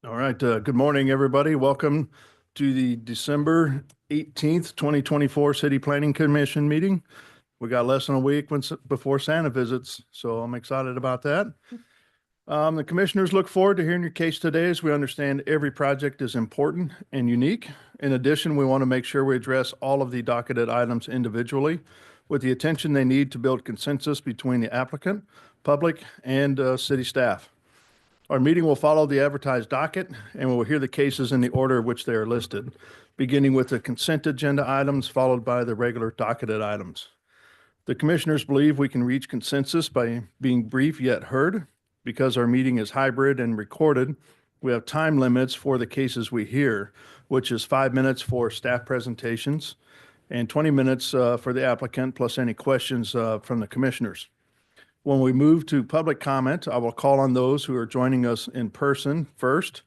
All right. Good morning, everybody. Welcome to the December 18th, 2024 City Planning Commission meeting. We got less than a week before Santa visits, so I'm excited about that. The commissioners look forward to hearing your case today, as we understand every project is important and unique. In addition, we want to make sure we address all of the docketed items individually with the attention they need to build consensus between the applicant, public, and city staff. Our meeting will follow the advertised docket, and we will hear the cases in the order in which they are listed, beginning with the consent agenda items, followed by the regular docketed items. The commissioners believe we can reach consensus by being brief yet heard. Because our meeting is hybrid and recorded, we have time limits for the cases we hear, which is 5 minutes for staff presentations and 20 minutes for the applicant, plus any questions from the commissioners. When we move to public comment, I will call on those who are joining us in person first,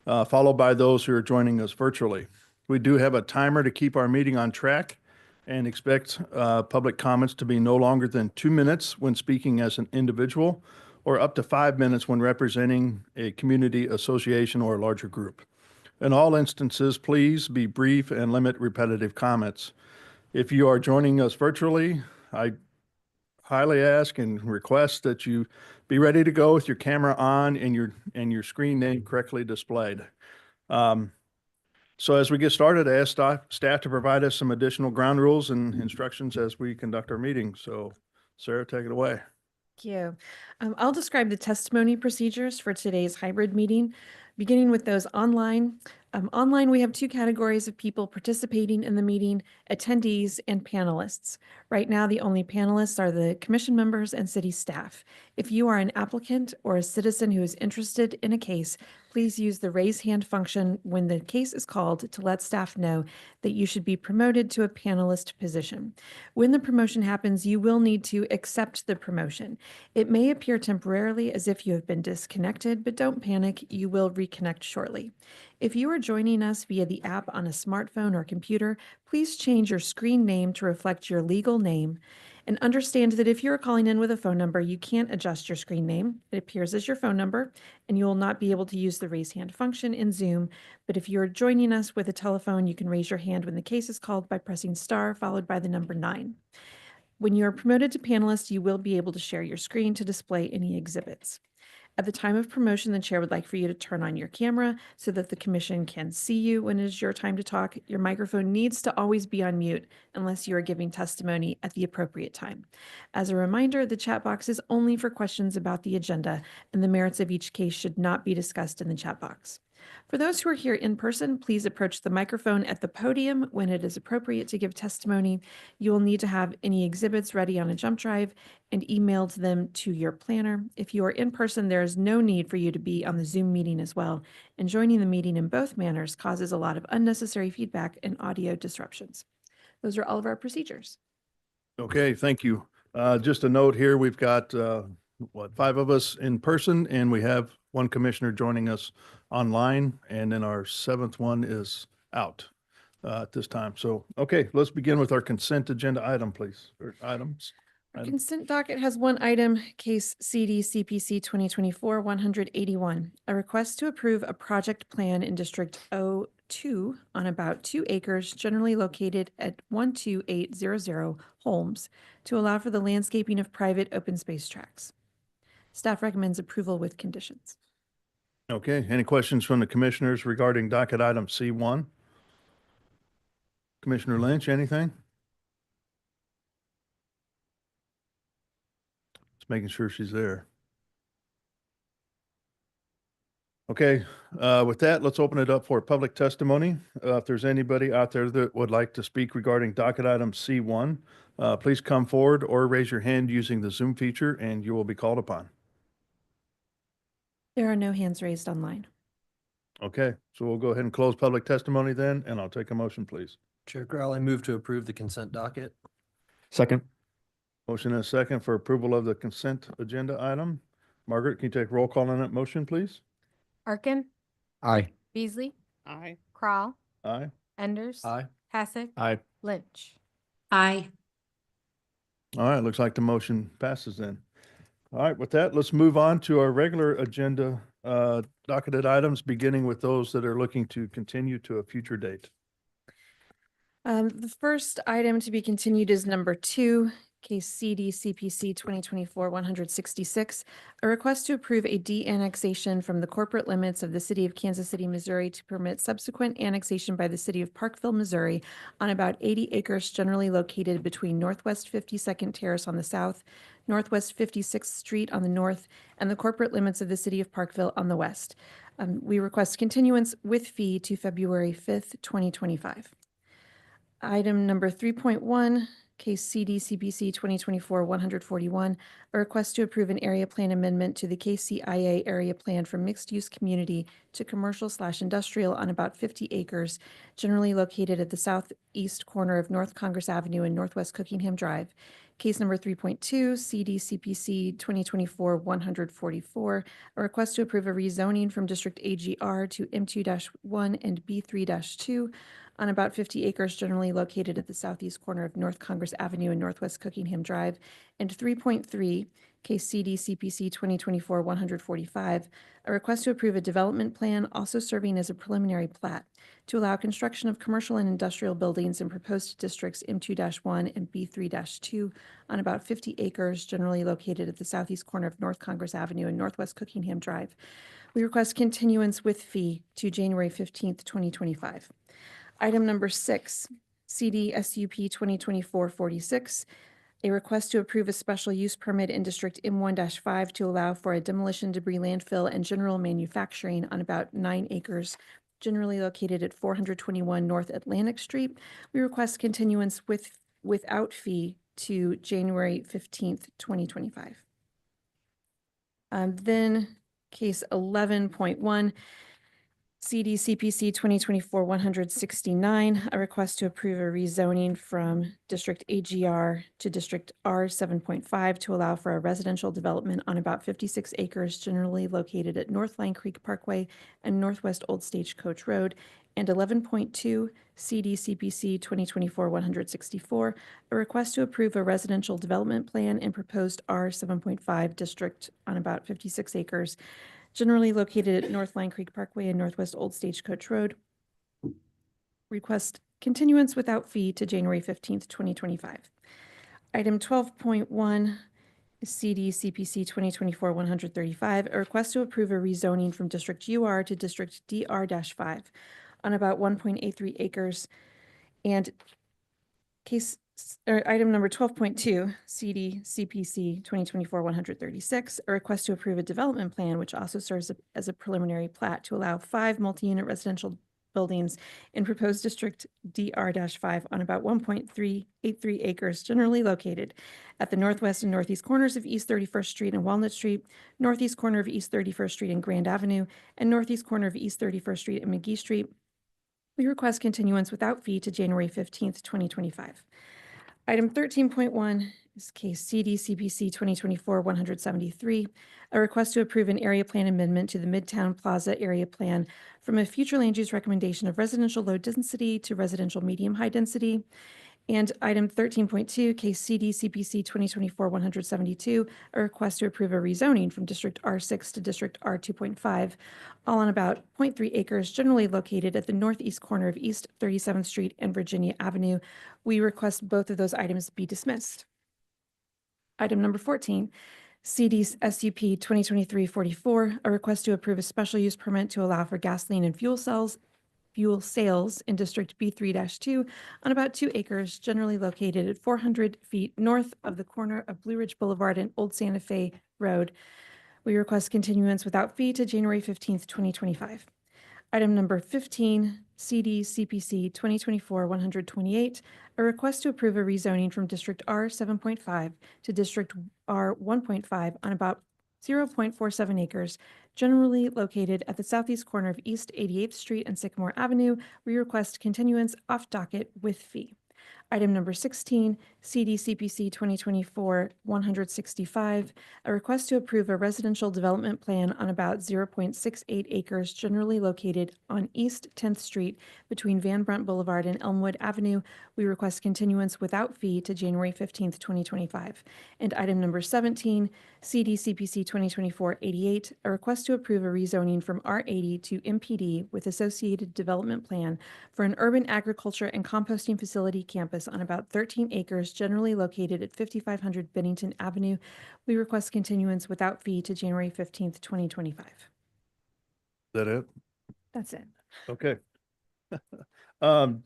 followed by those who are joining us virtually. We do have a timer to keep our meeting on track and expect public comments to be no longer than 2 minutes when speaking as an individual, or up to 5 minutes when representing a community association or a larger group. In all instances, please be brief and limit repetitive comments. If you are joining us virtually, I highly ask and request that you be ready to go with your camera on and your screen name correctly displayed. So as we get started, I ask staff to provide us some additional ground rules and instructions as we conduct our meeting. So Sarah, take it away. Thank you. I'll describe the testimony procedures for today's hybrid meeting, beginning with those online. Online, we have two categories of people participating in the meeting: attendees and panelists. Right now, the only panelists are the commission members and city staff. If you are an applicant or a citizen who is interested in a case, please use the raise hand function when the case is called to let staff know that you should be promoted to a panelist position. When the promotion happens, you will need to accept the promotion. It may appear temporarily as if you have been disconnected, but don't panic, you will reconnect shortly. If you are joining us via the app on a smartphone or computer, please change your screen name to reflect your legal name. And understand that if you're calling in with a phone number, you can't adjust your screen name. It appears as your phone number, and you will not be able to use the raise hand function in Zoom. But if you're joining us with a telephone, you can raise your hand when the case is called by pressing star followed by the number 9. When you are promoted to panelist, you will be able to share your screen to display any exhibits. At the time of promotion, the chair would like for you to turn on your camera so that the commission can see you when it is your time to talk. Your microphone needs to always be on mute unless you are giving testimony at the appropriate time. As a reminder, the chat box is only for questions about the agenda, and the merits of each case should not be discussed in the chat box. For those who are here in person, please approach the microphone at the podium when it is appropriate to give testimony. You will need to have any exhibits ready on a jump drive and emailed them to your planner. If you are in person, there is no need for you to be on the Zoom meeting as well, and joining the meeting in both manners causes a lot of unnecessary feedback and audio disruptions. Those are all of our procedures. Okay, thank you. Just a note here, we've got 5 of us in person, and we have one commissioner joining us online, and then our 7th one is out at this time. So, okay, let's begin with our consent agenda item, please, or items. Our consent docket has one item, case CD CPC 2024-181, a request to approve a project plan in District 02 on about 2 acres generally located at 12800 Holmes to allow for the landscaping of private open space tracts. Staff recommends approval with conditions. Okay, any questions from the commissioners regarding docket item C1? Commissioner Lynch, anything? Just making sure she's there. Okay, with that, let's open it up for public testimony. If there's anybody out there that would like to speak regarding docket item C1, please come forward or raise your hand using the Zoom feature and you will be called upon. There are no hands raised online. Okay, so we'll go ahead and close public testimony then, and I'll take a motion, please. Chair Crowell, I move to approve the consent docket. Second. Motion and a second for approval of the consent agenda item. Margaret, can you take roll call on that motion, please? Arkin, Aye. Beasley, Aye. Crowell, Aye. Enders. Aye. Hassick. Aye. Lynch. Aye. All right, looks like the motion passes then. All right, with that, let's move on to our regular agenda docketed items, beginning with those that are looking to continue to a future date. The first item to be continued is number 2, case CD CPC 2024-166, a request to approve a de-annexation from the corporate limits of the city of Kansas City, Missouri to permit subsequent annexation by the city of Parkville, Missouri on about 80 acres generally located between Northwest 52nd Terrace on the south, Northwest 56th Street on the north, and the corporate limits of the city of Parkville on the west. We request continuance with fee to February 5th, 2025. Item number 3.1, case CD CPC 2024-141, a request to approve an area plan amendment to the KCIA area plan from mixed-use community to commercial/industrial on about 50 acres, generally located at the southeast corner of North Congress Avenue and Northwest Cookingham Drive. Case number 3.2, CD CPC 2024-144, a request to approve a rezoning from District AGR to M2-1 and B3-2 on about 50 acres generally located at the southeast corner of North Congress Avenue and Northwest Cookingham Drive. And 3.3, case CD CPC 2024-145, a request to approve a development plan also serving as a preliminary plat to allow construction of commercial and industrial buildings in proposed districts M2-1 and B3-2 on about 50 acres generally located at the southeast corner of North Congress Avenue and Northwest Cookingham Drive. We request continuance with fee to January 15th, 2025. Item number 6, CD SUP 2024-46, a request to approve a special use permit in District M1-5 to allow for a demolition, debris landfill, and general manufacturing on about 9 acres, generally located at 421 North Atlantic Street. We request continuance without fee to January 15th, 2025. Then case 11.1, CD CPC 2024-169, a request to approve a rezoning from District AGR to District R7.5 to allow for a residential development on about 56 acres generally located at North Line Creek Parkway and Northwest Old Stagecoach Road. And 11.2, CD CPC 2024-164, a request to approve a residential development plan in proposed R7.5 district on about 56 acres generally located at North Line Creek Parkway and Northwest Old Stagecoach Road. Request continuance without fee to January 15th, 2025. Item 12.1, CD CPC 2024-135, a request to approve a rezoning from District UR to District DR-5 on about 1.83 acres. And item number 12.2, CD CPC 2024-136, a request to approve a development plan which also serves as a preliminary plat to allow 5 multi-unit residential buildings in proposed District DR-5 on about 1.383 acres generally located at the northwest and northeast corners of East 31st Street and Walnut Street, northeast corner of East 31st Street and Grand Avenue, and northeast corner of East 31st Street and McGee Street. We request continuance without fee to January 15th, 2025. Item 13.1 is case CD CPC 2024-173, a request to approve an area plan amendment to the Midtown Plaza area plan from a future land use recommendation of residential low density to residential medium high density. And item 13.2, case CD CPC 2024-172, a request to approve a rezoning from District R6 to District R2.5, all on about 0.3 acres, generally located at the northeast corner of East 37th Street and Virginia Avenue. We request both of those items be dismissed. Item number 14, CD SUP 2023-44, a request to approve a special use permit to allow for gasoline and fuel sales in District B3-2 on about 2 acres, generally located at 400 feet north of the corner of Blue Ridge Boulevard and Old Santa Fe Road. We request continuance without fee to January 15th, 2025. Item number 15, CD CPC 2024-128, a request to approve a rezoning from District R7.5 to District R1.5 on about 0.47 acres, generally located at the southeast corner of East 88th Street and Sycamore Avenue. We request continuance off docket with fee. Item number 16, CDCPC 2024-165, a request to approve a residential development plan on about 0.68 acres generally located on East 10th Street between Van Brunt Boulevard and Elmwood Avenue. We request continuance without fee to January 15th, 2025. And item number 17, CDCPC 2024-88, a request to approve a rezoning from R80 to MPD with associated development plan for an urban agriculture and composting facility campus on about 13 acres generally located at 5500 Bennington Avenue. We request continuance without fee to January 15th, 2025. Is that it? That's it. Okay.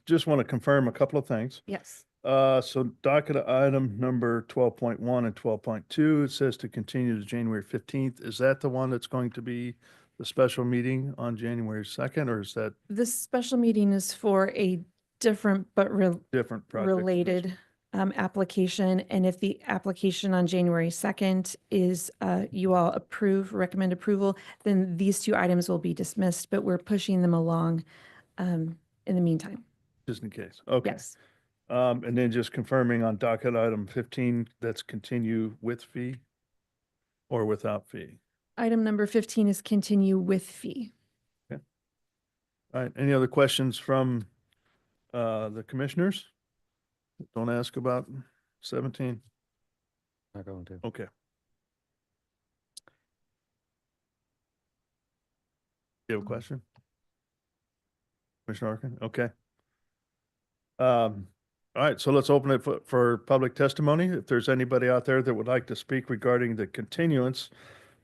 Just want to confirm a couple of things. Yes. So docket item number 12.1 and 12.2, it says to continue to January 15th. Is that the one that's going to be the special meeting on January 2nd, or is that This special meeting is for a different but different project? related application. And if the application on January 2nd is you all recommend approval, then these two items will be dismissed, but we're pushing them along in the meantime. Just in case. Okay. Yes. And then just confirming on docket item 15, that's continue with fee or without fee. Item number 15 is continue with fee. All right. Any other questions from the commissioners? Don't ask about 17. Not going to. Okay. You have a question? Commissioner Arkin? Okay. All right, so let's open it for public testimony. If there's anybody out there that would like to speak regarding the continuance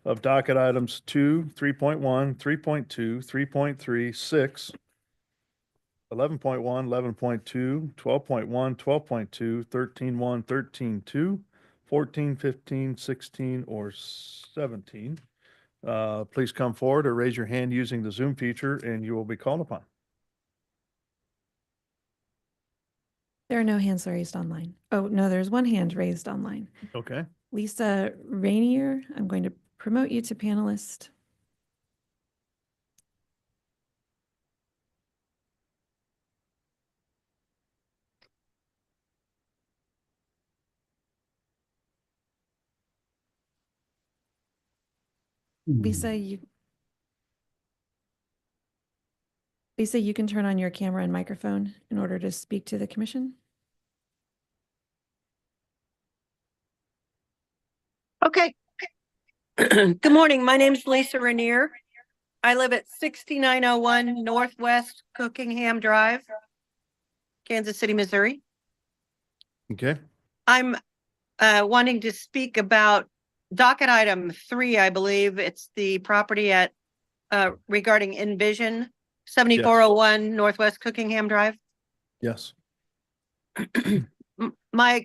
of docket items 2, 3.1, 3.2, 3.3, 6, 11.1, 11.2, 12.1, 12.2, 13.1, 13.2, 14, 15, 16, or 17, please come forward or raise your hand using the Zoom feature and you will be called upon. There are no hands raised online. Oh, no, there's one hand raised online. Okay. Lisa Rainier, I'm going to promote you to panelist. Lisa, you can turn on your camera and microphone in order to speak to the commission. Okay. Good morning. My name's Lisa Rainier. I live at 6901 Northwest Cookingham Drive, Kansas City, Missouri. Okay. I'm wanting to speak about docket item 3, I believe. It's the property at regarding Envision 7401 Northwest Cookingham Drive. Yes. My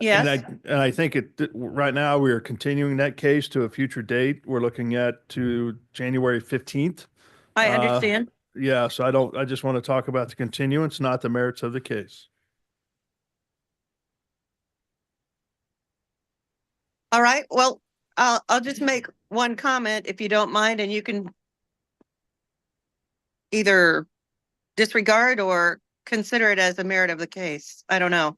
yes. And I think right now we are continuing that case to a future date. We're looking at to January 15th. I understand. Yeah, so I just want to talk about the continuance, not the merits of the case. All right. Well, I'll just make one comment if you don't mind, and you can either disregard or consider it as a merit of the case. I don't know.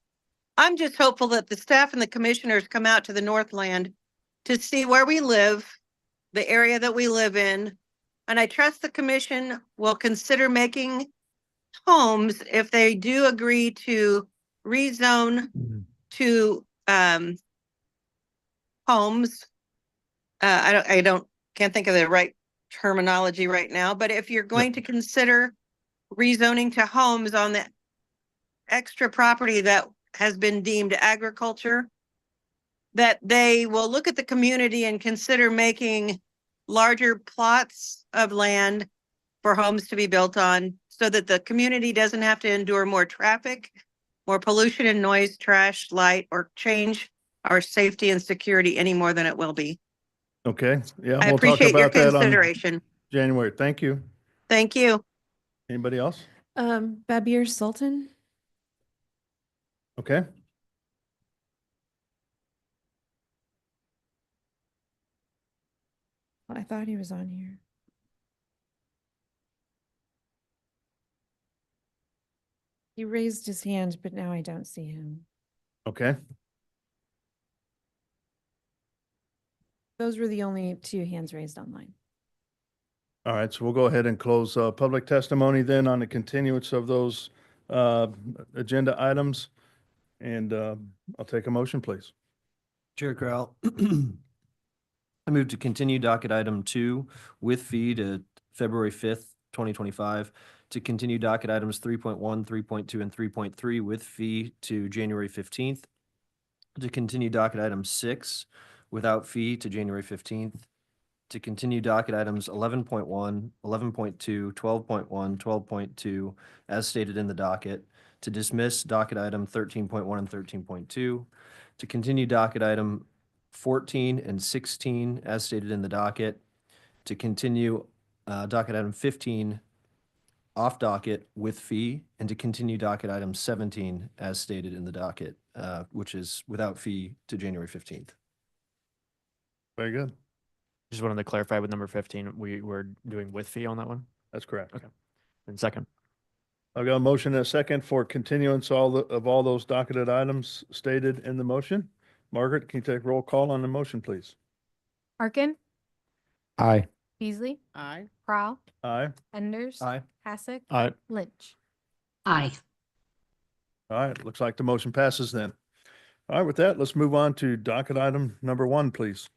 I'm just hopeful that the staff and the commissioners come out to the Northland to see where we live, the area that we live in. And I trust the commission will consider making homes if they do agree to rezone to homes. Can't think of the right terminology right now, but if you're going to consider rezoning to homes on the extra property that has been deemed agriculture, that they will look at the community and consider making larger plots of land for homes to be built on so that the community doesn't have to endure more traffic, more pollution and noise, trash, light, or change our safety and security any more than it will be. Okay. Yeah. I We'll talk appreciate your about that on consideration. January. Thank you. Thank you. Anybody else? Babir Sultan. Okay. I thought he was on here. He raised his hand, but now I don't see him. Okay, Those were the only two hands raised online. all right, so we'll go ahead and close public testimony then on the continuance of those agenda items. And I'll take a motion, please. Chair Corral, I move to continue docket item 2 with fee to February 5th, 2025, to continue docket items 3.1, 3.2, and 3.3 with fee to January 15th, to continue docket item 6 without fee to January 15th, to continue docket items 11.1, 11.2, 12.1, 12.2 as stated in the docket, to dismiss docket item 13.1 and 13.2, to continue docket item 14 and 16 as stated in the docket, to continue docket item 15 off docket with fee, and to continue docket item 17 as stated in the docket, which is without fee to January 15th. Very good. Just wanted to clarify with number 15, we were doing with fee on that one. That's correct. Okay. And second. I've got a motion and a second for continuance of all those docketed items stated in the motion. Margaret, can you take roll call on the motion, please? Arkin, Aye. Beasley, Aye. Prowl, Aye. Enders. Aye. Hasek. Aye. Lynch. Aye. All right, looks like the motion passes then. All right, with that, let's move on to docket item number 1, please.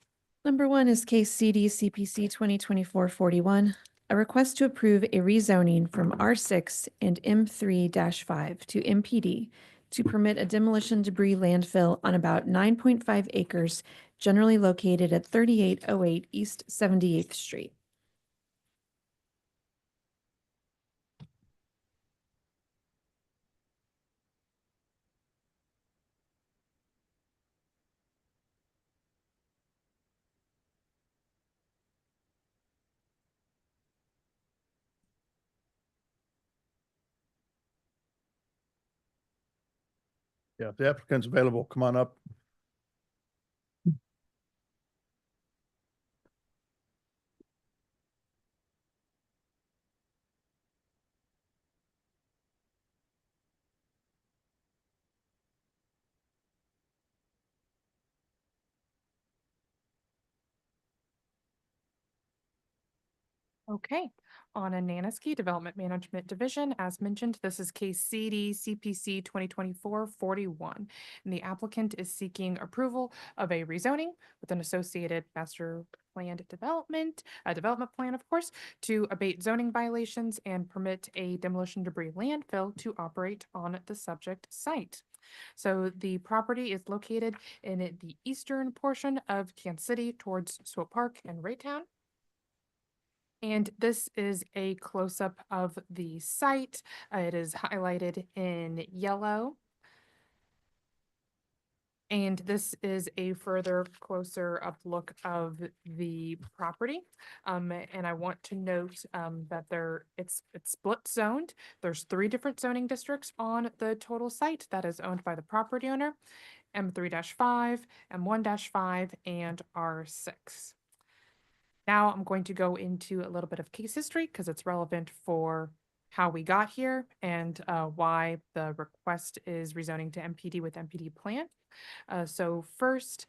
Number 1 is case CD CPC 2024-41, a request to approve a rezoning from R6 and M3-5 to MPD to permit a demolition debris landfill on about 9.5 acres generally located at 3808 East 78th Street. Yeah, if the applicant's available, come on up. Okay, on Ananiski Development Management Division, as mentioned, this is case CD CPC 2024-41. And the applicant is seeking approval of a rezoning with an associated master planned development, a development plan, of course, to abate zoning violations and permit a demolition debris landfill to operate on the subject site. So the property is located in the eastern portion of Kansas City towards Swope Park and Raytown. And this is a close-up of the site. It is highlighted in yellow. And this is a further closer up look of the property. And I want to note that it's split zoned. There's 3 different zoning districts on the total site that is owned by the property owner: M3-5, M1-5, and R6. Now I'm going to go into a little bit of case history because it's relevant for how we got here and why the request is rezoning to MPD with MPD plan. So first,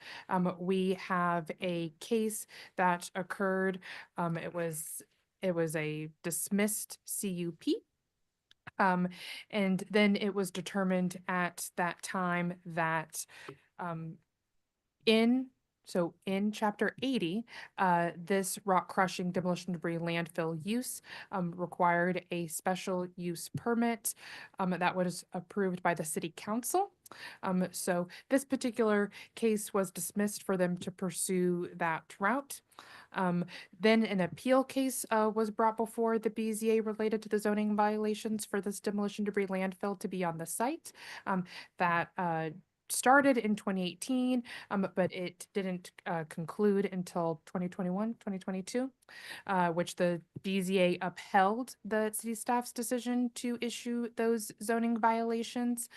we have a case that occurred. It was a dismissed CUP. And then it was determined at that time that in chapter 80, this rock crushing demolition debris landfill use required a special use permit that was approved by the city council. So this particular case was dismissed for them to pursue that route. Then an appeal case was brought before the BZA related to the zoning violations for this demolition debris landfill to be on the site. That started in 2018, but it didn't conclude until 2021, 2022, which the BZA upheld the city staff's decision to issue those zoning violations.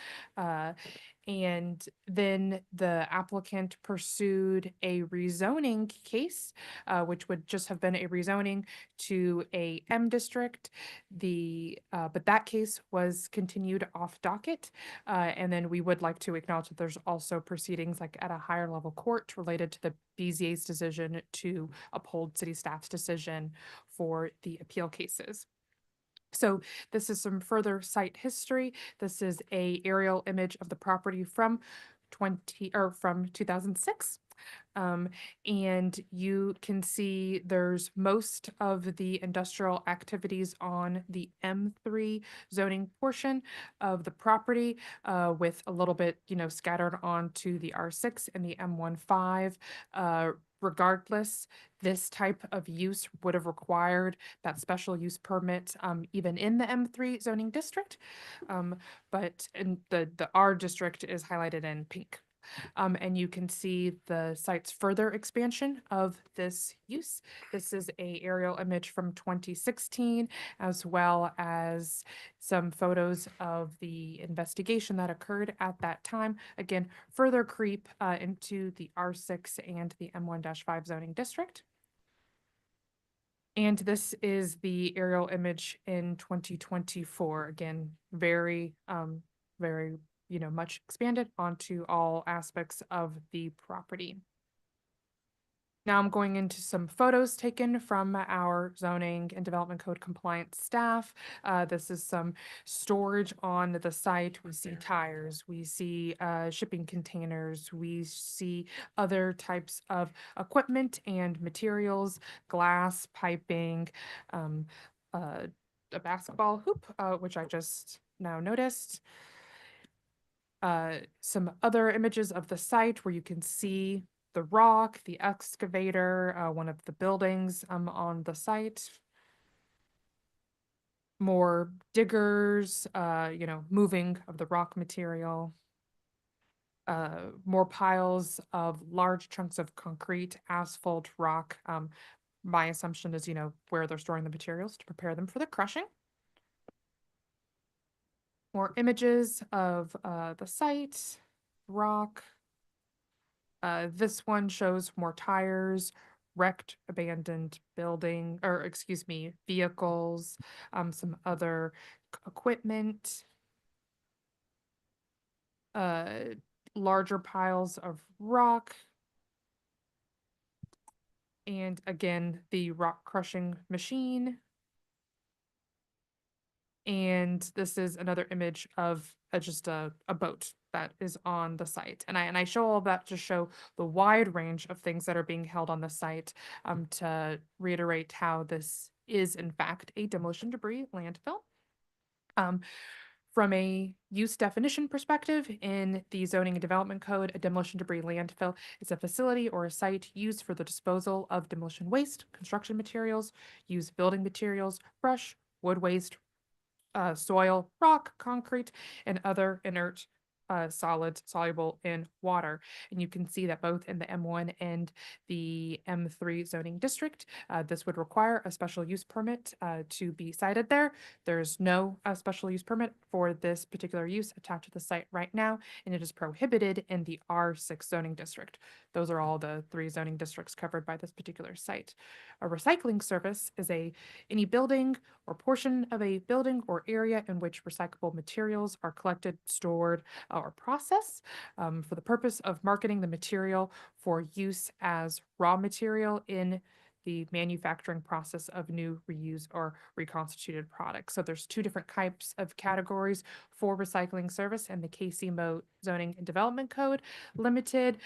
And then the applicant pursued a rezoning case, which would just have been a rezoning to a M district. But that case was continued off docket. And then we would like to acknowledge that there's also proceedings like at a higher level court related to the BZA's decision to uphold city staff's decision for the appeal cases. So this is some further site history. This is a aerial image of the property from 2006. And you can see there's most of the industrial activities on the M3 zoning portion of the property, with a little bit, scattered onto the R6 and the M15. Regardless, this type of use would have required that special use permit, even in the M3 zoning district. But in the R district is highlighted in pink. And you can see the site's further expansion of this use. This is a aerial image from 2016, as well as some photos of the investigation that occurred at that time. Again, further creep into the R6 and the M1-5 zoning district. And this is the aerial image in 2024. Again, very, very much expanded onto all aspects of the property. Now I'm going into some photos taken from our zoning and development code compliance staff. This is some storage on the site. We see tires, we see shipping containers, we see other types of equipment and materials, glass, piping, a basketball hoop, which I just now noticed. Some other images of the site where you can see the rock, the excavator, one of the buildings on the site. More diggers, moving of the rock material. More piles of large chunks of concrete, asphalt, rock. My assumption is, where they're storing the materials to prepare them for the crushing. More images of the site, rock. This one shows more tires, wrecked abandoned building, or excuse me, vehicles, some other equipment. Larger piles of rock. And again, the rock crushing machine. And this is another image of just a boat that is on the site. And I show all that to show the wide range of things that are being held on the site, to reiterate how this is in fact a demolition debris landfill. From a use definition perspective, in the zoning and development code, a demolition debris landfill is a facility or a site used for the disposal of demolition waste, construction materials, used building materials, brush, wood waste, soil, rock, concrete, and other inert solids soluble in water. And you can see that both in the M1 and the M3 zoning district, this would require a special use permit to be cited there. There's no special use permit for this particular use attached to the site right now, and it is prohibited in the R6 zoning district. Those are all the 3 zoning districts covered by this particular site. A recycling service is any building or portion of a building or area in which recyclable materials are collected, stored, or processed for the purpose of marketing the material for use as raw material in the manufacturing process of new, reused, or reconstituted products. So there's 2 different types of categories for recycling service and the KCMO zoning and development code. Limited,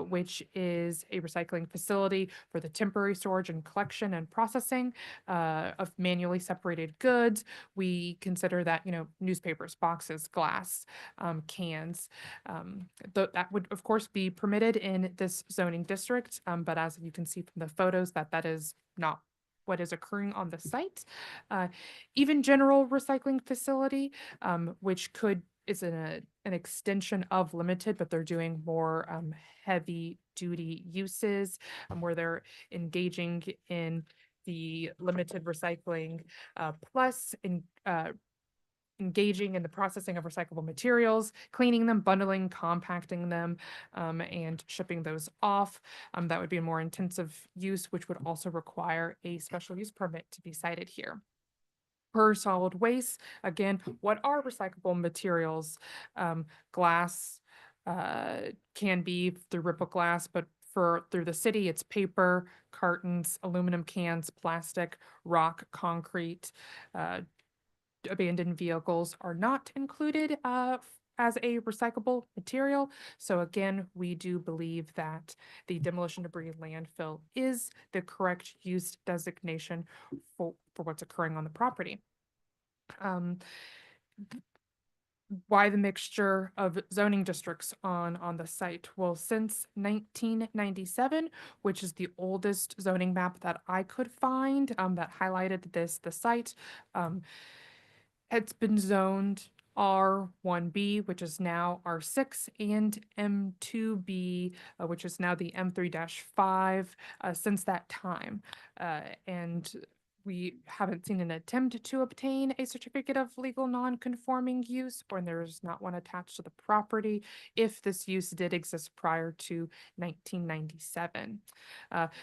which is a recycling facility for the temporary storage and collection and processing of manually separated goods. We consider that, newspapers, boxes, glass, cans. That would, of course, be permitted in this zoning district, but as you can see from the photos, that is not what is occurring on the site. Even general recycling facility, which is an extension of limited, but they're doing more heavy duty uses, where they're engaging in the limited recycling plus in engaging in the processing of recyclable materials, cleaning them, bundling, compacting them, and shipping those off. That would be a more intensive use, which would also require a special use permit to be cited here. Per solid waste, again, what are recyclable materials? Glass can be through Ripple Glass, but through the city, it's paper, cartons, aluminum cans, plastic, rock, concrete. Abandoned vehicles are not included as a recyclable material. So again, we do believe that the demolition debris landfill is the correct use designation for what's occurring on the property. Why the mixture of zoning districts on the site? Well, since 1997, which is the oldest zoning map that I could find, that highlighted the site, it's been zoned R1B, which is now R6, and M2B, which is now the M3-5, since that time. And we haven't seen an attempt to obtain a certificate of legal non-conforming use, or there's not one attached to the property if this use did exist prior to 1997.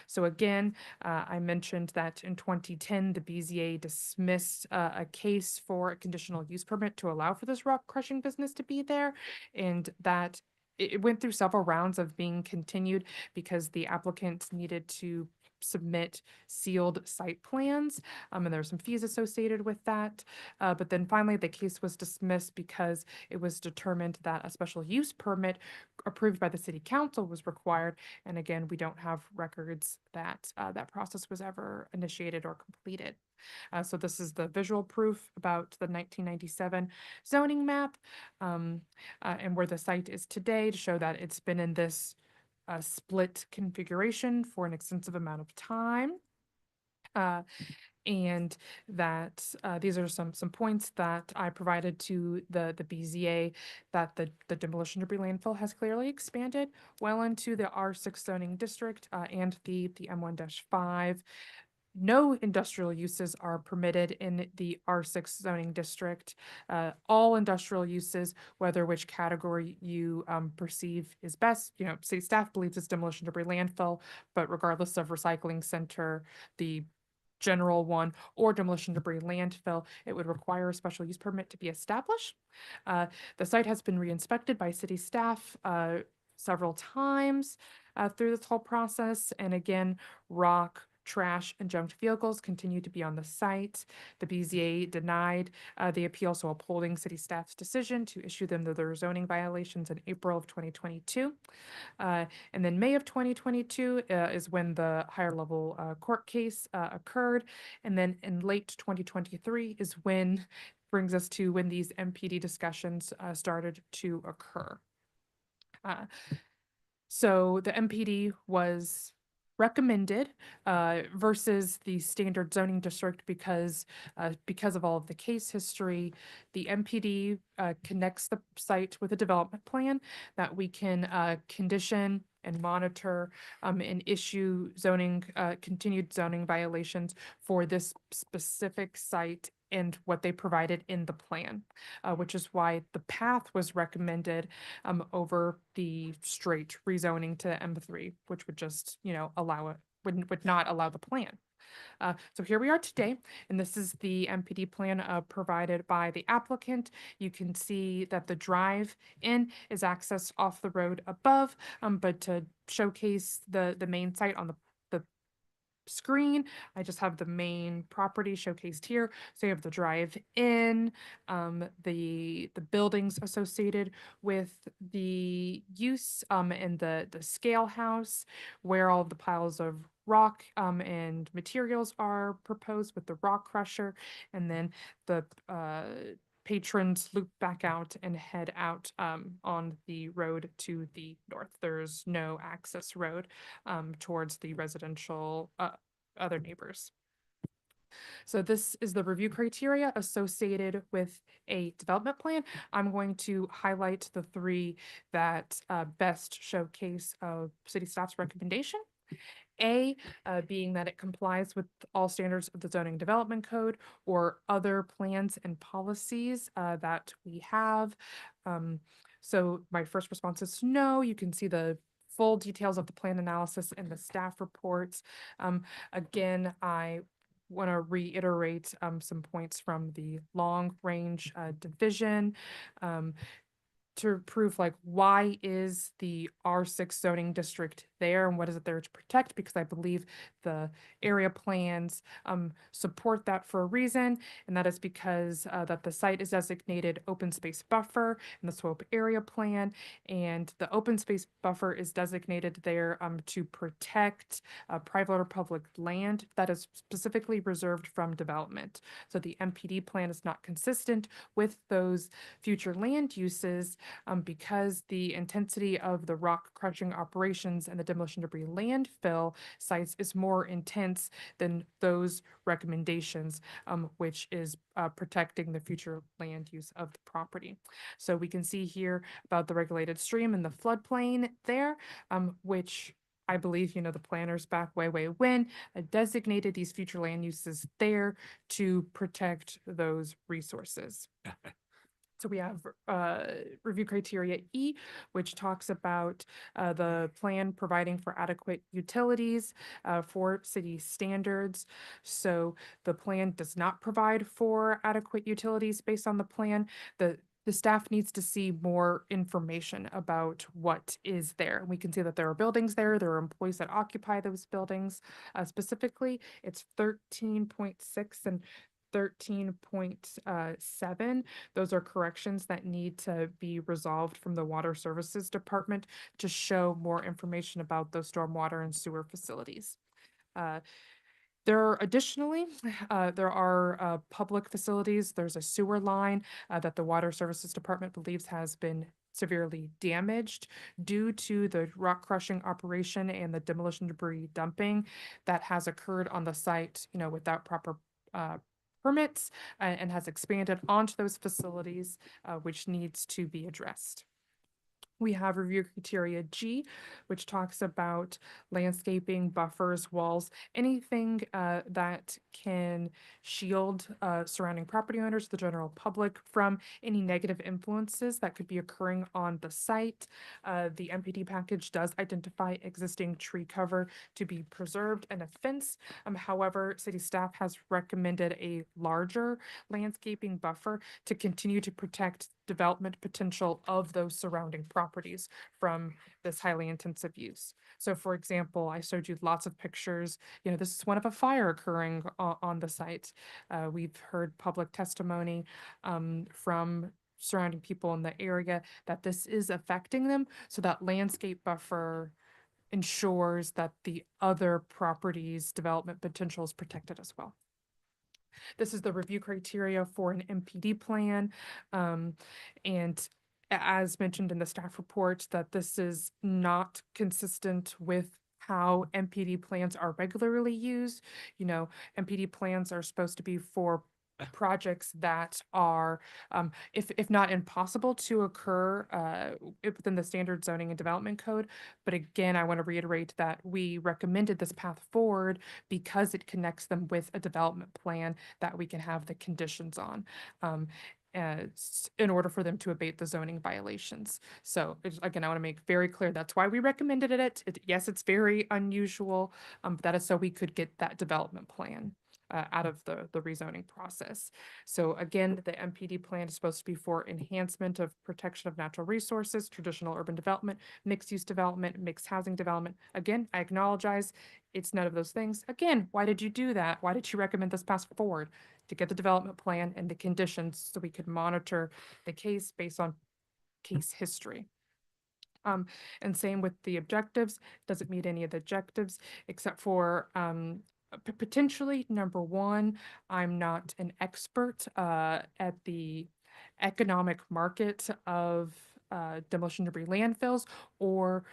So again, I mentioned that in 2010, the BZA dismissed a case for a conditional use permit to allow for this rock crushing business to be there, and that it went through several rounds of being continued because the applicant needed to submit sealed site plans, and there were some fees associated with that. But then finally, the case was dismissed because it was determined that a special use permit approved by the city council was required. And again, we don't have records that that process was ever initiated or completed. So this is the visual proof about the 1997 zoning map, and where the site is today to show that it's been in this split configuration for an extensive amount of time. And that these are some points that I provided to the BZA, that the demolition debris landfill has clearly expanded well into the R6 zoning district and the M1-5. No industrial uses are permitted in the R6 zoning district. All industrial uses, whether which category you perceive is best, city staff believes it's demolition debris landfill, but regardless of recycling center, the general one, or demolition debris landfill, it would require a special use permit to be established. The site has been re-inspected by city staff several times through this whole process, and again, rock, trash, and junked vehicles continue to be on the site. The BZA denied the appeal, so upholding city staff's decision to issue them their zoning violations in April of 2022. And then May of 2022 is when the higher level court case occurred. And then in late 2023 is when brings us to when these MPD discussions started to occur. So the MPD was recommended versus the standard zoning district because of all of the case history. The MPD connects the site with a development plan that we can condition and monitor and issue continued zoning violations for this specific site and what they provided in the plan, which is why the path was recommended over the straight rezoning to M3, which would just, allow it, would not allow the plan. So here we are today, and this is the MPD plan provided by the applicant. You can see that the drive-in is accessed off the road above, but to showcase the main site on the screen, I just have the main property showcased here. So you have the drive-in, the buildings associated with the use, and the scale house, where all of the piles of rock and materials are proposed with the rock crusher, and then the patrons loop back out and head out on the road to the north. There's no access road towards the residential other neighbors. So this is the review criteria associated with a development plan. I'm going to highlight the three that best showcase city staff's recommendation. A, being that it complies with all standards of the zoning development code or other plans and policies that we have. So my first response is no. You can see the full details of the plan analysis in the staff reports. Again, I want to reiterate some points from the long range division. To prove like why is the R6 zoning district there and what is it there to protect, because I believe the area plans support that for a reason, and that is because that the site is designated open space buffer in the SWOPE area plan, and the open space buffer is designated there to protect private or public land that is specifically reserved from development. So the MPD plan is not consistent with those future land uses because the intensity of the rock crushing operations and the demolition debris landfill sites is more intense than those recommendations, which is protecting the future land use of the property. So we can see here about the regulated stream and the floodplain there, which I believe, the planners back way when designated these future land uses there to protect those resources. So we have review criteria E, which talks about the plan providing for adequate utilities for city standards. So the plan does not provide for adequate utilities based on the plan. The staff needs to see more information about what is there. We can see that there are buildings there. There are employees that occupy those buildings. Specifically, it's 13.6 and 13.7. Those are corrections that need to be resolved from the Water Services Department to show more information about those stormwater and sewer facilities. Additionally, there are public facilities. There's a sewer line that the Water Services Department believes has been severely damaged due to the rock crushing operation and the demolition debris dumping that has occurred on the site, without proper permits and has expanded onto those facilities, which needs to be addressed. We have review criteria G, which talks about landscaping, buffers, walls, anything that can shield surrounding property owners, the general public, from any negative influences that could be occurring on the site. The MPD package does identify existing tree cover to be preserved and a fence. However, city staff has recommended a larger landscaping buffer to continue to protect development potential of those surrounding properties from this highly intensive use. So for example, I showed you lots of pictures. This is one of a fire occurring on the site. We've heard public testimony from surrounding people in the area that this is affecting them. So that landscape buffer ensures that the other properties' development potential is protected as well. This is the review criteria for an MPD plan. And as mentioned in the staff report, that this is not consistent with how MPD plans are regularly used. MPD plans are supposed to be for projects that are, if not impossible to occur within the standard zoning and development code. But again, I want to reiterate that we recommended this path forward because it connects them with a development plan that we can have the conditions on. In order for them to abate the zoning violations. So again, I want to make very clear that's why we recommended it. Yes, it's very unusual, but that is so we could get that development plan out of the rezoning process. So again, the MPD plan is supposed to be for enhancement of protection of natural resources, traditional urban development, mixed use development, mixed housing development. Again, I acknowledge it's none of those things. Again, why did you do that? Why did you recommend this path forward? To get the development plan and the conditions so we could monitor the case based on case history. And same with the objectives, doesn't meet any of the objectives except for potentially number one, I'm not an expert at the economic market of demolition debris landfills or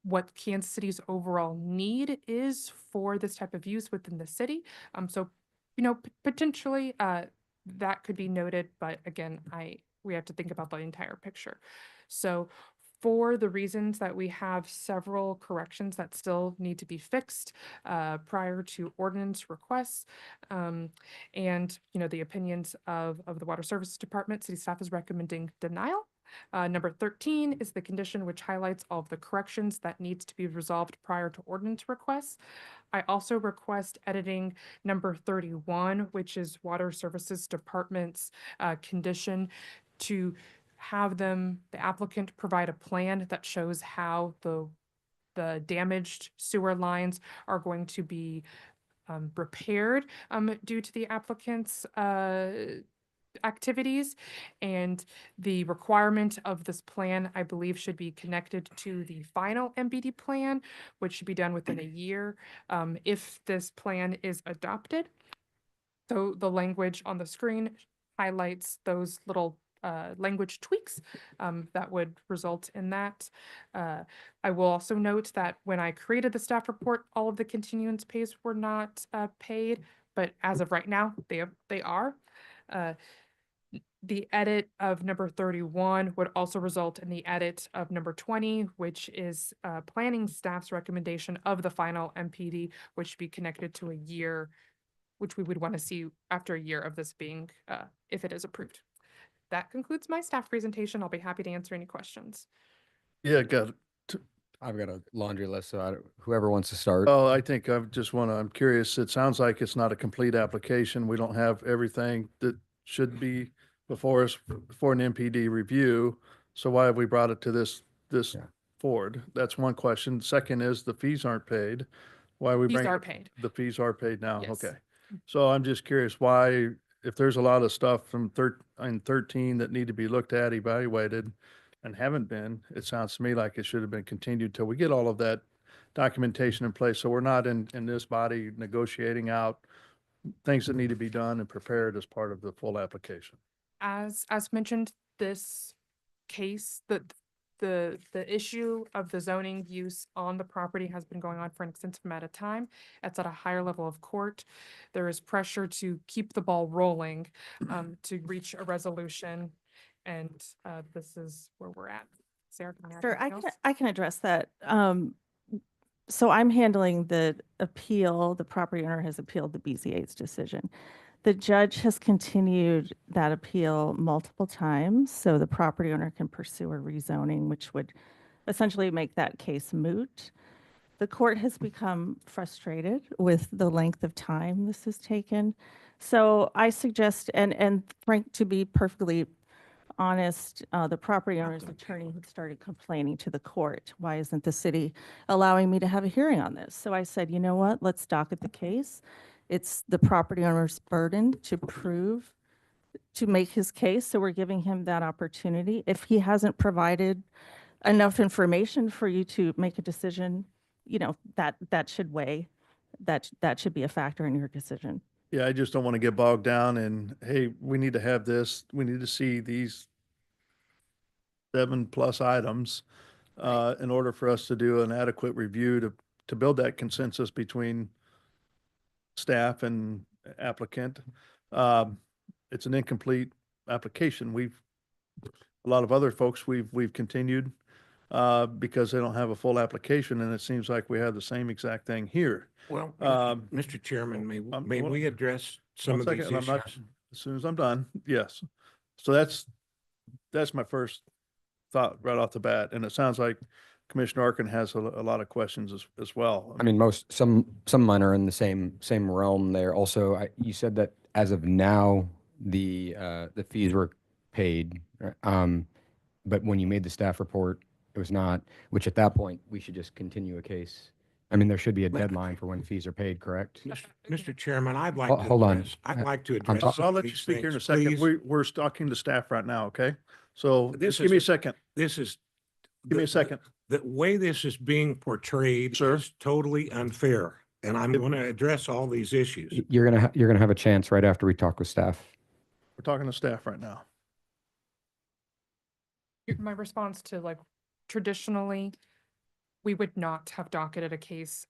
what Kansas City's overall need is for this type of use within the city. So potentially that could be noted, but again, we have to think about the entire picture. So for the reasons that we have several corrections that still need to be fixed prior to ordinance requests. And, the opinions of the Water Services Department, city staff is recommending denial. Number 13 is the condition which highlights all of the corrections that needs to be resolved prior to ordinance requests. I also request editing number 31, which is Water Services Department's condition to have the applicant provide a plan that shows how the damaged sewer lines are going to be repaired due to the applicant's activities. And the requirement of this plan, I believe, should be connected to the final MBD plan, which should be done within a year if this plan is adopted. So the language on the screen highlights those little language tweaks that would result in that. I will also note that when I created the staff report, all of the continuance pays were not paid, but as of right now, they are. The edit of number 31 would also result in the edit of number 20, which is planning staff's recommendation of the final MPD, which should be connected to a year, which we would want to see after a year of this being, if it is approved. That concludes my staff presentation. I'll be happy to answer any questions. Yeah, got it. I've got a laundry list, so whoever wants to start. Oh, I think I'm curious. It sounds like it's not a complete application. We don't have everything that should be before us for an MPD review. So why have we brought it to this Yeah. forward? That's one question. Second is the fees aren't paid. Why are we These bringing? are paid. The fees are paid now. Yes. Okay. So I'm just curious why, if there's a lot of stuff from 13 that need to be looked at, evaluated, and haven't been, it sounds to me like it should have been continued till we get all of that documentation in place. So we're not in this body negotiating out things that need to be done and prepared as part of the full application. As mentioned, this case, the issue of the zoning use on the property has been going on for an extensive amount of time. It's at a higher level of court. There is pressure to keep the ball rolling to reach a resolution. And this is where we're at. Sarah, can you add Sure, anything else? I can address that. So I'm handling the appeal. The property owner has appealed the BZA's decision. The judge has continued that appeal multiple times, so the property owner can pursue a rezoning, which would essentially make that case moot. The court has become frustrated with the length of time this has taken. So I suggest, and Frank, to be perfectly honest, the property owner's attorney had started complaining to the court, why isn't the city allowing me to have a hearing on this? So I said, you know what, let's docket the case. It's the property owner's burden to make his case, so we're giving him that opportunity. If he hasn't provided enough information for you to make a decision, that should weigh, that should be a factor in your decision. Yeah, I just don't want to get bogged down in, hey, we need to have this, we need to see these 7+ items in order for us to do an adequate review to build that consensus between staff and applicant. It's an incomplete application. A lot of other folks we've continued because they don't have a full application, and it seems like we have the same exact thing here. Well, Um, Mr. Chairman, may hold we address some of One these second, and I'm issues? not, as soon as I'm done, yes. So that's my first thought right off the bat, and it sounds like Commissioner Arkin has a lot of questions as well. I mean, some mine are in the same realm there. Also, you said that as of now, the fees were paid. But when you made the staff report, it was not, which at that point, we should just continue a case. I mean, there should be a deadline for when fees are paid, correct? Mr. Chairman, I'd like Oh, to hold on. address, I'd like to I'm address. talking- some I'll of let you these speak here in a things, second. please. We're talking to staff right now, okay? So This just give me a is- second. This is. Give me a the- second. The way this is being portrayed Sir? is totally unfair, and I'm going to address all these issues. You're gonna have a chance right after we talk with staff. We're talking to staff right now. My response to traditionally, we would not have docketed a case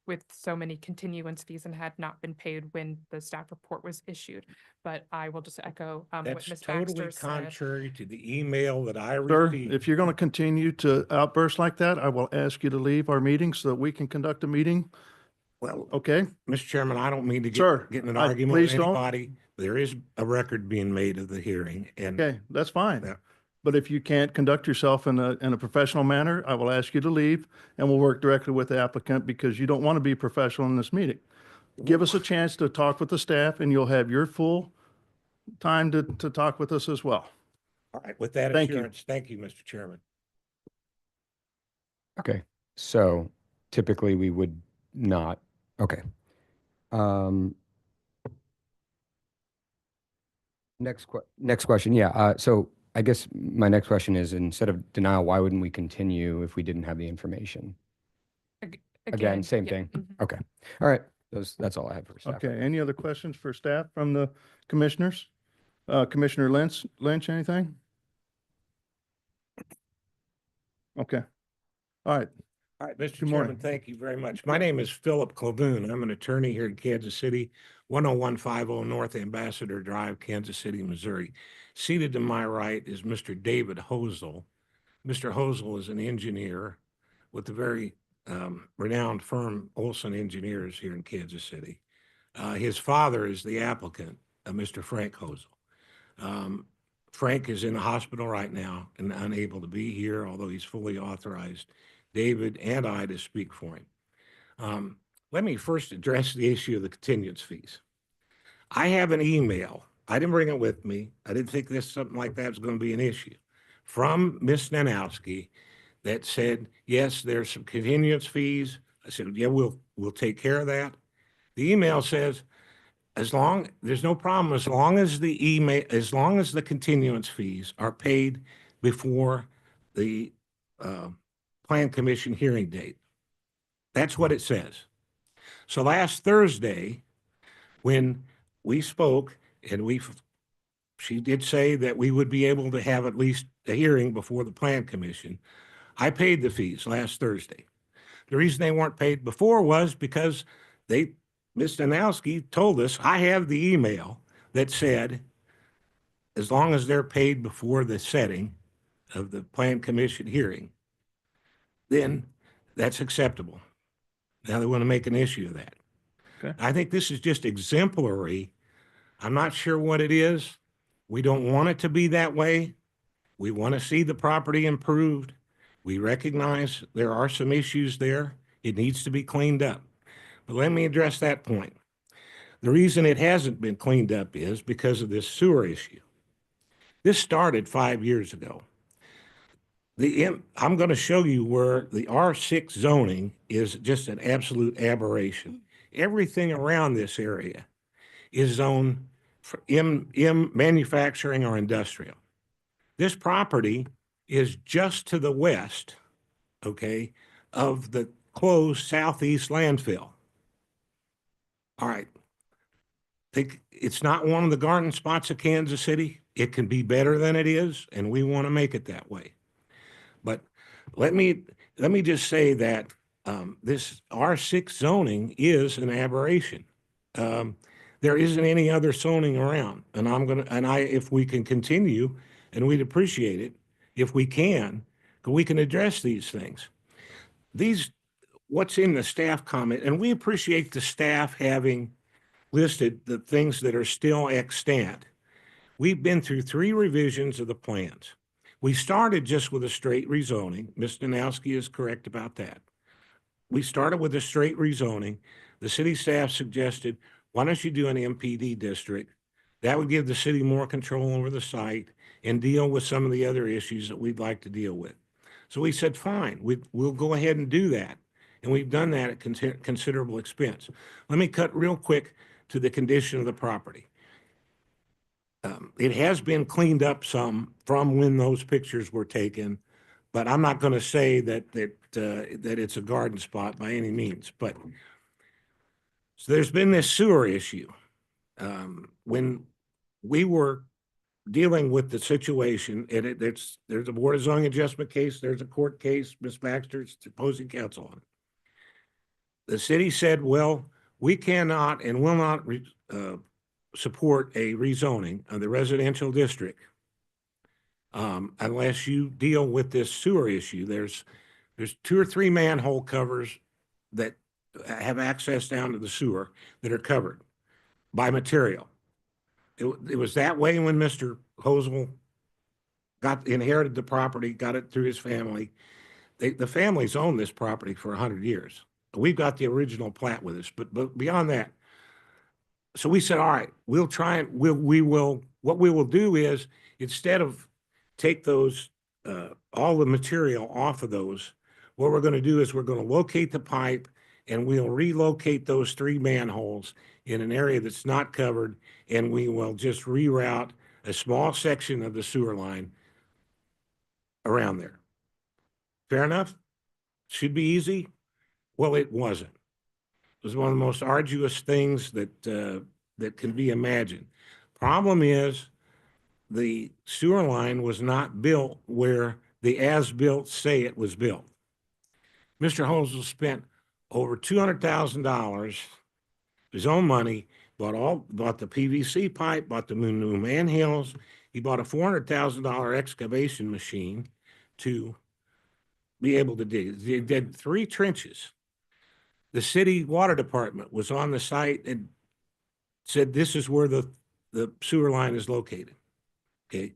with so many continuance fees and had not been paid when the staff report was issued. But I will just echo what That's Ms. totally Baxter said. contrary to the email that I Sir, received. if you're going to continue to outburst like that, I will ask you to leave our meeting so that we can conduct a meeting. Well, Okay? Mr. Chairman, I don't mean to Sir, get in an I- argument with please don't. anybody. There is a record being made of the hearing and Okay, that's fine. Yeah. But if you can't conduct yourself in a professional manner, I will ask you to leave and we'll work directly with the applicant because you don't want to be professional in this meeting. Give us a chance to talk with the staff and you'll have your full time to talk with us as well. all right, with that Thank you. assurance, thank you, Mr. Chairman. Okay, so typically we would not, okay. Next question, yeah, so I guess my next question is, instead of denial, why wouldn't we continue if we didn't have the information? Again, same yeah, thing, mhm. okay, all right, that's all I have for staff. Okay, any other questions for staff from the commissioners? Commissioner Lynch, anything? Okay, all right. All right, Mr. Good morning. Chairman, thank you very much. My name is Philip Clavoon. I'm an attorney here in Kansas City, 10150 North Ambassador Drive, Kansas City, Missouri. Seated to my right is Mr. David Hosel. Mr. Hosel is an engineer with the very renowned firm Olson Engineers here in Kansas City. His father is the applicant, Mr. Frank Hosel. Frank is in the hospital right now and unable to be here, although he's fully authorized David and I to speak for him. Let me first address the issue of the continuance fees. I have an email. I didn't bring it with me. I didn't think something like that was going to be an issue from Ms. Nanowski that said, yes, there's some continuance fees. I said, yeah, we'll take care of that. The email says, there's no problem as long as the continuance fees are paid before the Plan Commission hearing date. That's what it says. So last Thursday, when we spoke and she did say that we would be able to have at least a hearing before the Plan Commission. I paid the fees last Thursday. The reason they weren't paid before was because Ms. Danowski told us, I have the email that said, as long as they're paid before the setting of the Plan Commission hearing, then that's acceptable. Now they want to make an issue of that. Okay. I think this is just exemplary. I'm not sure what it is. We don't want it to be that way. We want to see the property improved. We recognize there are some issues there. It needs to be cleaned up. But let me address that point. The reason it hasn't been cleaned up is because of this sewer issue. This started 5 years ago. I'm going to show you where the R6 zoning is just an absolute aberration. Everything around this area is zoned for manufacturing or industrial. This property is just to the west, okay, of the closed southeast landfill. All right. It's not one of the garden spots of Kansas City. It can be better than it is, and we want to make it that way. But let me just say that this R6 zoning is an aberration. There isn't any other zoning around, and if we can continue, and we'd appreciate it if we can address these things. What's in the staff comment, and we appreciate the staff having listed the things that are still extant. We've been through 3 revisions of the plans. We started just with a straight rezoning. Ms. Danowski is correct about that. We started with a straight rezoning. The city staff suggested, why don't you do an MPD district? That would give the city more control over the site and deal with some of the other issues that we'd like to deal with. So we said, fine, we'll go ahead and do that. And we've done that at considerable expense. Let me cut real quick to the condition of the property. It has been cleaned up some from when those pictures were taken, but I'm not going to say that it's a garden spot by any means. But so there's been this sewer issue. When we were dealing with the situation, and there's a Board of Zoning Adjustment case, there's a court case, Ms. Baxter's opposing counsel on it. The city said, well, we cannot and will not support a rezoning of the residential district unless you deal with this sewer issue. There's 2 or 3 manhole covers that have access down to the sewer that are covered by material. It was that way when Mr. Hosel inherited the property, got it through his family. The family's owned this property for 100 years. We've got the original plat with us, but beyond that, so we said, all right, we'll try and what we will do is, instead of take those, all the material off of those, what we're going to do is we're going to locate the pipe and we'll relocate those 3 manholes in an area that's not covered, and we will just reroute a small section of the sewer line around there. Fair enough? Should be easy? Well, it wasn't. It was one of the most arduous things that can be imagined. Problem is, the sewer line was not built where the as-built say it was built. Mr. Hosel spent over $200,000, his own money, bought the PVC pipe, bought the new manhills. He bought a $400,000 excavation machine to be able to dig. They did 3 trenches. The city water department was on the site and said, this is where the sewer line is located. Okay.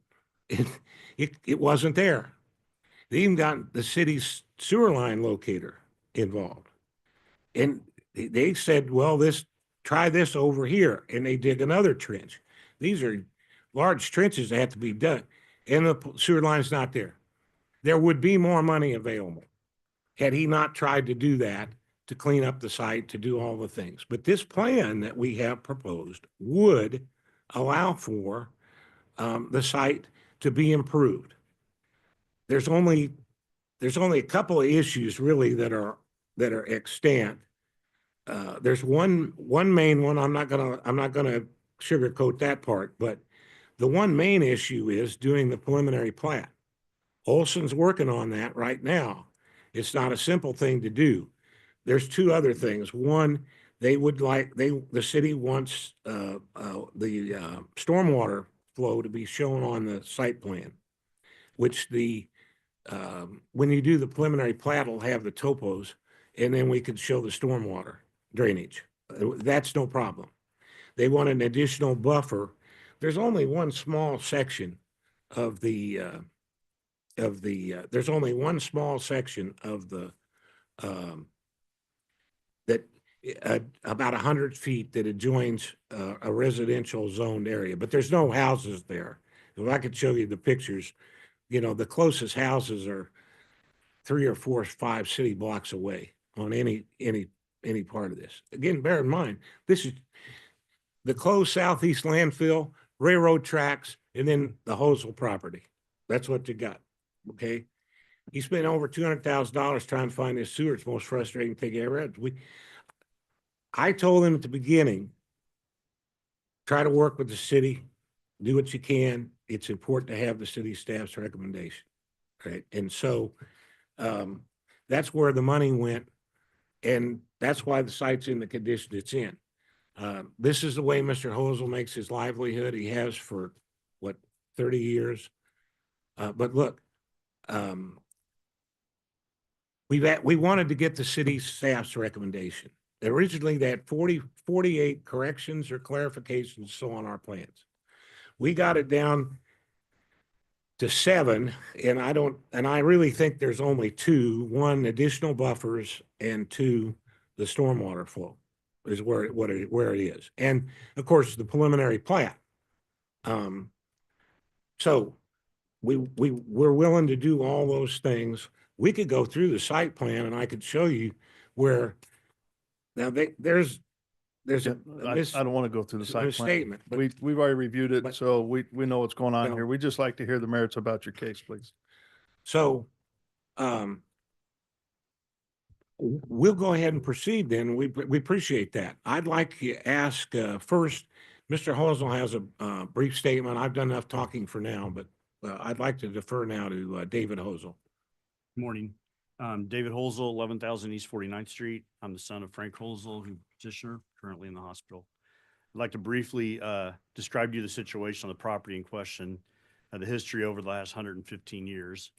It wasn't there. They even got the city's sewer line locator involved. And they said, well, try this over here. And they dig another trench. These are large trenches that have to be done. And the sewer line's not there. There would be more money available had he not tried to do that, to clean up the site, to do all the things. But this plan that we have proposed would allow for the site to be improved. There's only a couple of issues really that are extant. There's one main one. I'm not gonna sugarcoat that part, but the one main issue is doing the preliminary plat. Olson's working on that right now. It's not a simple thing to do. There's 2 other things. One, the city wants the stormwater flow to be shown on the site plan, which when you do the preliminary plat, will have the topos, and then we could show the stormwater drainage. That's no problem. They want an additional buffer. There's only one small section of that about 100 feet that adjoins a residential zoned area, but there's no houses there. If I could show you the pictures, the closest houses are 3 or 4 or 5 city blocks away on any part of this. Again, bear in mind, this is the closed southeast landfill, railroad tracks, and then the Hosel property. That's what you got. Okay. He spent over $200,000 trying to find this sewer. It's the most frustrating thing I ever had. I told him at the beginning, try to work with the city, do what you can. It's important to have the city staff's recommendation. Right. And so that's where the money went. And that's why the site's in the condition it's in. This is the way Mr. Hosel makes his livelihood. He has for 30 years. But look, we wanted to get the city staff's recommendation. Originally, they had 48 corrections or clarifications so on our plans. We got it down to 7, and I really think there's only 2: 1, additional buffers, and 2, the stormwater flow is where it is. And of course, the preliminary plat. So we're willing to do all those things. We could go through the site plan and I could show you where now there's I don't want to go through the site plan. statement, but We've already reviewed it, but- so we know what's going on No. here. We'd just like to hear the merits about your case, please. so we'll go ahead and proceed then. We appreciate that. I'd like to ask first, Mr. Hosel has a brief statement. I've done enough talking for now, but I'd like to defer now to David Hosel. Morning. David Holzel, 11,000 East 49th Street. I'm the son of Frank Holzel, who petitioner, currently in the hospital. I'd like to briefly describe to you the situation on the property in question, the history over the last 115 years.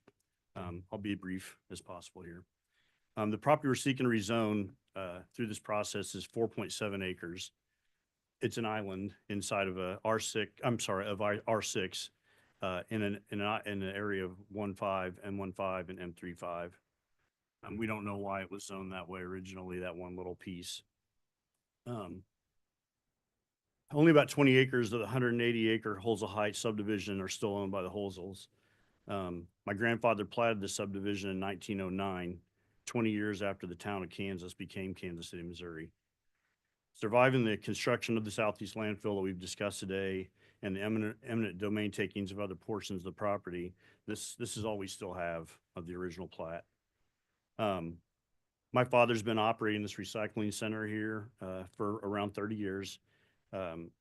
I'll be brief as possible here. The property we're seeking to rezone through this process is 4.7 acres. It's an island inside of a R6, R6 in an area of 1.5, M1.5, and M3.5. We don't know why it was zoned that way originally, that one little piece. Only about 20 acres of the 180-acre Holzel Heights subdivision are still owned by the Holzels. My grandfather platted the subdivision in 1909, 20 years after the town of Kansas became Kansas City, Missouri. Surviving the construction of the southeast landfill that we've discussed today and the eminent domain takings of other portions of the property, this is all we still have of the original plat. My father's been operating this recycling center here for around 30 years,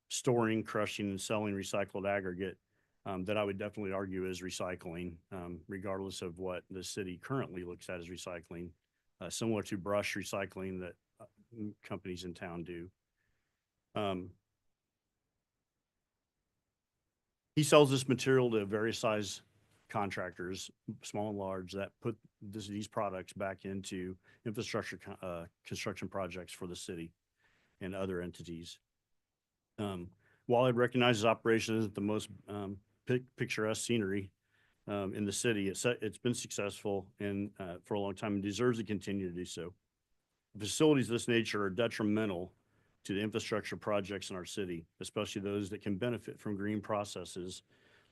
storing, crushing, and selling recycled aggregate that I would definitely argue is recycling, regardless of what the city currently looks at as recycling, similar to brush recycling that companies in town do. He sells this material to various size contractors, small and large, that put these products back into infrastructure construction projects for the city and other entities. While I recognize his operation isn't the most picturesque scenery in the city, it's been successful and for a long time and deserves to continue to do so. Facilities of this nature are detrimental to the infrastructure projects in our city, especially those that can benefit from green processes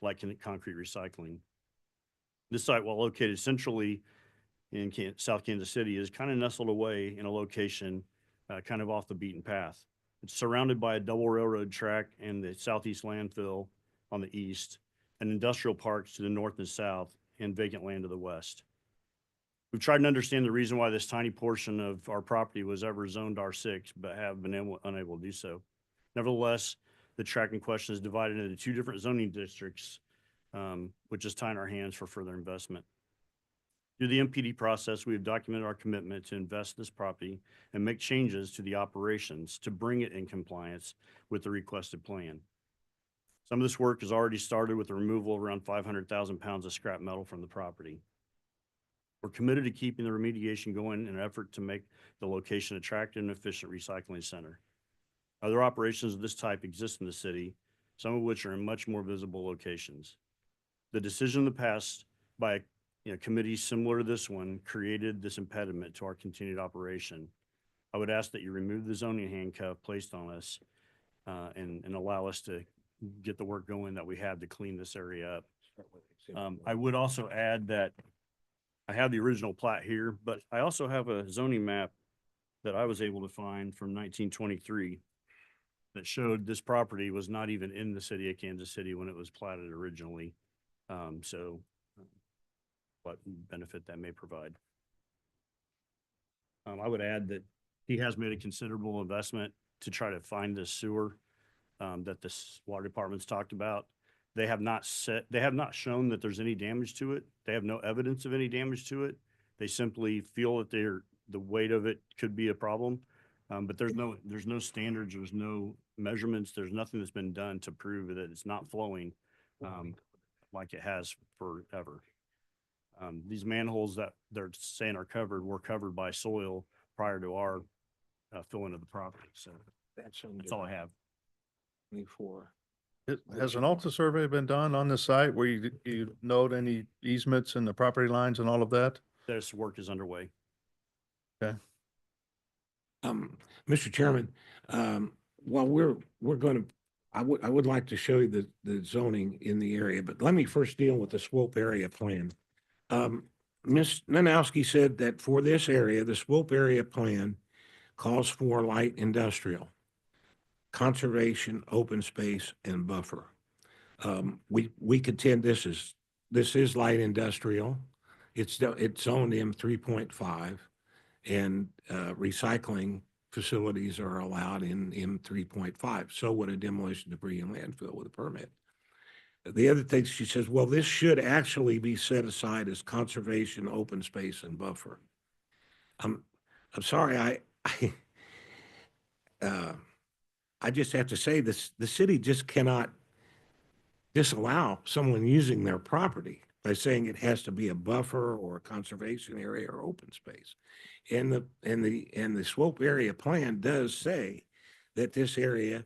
like concrete recycling. This site, while located centrally in South Kansas City, is kind of nestled away in a location kind of off the beaten path. It's surrounded by a double railroad track and the southeast landfill on the east, and industrial parks to the north and south, and vacant land to the west. We've tried to understand the reason why this tiny portion of our property was ever zoned R6, but have been unable to do so. Nevertheless, the tract in question is divided into two different zoning districts, which is tying our hands for further investment. Through the MPD process, we have documented our commitment to invest this property and make changes to the operations to bring it in compliance with the requested plan. Some of this work has already started with the removal of around 500,000 pounds of scrap metal from the property. We're committed to keeping the remediation going in an effort to make the location attractive and efficient recycling center. Other operations of this type exist in the city, some of which are in much more visible locations. The decision in the past by committees similar to this one created this impediment to our continued operation. I would ask that you remove the zoning handcuff placed on us and allow us to get the work going that we have to clean this area up. I would also add that I have the original plat here, but I also have a zoning map that I was able to find from 1923 that showed this property was not even in the city of Kansas City when it was platted originally. So what benefit that may provide. I would add that he has made a considerable investment to try to find this sewer that this water department's talked about. They have not shown that there's any damage to it. They have no evidence of any damage to it. They simply feel that the weight of it could be a problem. But there's no standards, there's no measurements, there's nothing that's been done to prove that it's not flowing like it has forever. These manholes that they're saying are covered were covered by soil prior to our filling of the property. So that's all I have. 24. Has an Alta survey been done on the site where you note any easements in the property lines and all of that? This work is underway. Okay. Mr. Chairman, while we're going to, I would like to show you the zoning in the area, but let me first deal with the swope area plan. Ms. Nanowski said that for this area, the swope area plan calls for light industrial, conservation, open space, and buffer. We contend this is light industrial. It's zoned M 3.5, and recycling facilities are allowed in M 3.5. So would a demolition, debris, and landfill with a permit. the other thing she says, well, this should actually be set aside as conservation, open space and buffer. I'm sorry, I just have to say this, the city just cannot disallow someone using their property by saying it has to be a buffer or a conservation area or open space. And the slope area plan does say that this area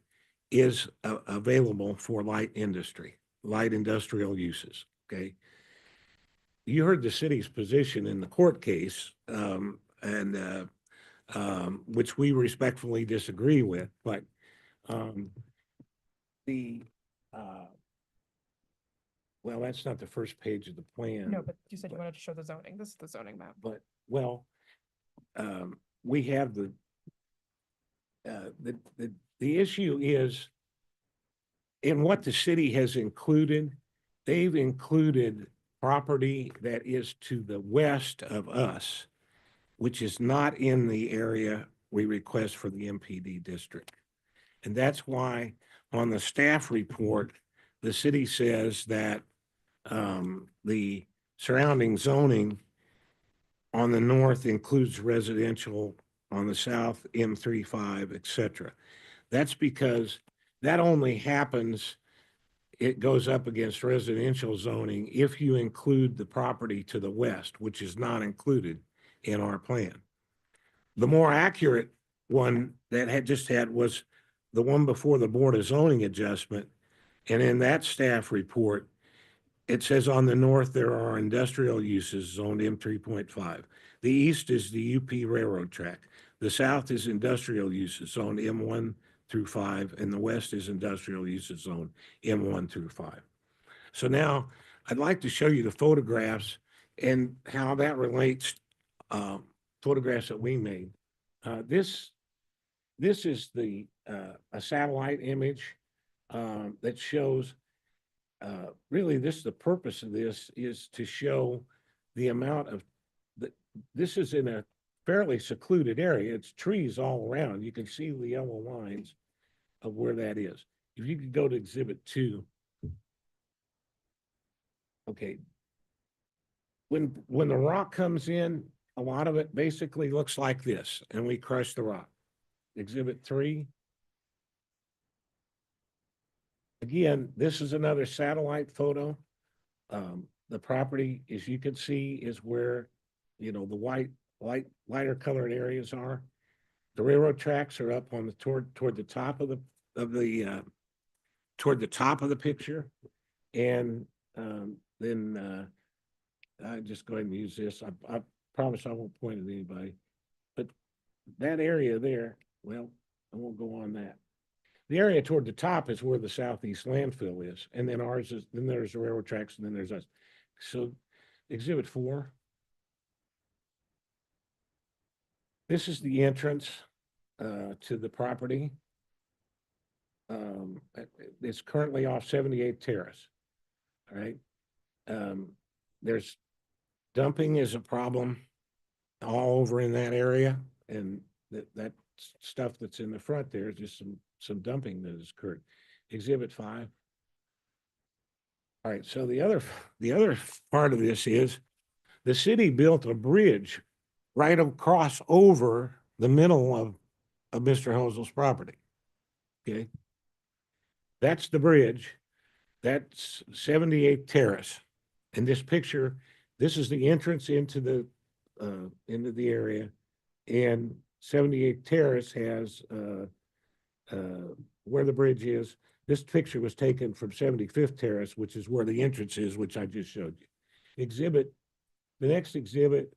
is available for light industry, light industrial uses, okay? You heard the city's position in the court case, which we respectfully disagree with, but well, that's not the first page of the plan. No, but you said you wanted to show the zoning. This is the zoning map. But, well, we have the issue is in what the city has included, they've included property that is to the west of us, which is not in the area we request for the MPD district. And that's why on the staff report, the city says that the surrounding zoning on the north includes residential, on the south, M35, et cetera. That's because that only happens, it goes up against residential zoning if you include the property to the west, which is not included in our plan. The more accurate one that had just had was the one before the Board of Zoning Adjustment. And in that staff report, it says on the north, there are industrial uses zoned M3.5. The east is the UP railroad track. The south is industrial uses zoned M1 through 5, and the west is industrial uses zoned M1 through 5. So now I'd like to show you the photographs and how that relates, photographs that we made. This is the a satellite image that shows really the purpose of this is to show the amount of this is in a fairly secluded area. It's trees all around. You can see the yellow lines of where that is. If you could go to Exhibit 2. Okay. When the rock comes in, a lot of it basically looks like this, and we crush the rock. Exhibit 3. Again, this is another satellite photo. The property, as you can see, is where, you know, the lighter colored areas are. The railroad tracks are up on the toward the top of the toward the top of the picture, and then I just go ahead and use this. I promise I won't point at anybody, but that area there, well, I won't go on that. The area toward the top is where the southeast landfill is, and then ours is, then there's the railroad tracks, and then there's us. So Exhibit 4. This is the entrance to the property. It's currently off 78th Terrace. All right. There's dumping is a problem all over in that area, and that stuff that's in the front there is just some dumping that has occurred. Exhibit 5. All right, so the other part of this is the city built a bridge right across over the middle of Mr. Hosel's property. Okay. That's the bridge. That's 78th Terrace. In this picture, this is the entrance into the area, and 78th Terrace has where the bridge is. This picture was taken from 75th Terrace, which is where the entrance is, which I just showed you. The next exhibit.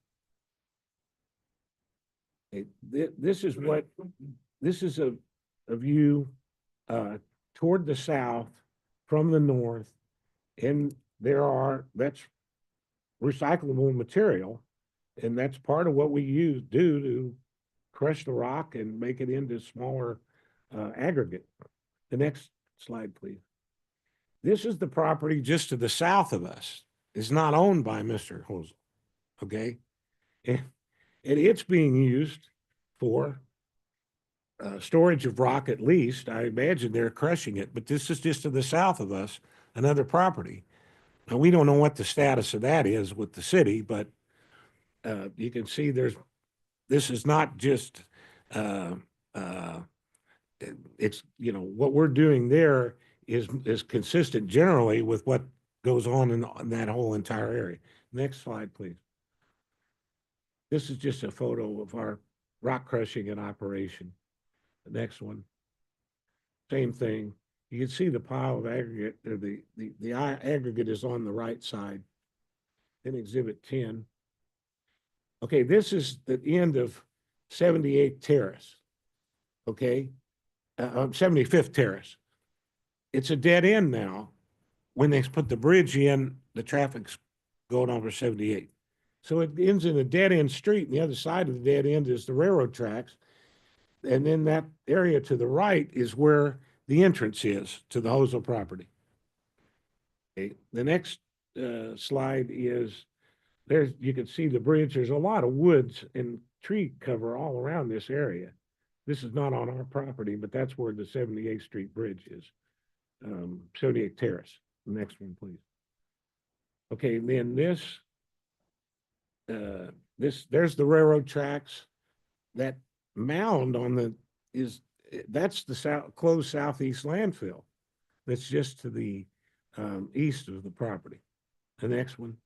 This is a view toward the south from the north, and that's recyclable material, and that's part of what we do to crush the rock and make it into smaller aggregate. The next slide, please. This is the property just to the south of us. It's not owned by Mr. Hosel, okay? And it's being used for storage of rock at least. I imagine they're crushing it, but this is just to the south of us. another property. Now, we don't know what the status of that is with the city, but you can see this is not just, it's, you know, what we're doing there is consistent generally with what goes on in that whole entire area. Next slide, please. This is just a photo of our rock crushing in operation. The next one. Same thing. You can see the pile of aggregate, or the aggregate is on the right side. Then exhibit 10. Okay, this is the end of 78th Terrace. Okay, 75th Terrace. It's a dead end now. When they put the bridge in, the traffic's going over 78. So it ends in a dead end street. And the other side of the dead end is the railroad tracks. And then that area to the right is where the entrance is to the Hosel property. Okay. The next slide is, you can see the bridge. There's a lot of woods and tree cover all around this area. This is not on our property, but that's where the 78th Street Bridge is. 78th Terrace. The next one, please. Okay, and then there's the railroad tracks. That mound on that's the closed southeast landfill. That's just to the east of the property. The next one.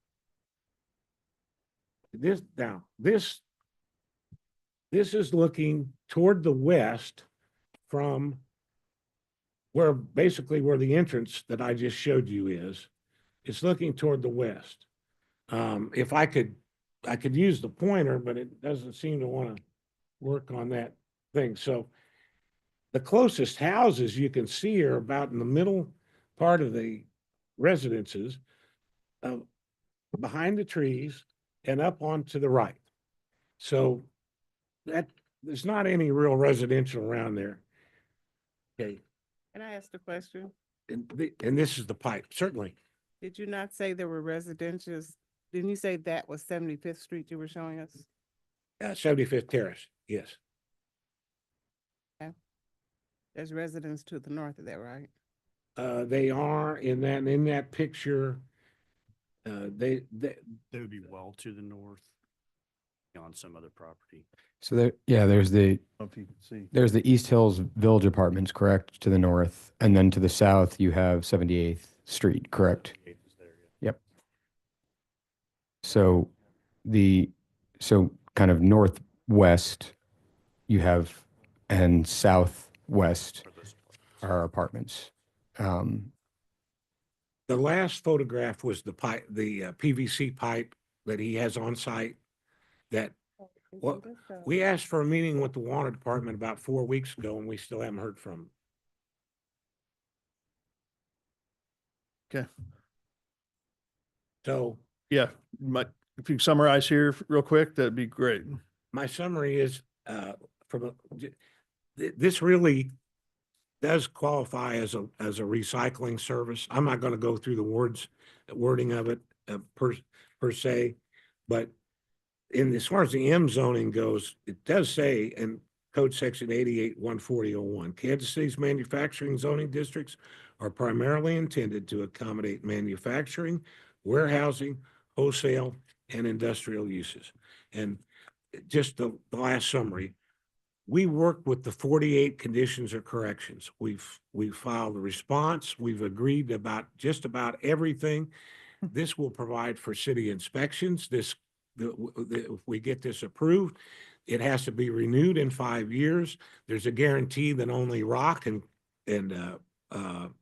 This is looking toward the west from basically where the entrance that I just showed you is. It's looking toward the west. If I could use the pointer, but it doesn't seem to want to work on that thing. So the closest houses you can see are about in the middle part of the residences, behind the trees and up onto the right. So there's not any real residential around there. Okay. Can I ask the question? And this is the pipe, certainly. Did you not say there were residentials? Didn't you say that was 75th Street you were showing us? 75th Terrace, yes. Okay. There's residents to the north of that, right? They are in that picture. They would be well to the north on some other property. So there's the If you can see. there's the East Hills Village Apartments, correct, to the north, and then to the south you have 78th Street, correct? Yep. So kind of northwest you have, and southwest are apartments. The last photograph was the pipe, the PVC pipe that he has on site. That we asked for a meeting with the water department about 4 weeks ago, and we still haven't heard from them. Okay. So Yeah, if you summarize here real quick, that'd be great. my summary is, this really does qualify as a recycling service. I'm not going to go through the wording of it per se, but as far as the M zoning goes, it does say in Code Section 88-140-01, Kansas City's manufacturing zoning districts are primarily intended to accommodate manufacturing, warehousing, wholesale, and industrial uses. And just the last summary, we work with the 48 conditions or corrections. We've filed a response. We've agreed about just about everything. This will provide for city inspections. If we get this approved, it has to be renewed in 5 years. There's a guarantee that only rock and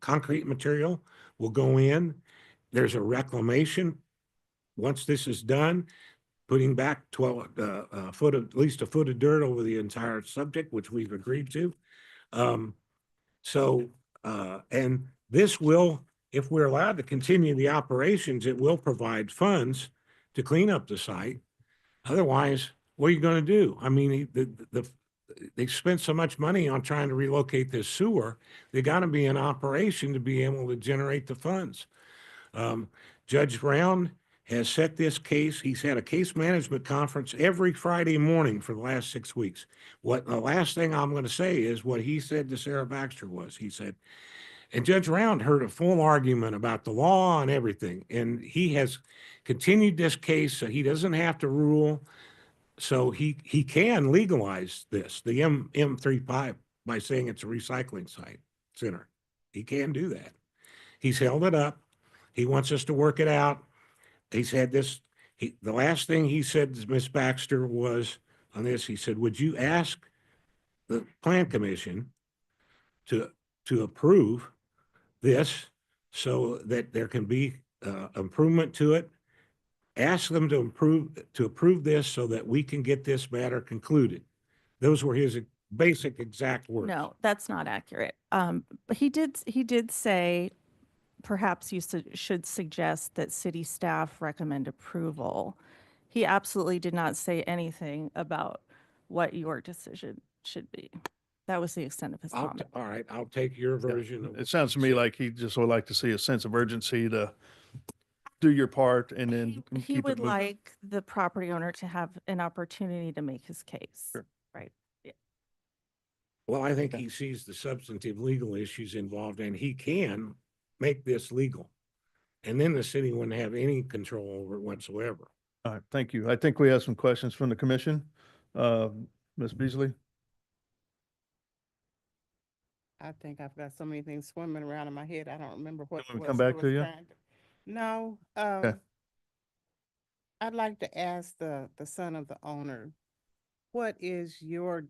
concrete material will go in. There's a reclamation. Once this is done, putting back 12 at least a foot of dirt over the entire subject, which we've agreed to. And this will, if we're allowed to continue the operations, it will provide funds to clean up the site. Otherwise, what are you going to do? I mean, they spent so much money on trying to relocate this sewer. They got to be in operation to be able to generate the funds. Judge Brown has set this case. He's had a case management conference every Friday morning for the last 6 weeks. The last thing I'm going to say is what he said to Sarah Baxter was, he said, And Judge Round heard a full argument about the law and everything, and he has continued this case, so he doesn't have to rule. So he can legalize this, the M35, by saying it's a recycling center. He can do that. He's held it up. He wants us to work it out. He's had this, the last thing he said to Ms. Baxter was on this, he said, would you ask the Plan Commission to approve this so that there can be improvement to it? Ask them to approve this so that we can get this matter concluded. Those were his basic exact words. No, that's not accurate. But he did say, perhaps you should suggest that city staff recommend approval. He absolutely did not say anything about what your decision should be. That was the extent of his comment. All right, I'll take your version. Of It sounds to me like he just would like to see a sense of urgency to do your part and then He keep it would moving. like the property owner to have an opportunity to make his case. Sure. Right. Well, I think he sees the substantive legal issues involved, and he can make this legal. And then the city wouldn't have any control over it whatsoever. All right, thank you. I think we have some questions from the commission. Ms. Beasley? I think I've got so many things swimming around in my head. I don't remember what. Want me to what come back was to you? trying No, I'd like to ask the son of the owner, what is your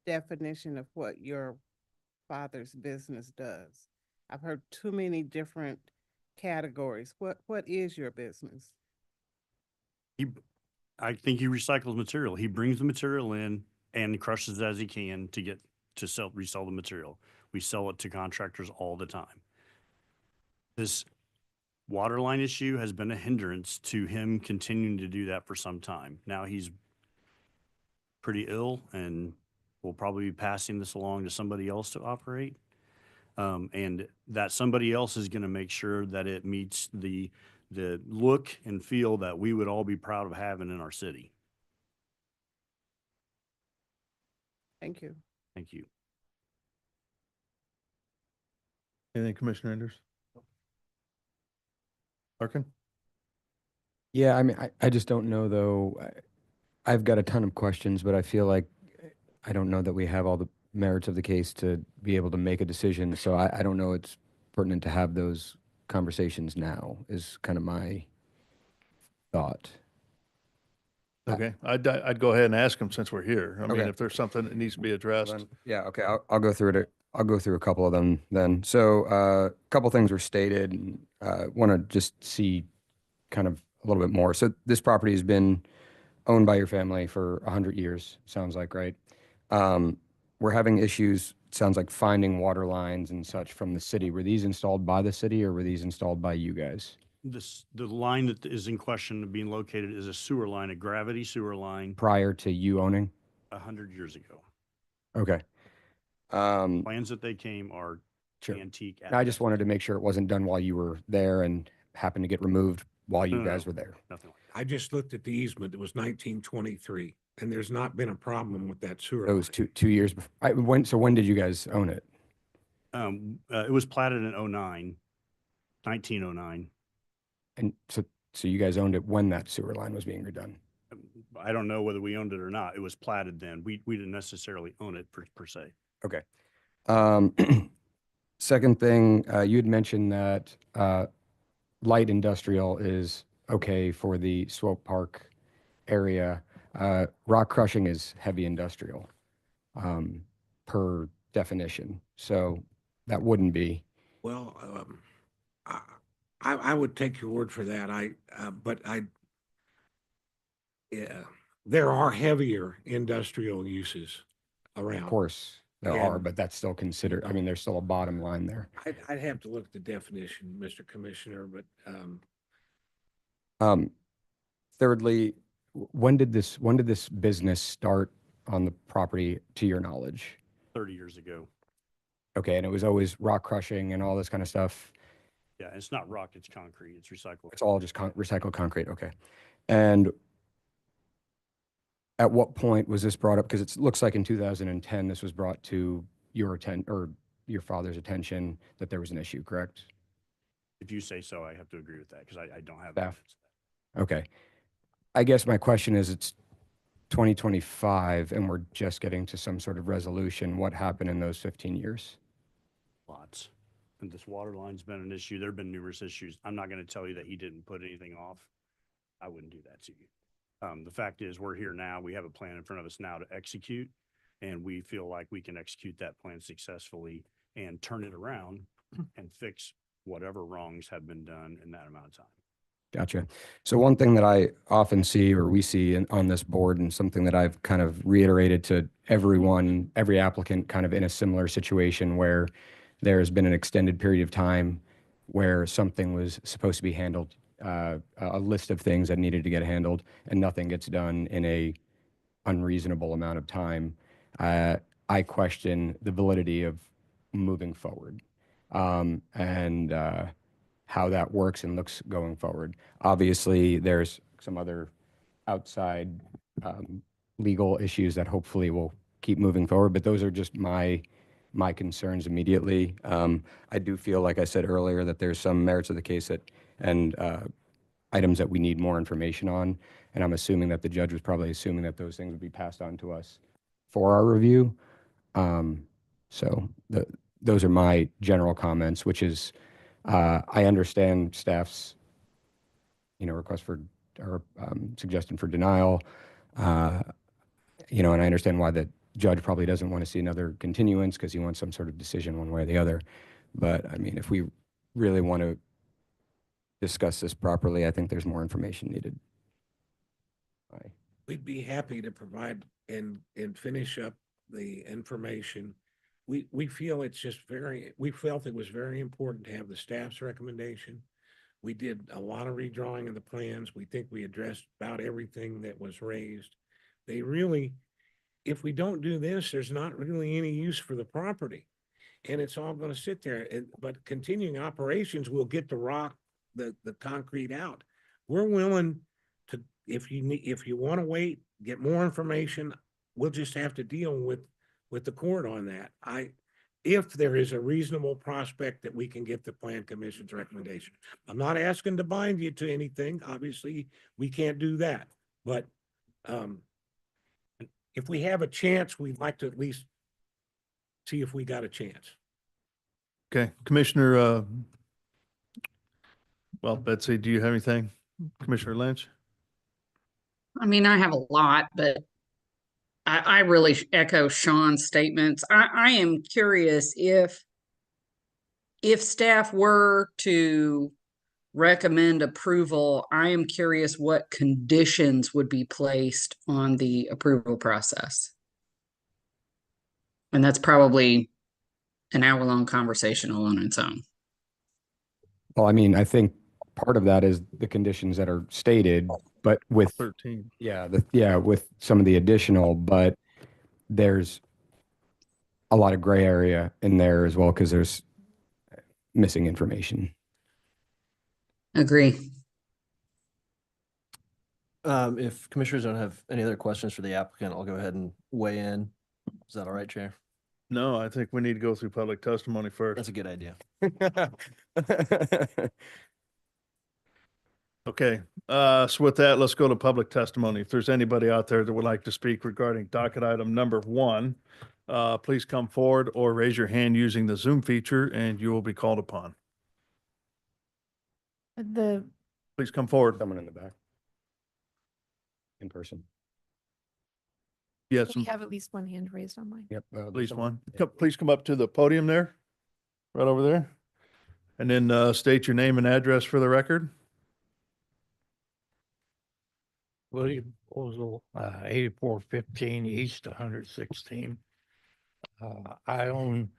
definition of what your father's business does? I've heard too many different categories. What is your business? I think he recycles material. He brings the material in and crushes it as he can to get to resell the material. We sell it to contractors all the time. This water line issue has been a hindrance to him continuing to do that for some time. Now he's pretty ill and will probably be passing this along to somebody else to operate. And that somebody else is going to make sure that it meets the look and feel that we would all be proud of having in our city. Thank you. Thank you. Anything, Commissioner Enders? Larkin? Yeah, I mean, I just don't know though. I've got a ton of questions, but I feel like I don't know that we have all the merits of the case to be able to make a decision. So I don't know it's pertinent to have those conversations now is kind of my thought. Okay, I'd go ahead and ask him since we're here. I mean, Okay. if there's something that needs to be addressed. Then, yeah, okay, I'll go through it. I'll go through a couple of them then. So a couple things were stated. And, want to just see kind of a little bit more. So this property has been owned by your family for 100 years, sounds like, right? We're having issues, sounds like finding water lines and such from the city. Were these installed by the city or were these installed by you guys? The line that is in question of being located is a sewer line, a gravity sewer line, Prior to you owning? 100 years ago. Okay. Plans that they came are Sure. antique. I just wanted to make sure it wasn't done while you were there and happened to get removed while you No, guys no. were there. Nothing like I just looked at the easement. It was 1923, and there's not been a problem with that sewer. It was line. 2 years before. When did you guys own it? that. It was platted in 1909. And so you guys owned it when that sewer line was being redone? I don't know whether we owned it or not. It was platted then. We didn't necessarily own it per se. Okay. Second thing, you had mentioned that light industrial is okay for the Swope Park area. Rock crushing is heavy industrial per definition. So that wouldn't be. Well, I would take your word for that. Yeah, there are heavier industrial uses around. Of course, there are, And- but that's still considered, I mean, there's still a bottom line there. I'd have to look at the definition, Mr. Commissioner, but, Thirdly, when did this business start on the property to your knowledge? 30 years ago. Okay, and it was always rock crushing and all this kind of stuff. Yeah, it's not rock, it's concrete, it's recycled. It's all just recycled concrete, okay. And at what point was this brought up? Because it looks like in 2010, this was brought to your your father's attention that there was an issue, correct? If you say so, I have to agree with that because I don't have. Staff. evidence. Okay. I guess my question is, it's 2025 and we're just getting to some sort of resolution. What happened in those 15 years? Lots. And this water line's been an issue. There've been numerous issues. I'm not going to tell you that he didn't put anything off. I wouldn't do that to you. The fact is, we're here now. We have a plan in front of us now to execute, and we feel like we can execute that plan successfully and turn it around and fix whatever wrongs have been done in that amount of time. Gotcha. So one thing that I often see, or we see on this board, and something that I've kind of reiterated to everyone, every applicant kind of in a similar situation where there has been an extended period of time where something was supposed to be handled, a list of things that needed to get handled, and nothing gets done in a unreasonable amount of time. I question the validity of moving forward, and how that works and looks going forward. Obviously, there's some other outside legal issues that hopefully will keep moving forward, but those are just my concerns immediately. I do feel, like I said earlier, that there's some merits of the case that, and items that we need more information on. And I'm assuming that the judge was probably assuming that those things would be passed on to us for our review. So those are my general comments, which is, I understand staff's, request for, or suggestion for denial, and I understand why the judge probably doesn't want to see another continuance because he wants some sort of decision one way or the other. But I mean, if we really want to discuss this properly, I think there's more information needed. Aye. We'd be happy to provide and finish up the information. We feel it's just we felt it was very important to have the staff's recommendation. We did a lot of redrawing of the plans. We think we addressed about everything that was raised. They really, if we don't do this, there's not really any use for the property. And it's all going to sit there. But continuing operations will get the rock, the concrete out. We're willing to, if you want to wait, get more information, we'll just have to deal with the court on that. If there is a reasonable prospect that we can get the Plan Commission's recommendation. I'm not asking to bind you to anything. Obviously, we can't do that. But if we have a chance, we'd like to at least see if we got a chance. Okay, Commissioner, well, Betsy, do you have anything? Commissioner Lynch? I mean, I have a lot, but I really echo Sean's statements. I am curious if staff were to recommend approval, I am curious what conditions would be placed on the approval process. And that's probably an hour-long conversation all on its own. Well, I mean, I think part of that is the conditions that are stated, but with 13. with some of the additional, but there's a lot of gray area in there as well because there's missing information. Agree. If commissioners don't have any other questions for the applicant, I'll go ahead and weigh in. Is that all right, Chair? No, I think we need to go through public testimony first. That's a good idea. Okay, so with that, let's go to public testimony. If there's anybody out there that would like to speak regarding docket item number 1, please come forward or raise your hand using the Zoom feature and you will be called upon. Please come forward. Someone in the back. In person. Yes, We have at least one hand raised online. Yep. at least one. Please come up to the podium there, right over there. And then state your name and address for the record. William Ozel, 8415 East 116. I own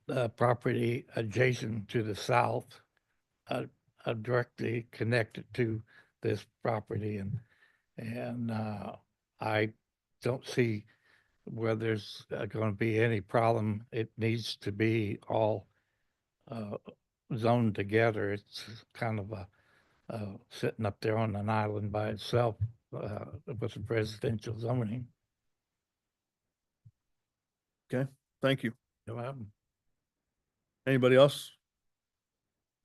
the property adjacent to the south, directly connected to this property, and I don't see where there's going to be any problem. It needs to be all zoned together. It's kind of sitting up there on an island by itself with residential zoning. Okay, thank you. You know, Anybody else?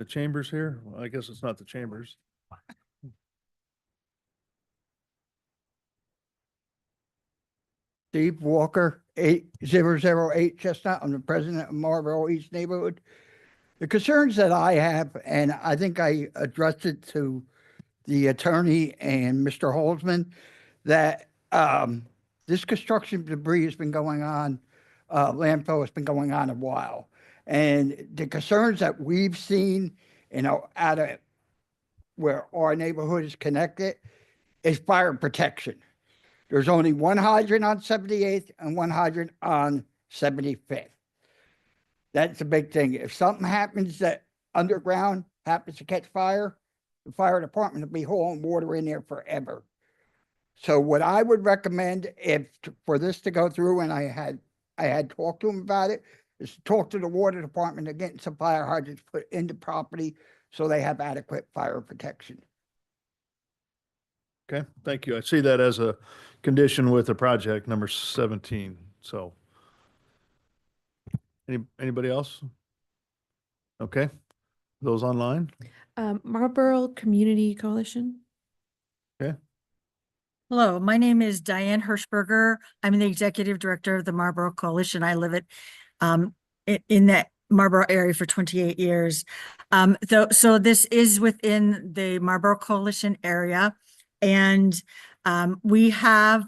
The chambers here? Well, I guess it's not the chambers. Steve Walker, 8008 Chestnut. I'm the president of Marlboro East Neighborhood. The concerns that I have, and I think I addressed it to the attorney and Mr. Holzman, that this construction debris has been going on, landfill has been going on a while. And the concerns that we've seen, out of where our neighborhood is connected is fire protection. There's only one hydrant on 78th and one hydrant on 75th. That's a big thing. If something happens that underground happens to catch fire, the fire department will be hauling water in there forever. So what I would recommend for this to go through, and I had talked to him about it, is to talk to the water department to get some fire hydrants put in the property so they have adequate fire protection. Okay, thank you. I see that as a condition with the project number 17. So anybody else? Okay, those online? Marlboro Community Coalition. Okay. Hello, my name is Diane Hirschberger. I'm the executive director of the Marlboro Coalition. I live in that Marlboro area for 28 years. So this is within the Marlboro Coalition area. And we have,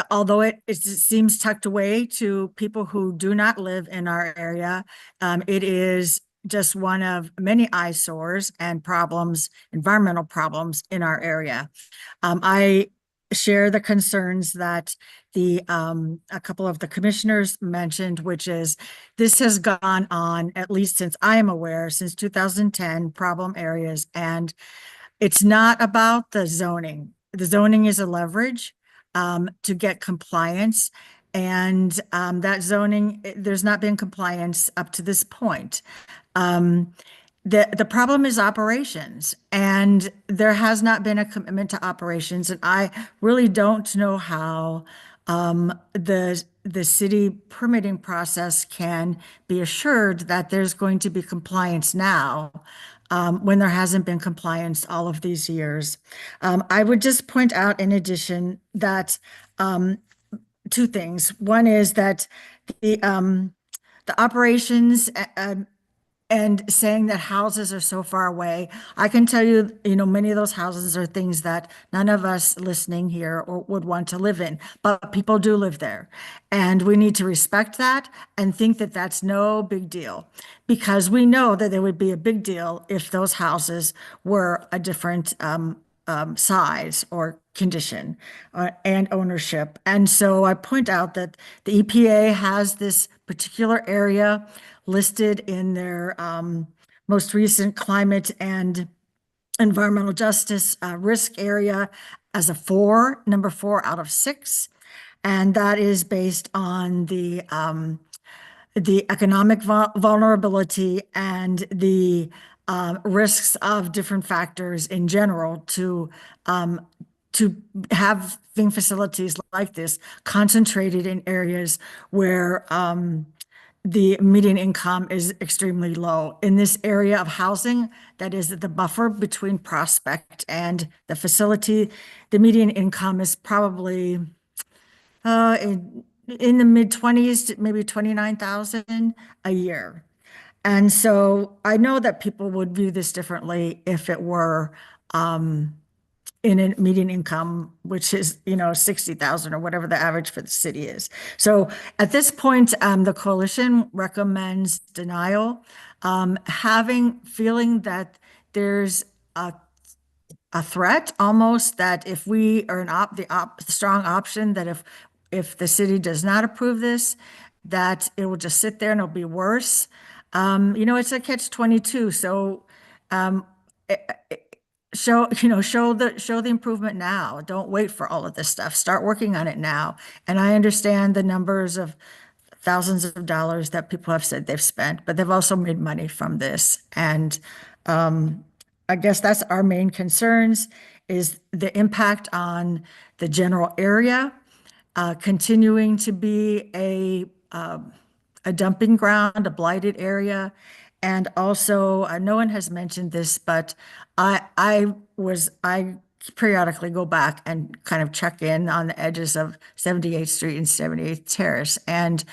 although it seems tucked away to people who do not live in our area, it is just one of many eyesores and problems, environmental problems in our area. I share the concerns that a couple of the commissioners mentioned, which is this has gone on, at least since I am aware, since 2010, problem areas. And it's not about the zoning. The zoning is a leverage to get compliance. And that zoning, there's not been compliance up to this point. The problem is operations, and there has not been a commitment to operations. And I really don't know how the city permitting process can be assured that there's going to be compliance now when there hasn't been compliance all of these years. I would just point out in addition that two things. One is that the operations and saying that houses are so far away. I can tell you, many of those houses are things that none of us listening here would want to live in, but people do live there. And we need to respect that and think that that's no big deal, because we know that there would be a big deal if those houses were a different size or condition and ownership. And so I point out that the EPA has this particular area listed in their most recent climate and environmental justice risk area as a number 4 out of 6. And that is based on the economic vulnerability and the risks of different factors in general to having facilities like this concentrated in areas where the median income is extremely low. In this area of housing, that is the buffer between Prospect and the facility, the median income is probably in the mid-20s, maybe 29,000 a year. And so I know that people would view this differently if it were in a median income, which is, 60,000 or whatever the average for the city is. So at this point, the coalition recommends denial, feeling that there's a threat almost, that if we are the strong option, that if the city does not approve this, that it will just sit there and it'll be worse. It's a catch-22. So show the improvement now. Don't wait for all of this stuff. Start working on it now. And I understand the numbers of thousands of dollars that people have said they've spent, but they've also made money from this. And I guess that's our main concerns, is the impact on the general area, continuing to be a a dumping ground, a blighted area. And also, no one has mentioned this, but I periodically go back and kind of check in on the edges of 78th Street and 78th Terrace. And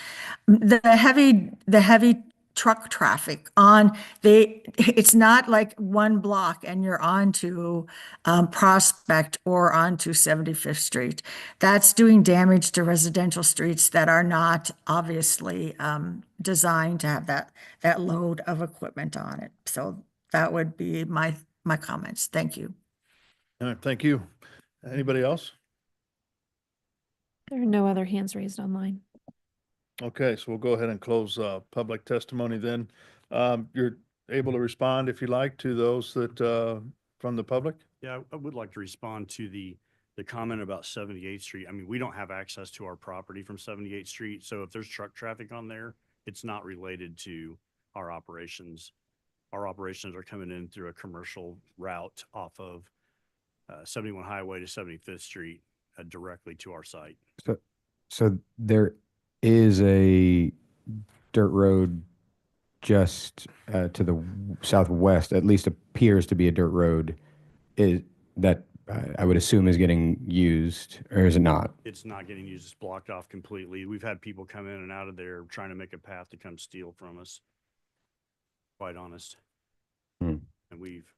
the heavy truck traffic it's not like one block and you're on to Prospect or onto 75th Street. That's doing damage to residential streets that are not obviously designed to have that load of equipment on it. So that would be my comments. Thank you. All right, thank you. Anybody else? There are no other hands raised online. Okay, so we'll go ahead and close public testimony then. You're able to respond if you like to those that from the public? Yeah, I would like to respond to the comment about 78th Street. I mean, we don't have access to our property from 78th Street. So if there's truck traffic on there, it's not related to our operations. Our operations are coming in through a commercial route off of 71 Highway to 75th Street directly to our site. So there is a dirt road just to the southwest, at least appears to be a dirt road, that I would assume is getting used, or is it not? It's not getting used. It's blocked off completely. We've had people come in and out of there trying to make a path to come steal from us. Quite honest. Hmm. And we've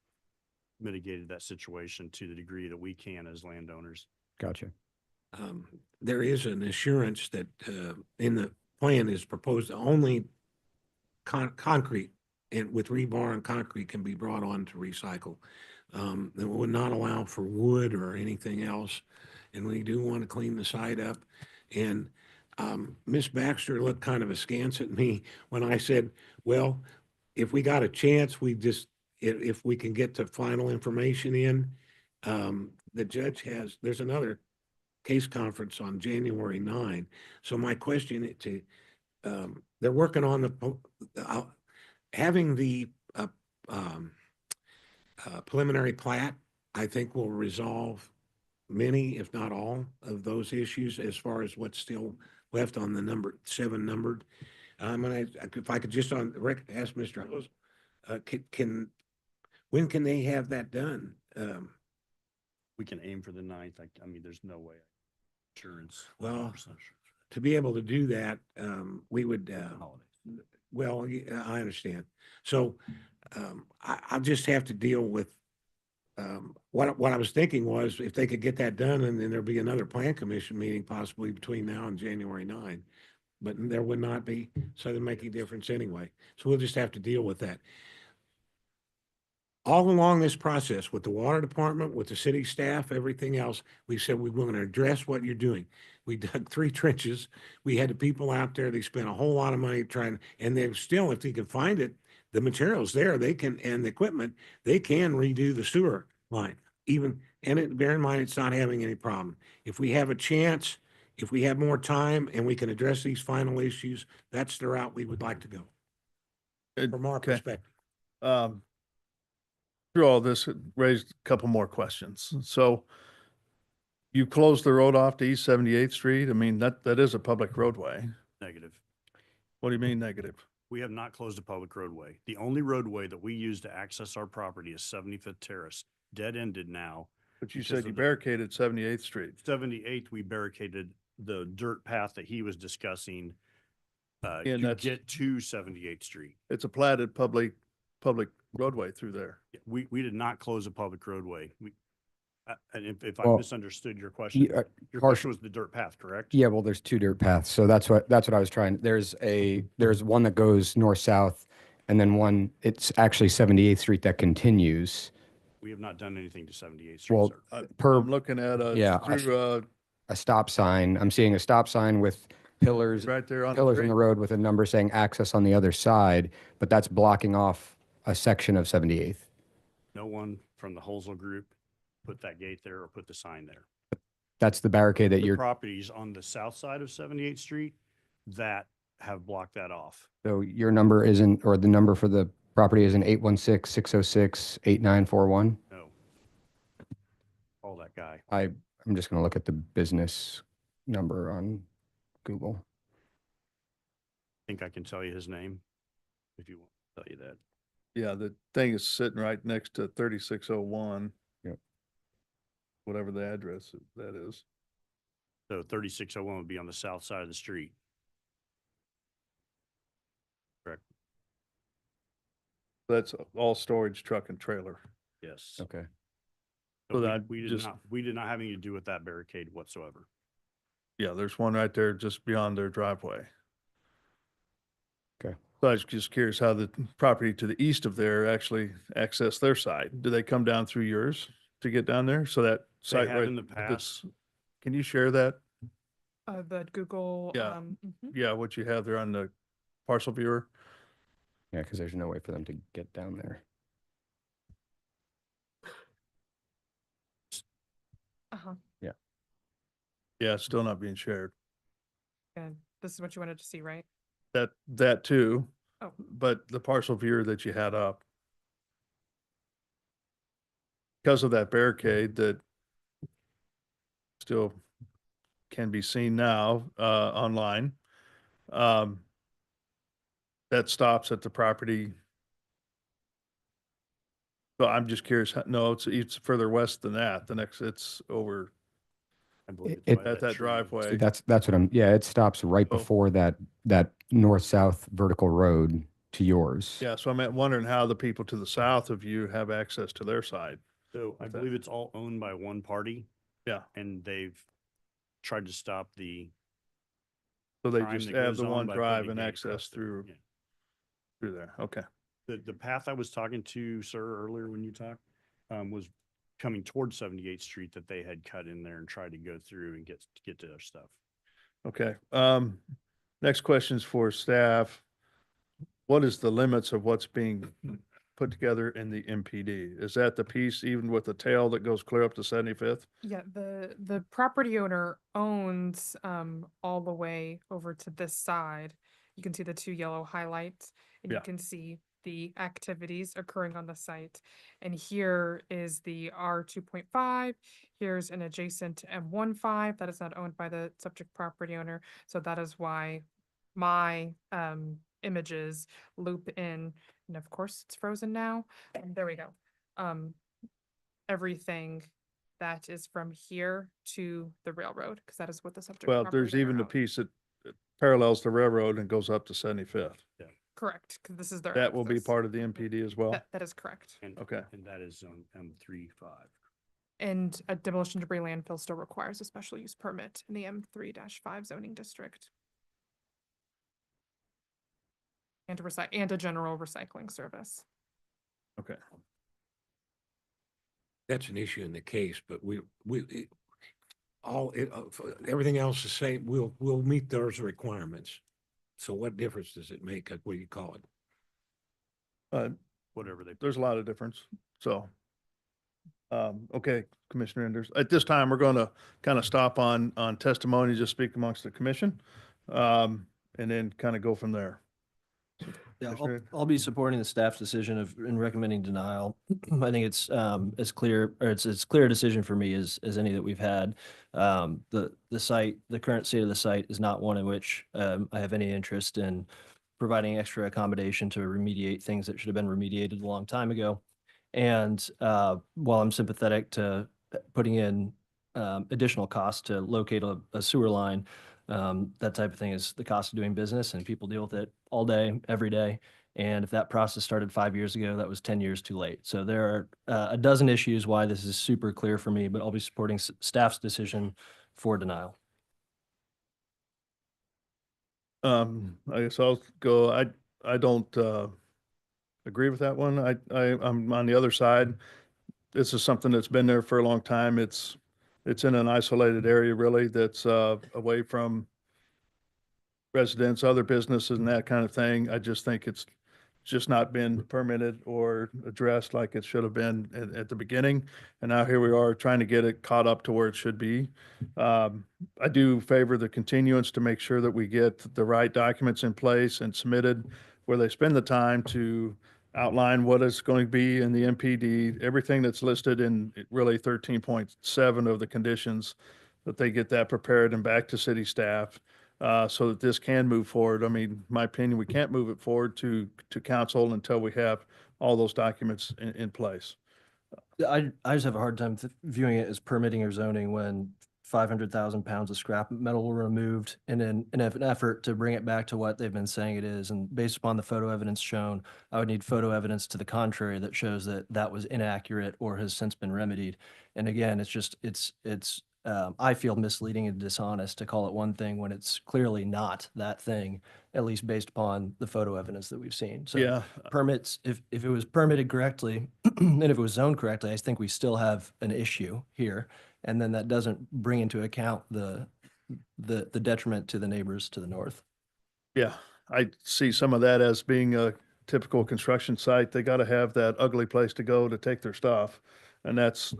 mitigated that situation to the degree that we can as landowners. Gotcha. There is an assurance that in the plan is proposed only concrete and with rebar and concrete can be brought on to recycle. It would not allow for wood or anything else. And we do want to clean the site up. And Miss Baxter looked kind of askance at me when I said, well, if we got a chance, if we can get the final information in, the judge there's another case conference on January 9. So my question to, they're working on having the preliminary plat, I think will resolve many, if not all, of those issues as far as what's still left on the 7 numbered. If I could just ask Mr. Hose, when can they have that done? We can aim for the 9th. I mean, there's no way. Insurance. Well, to be able to do that, we would, well, I understand. So I'll just have to deal with, what I was thinking was if they could get that done and then there'll be another plan commission meeting possibly between now and January 9. But there would not be, so it doesn't make any difference anyway. So we'll just have to deal with that. All along this process with the water department, with the city staff, everything else, we said we're going to address what you're doing. We dug 3 trenches. We had the people out there. They spent a whole lot of money trying, and they're still, if they can find it, the materials there, they can, and the equipment, they can redo the sewer line. Bear in mind, it's not having any problem. If we have a chance, if we have more time and we can address these final issues, that's the route we would like to go. From our perspective. Through all this, it raised a couple more questions. So you closed the road off to East 78th Street. I mean, that is a public roadway. Negative. What do you mean negative? We have not closed a public roadway. The only roadway that we use to access our property is 75th Terrace, dead-ended now. But you said you barricaded 78th Street. 78th, we barricaded the dirt path that he was discussing And to that's- get to 78th Street. It's a platted public roadway through there. We did not close a public roadway. And if I Well, misunderstood your question, your question partial- was the dirt path, correct? Yeah, well, there's 2 dirt paths. So that's what I was trying. There's one that goes north-south, and then one, it's actually 78th Street that continues. We have not done anything to 78th Street, Well, sir. I'm looking at a stop sign. I'm seeing a stop sign with pillars right there on in the road with a number saying access on the other side, but that's blocking off a section of 78th. No one from the Holzel Group put that gate there or put the sign there. That's the barricade that The you're, properties on the south side of 78th Street that have blocked that off. so your number isn't, or the number for the property isn't 816-606-8941? No. Call that guy. I'm just going to look at the business number on Google. think I can tell you his name if you want to tell you that. Yeah, the thing is sitting right next to 3601. Yep. Whatever the address that is. So 3601 would be on the south side of the street. Correct. That's all storage, truck and trailer. Yes. Okay. So So that we did just- not, we did not have anything to do with that barricade whatsoever. Yeah, there's one right there just beyond their driveway. Okay. So I was just curious how the property to the east of there actually access their side. Do they come down through yours to get down there? So that They site have right. in the that's- past. Can you share that? The Google. Yeah. Mhm. Yeah, what you have there on the parcel viewer? Yeah, because there's no way for them to get down there. Uh-huh. Yeah, it's still not being shared. And this is what you wanted to see, right? That too. Oh. But the parcel viewer that you had up. Because of that barricade that still can be seen now, online. That stops at the property. So I'm just curious, no, it's further west than that. The next, it's over I believe it's It- by at that tree. driveway. See, that's what I'm, yeah, it stops right Oh. before that north-south vertical road to yours. Yeah, so I'm wondering how the people to the south of you have access to their side. So I with that. believe it's all owned by one party. Yeah. And they've tried to stop the So they crime just that have goes the on one by drive putting a and gate access across there. through Yeah. there. Okay. The path I was talking to, sir, earlier when you talked, was coming towards 78th Street that they had cut in there and tried to go through and get to their stuff. Okay. Next question's for staff. What is the limits of what's being put together in the MPD? Is that the piece even with the tail that goes clear up to 75th? Yeah, the property owner owns all the way over to this side. You can see the two yellow highlights, and Yeah. you can see the activities occurring on the site. And here is the R2.5. Here's an adjacent M15 that is not owned by the subject property owner. So that is why my images loop in, and of course it's frozen now. And there we go. Everything that is from here to the railroad, because that is what the subject. Well, property there's owner even the owns. piece that parallels the railroad and goes up to 75th. Correct, because this is their. That will be access. part of the MPD as well? That is correct. Okay. And that is zone M35. And a demolition debris landfill still requires a special use permit in the M3-5 zoning district. And a general recycling service. Okay. That's an issue in the case, but everything else the same, we'll meet those requirements. So what difference does it make? What do you call it? Whatever they. There's a lot of difference. So, okay, Commissioner Enders, at this time, we're going to kind of stop on testimony, just speak amongst the commission. And then kind of go from there. Yeah, Commissioner? I'll be supporting the staff's decision in recommending denial. I think it's as clear, or it's as clear a decision for me as any that we've had. The site, the current state of the site is not one in which I have any interest in providing extra accommodation to remediate things that should have been remediated a long time ago. And while I'm sympathetic to putting in additional costs to locate a sewer line, that type of thing is the cost of doing business, and people deal with it all day, every day. And if that process started 5 years ago, that was 10 years too late. So there are a dozen issues why this is super clear for me, but I'll be supporting staff's decision for denial. I guess I'll go, I don't, agree with that one. I'm on the other side. This is something that's been there for a long time. It's in an isolated area really that's, away from residents, other businesses and that kind of thing. I just think it's just not been permitted or addressed like it should have been at the beginning. And now here we are trying to get it caught up to where it should be. I do favor the continuance to make sure that we get the right documents in place and submitted where they spend the time to outline what is going to be in the MPD, everything that's listed in really 13.7 of the conditions, that they get that prepared and back to city staff. so that this can move forward. I mean, my opinion, we can't move it forward to council until we have all those documents in place. I just have a hard time viewing it as permitting or zoning when 500,000 pounds of scrap metal were removed in an effort to bring it back to what they've been saying it is. And based upon the photo evidence shown, I would need photo evidence to the contrary that shows that that was inaccurate or has since been remedied. And again, I feel misleading and dishonest to call it one thing when it's clearly not that thing, at least based upon the photo evidence that we've seen. So Yeah. permits, if it was permitted correctly, and if it was zoned correctly, I think we still have an issue here. And then that doesn't bring into account the detriment to the neighbors to the north. Yeah, I see some of that as being a typical construction site. They got to have that ugly place to go to take their stuff. And that's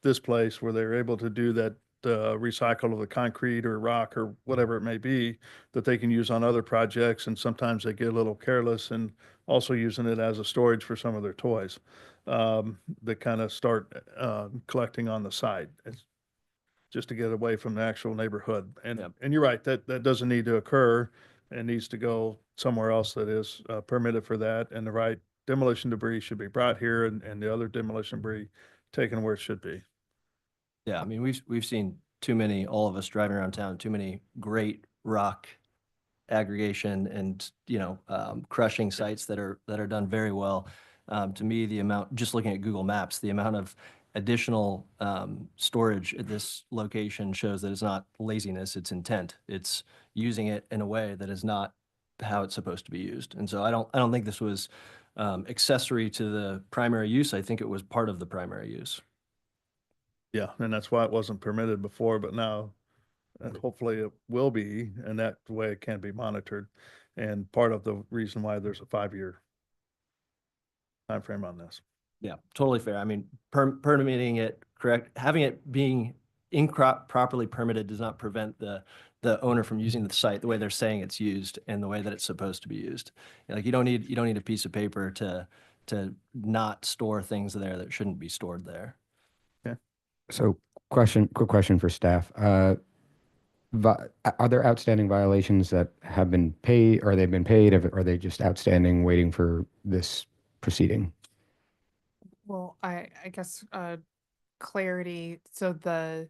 this place where they're able to do that recycle of the concrete or rock or whatever it may be that they can use on other projects. And sometimes they get a little careless and also using it as a storage for some of their toys. They kind of start collecting on the side. It's just to get away from the actual neighborhood. And Yep. and you're right, that doesn't need to occur and needs to go somewhere else that is permitted for that. And the right demolition debris should be brought here and the other demolition debris taken where it should be. Yeah, I mean, we've seen too many, all of us driving around town, too many great rock aggregation and, crushing sites that are done very well. To me, the amount, just looking at Google Maps, the amount of additional storage at this location shows that it's not laziness, it's intent. It's using it in a way that is not how it's supposed to be used. And so I don't think this was accessory to the primary use. I think it was part of the primary use. Yeah, and that's why it wasn't permitted before, but now hopefully it will be, and that way it can be monitored. And part of the reason why there's a 5-year timeframe on this. Yeah, totally fair. I mean, permitting it correct, having it being properly permitted does not prevent the owner from using the site the way they're saying it's used and the way that it's supposed to be used. Like you don't need a piece of paper to not store things there that shouldn't be stored there. So quick question for staff. Are there outstanding violations that have been paid, or they've been paid, or are they just outstanding waiting for this proceeding? Well, I guess clarity. So the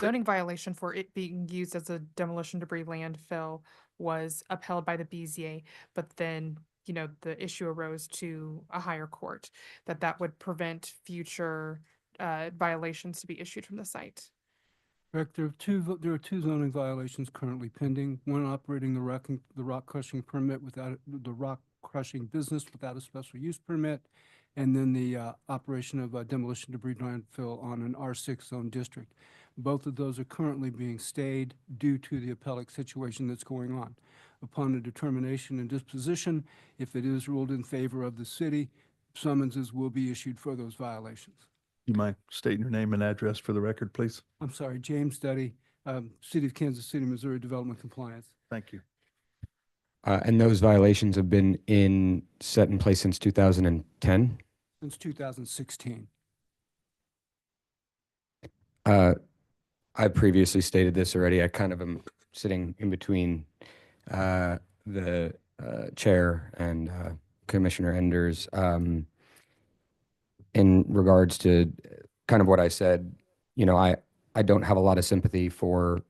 zoning violation for it being used as a demolition debris landfill was upheld by the BZA, but then, the issue arose to a higher court that would prevent future violations to be issued from the site. Correct. There are two zoning violations currently pending. One operating the rock crushing permit without the rock crushing business without a special use permit, and then the operation of a demolition debris landfill on an R6 zone district. Both of those are currently being stayed due to the appellate situation that's going on. Upon a determination and disposition, if it is ruled in favor of the city, summonses will be issued for those violations. You mind stating your name and address for the record, please? I'm sorry, James Duddy, City of Kansas City, Missouri Development Compliance. Thank you. And those violations have been set in place since 2010? Since 2016. I previously stated this already. I kind of am sitting in between the chair and Commissioner Enders. In regards to kind of what I said, I don't have a lot of sympathy for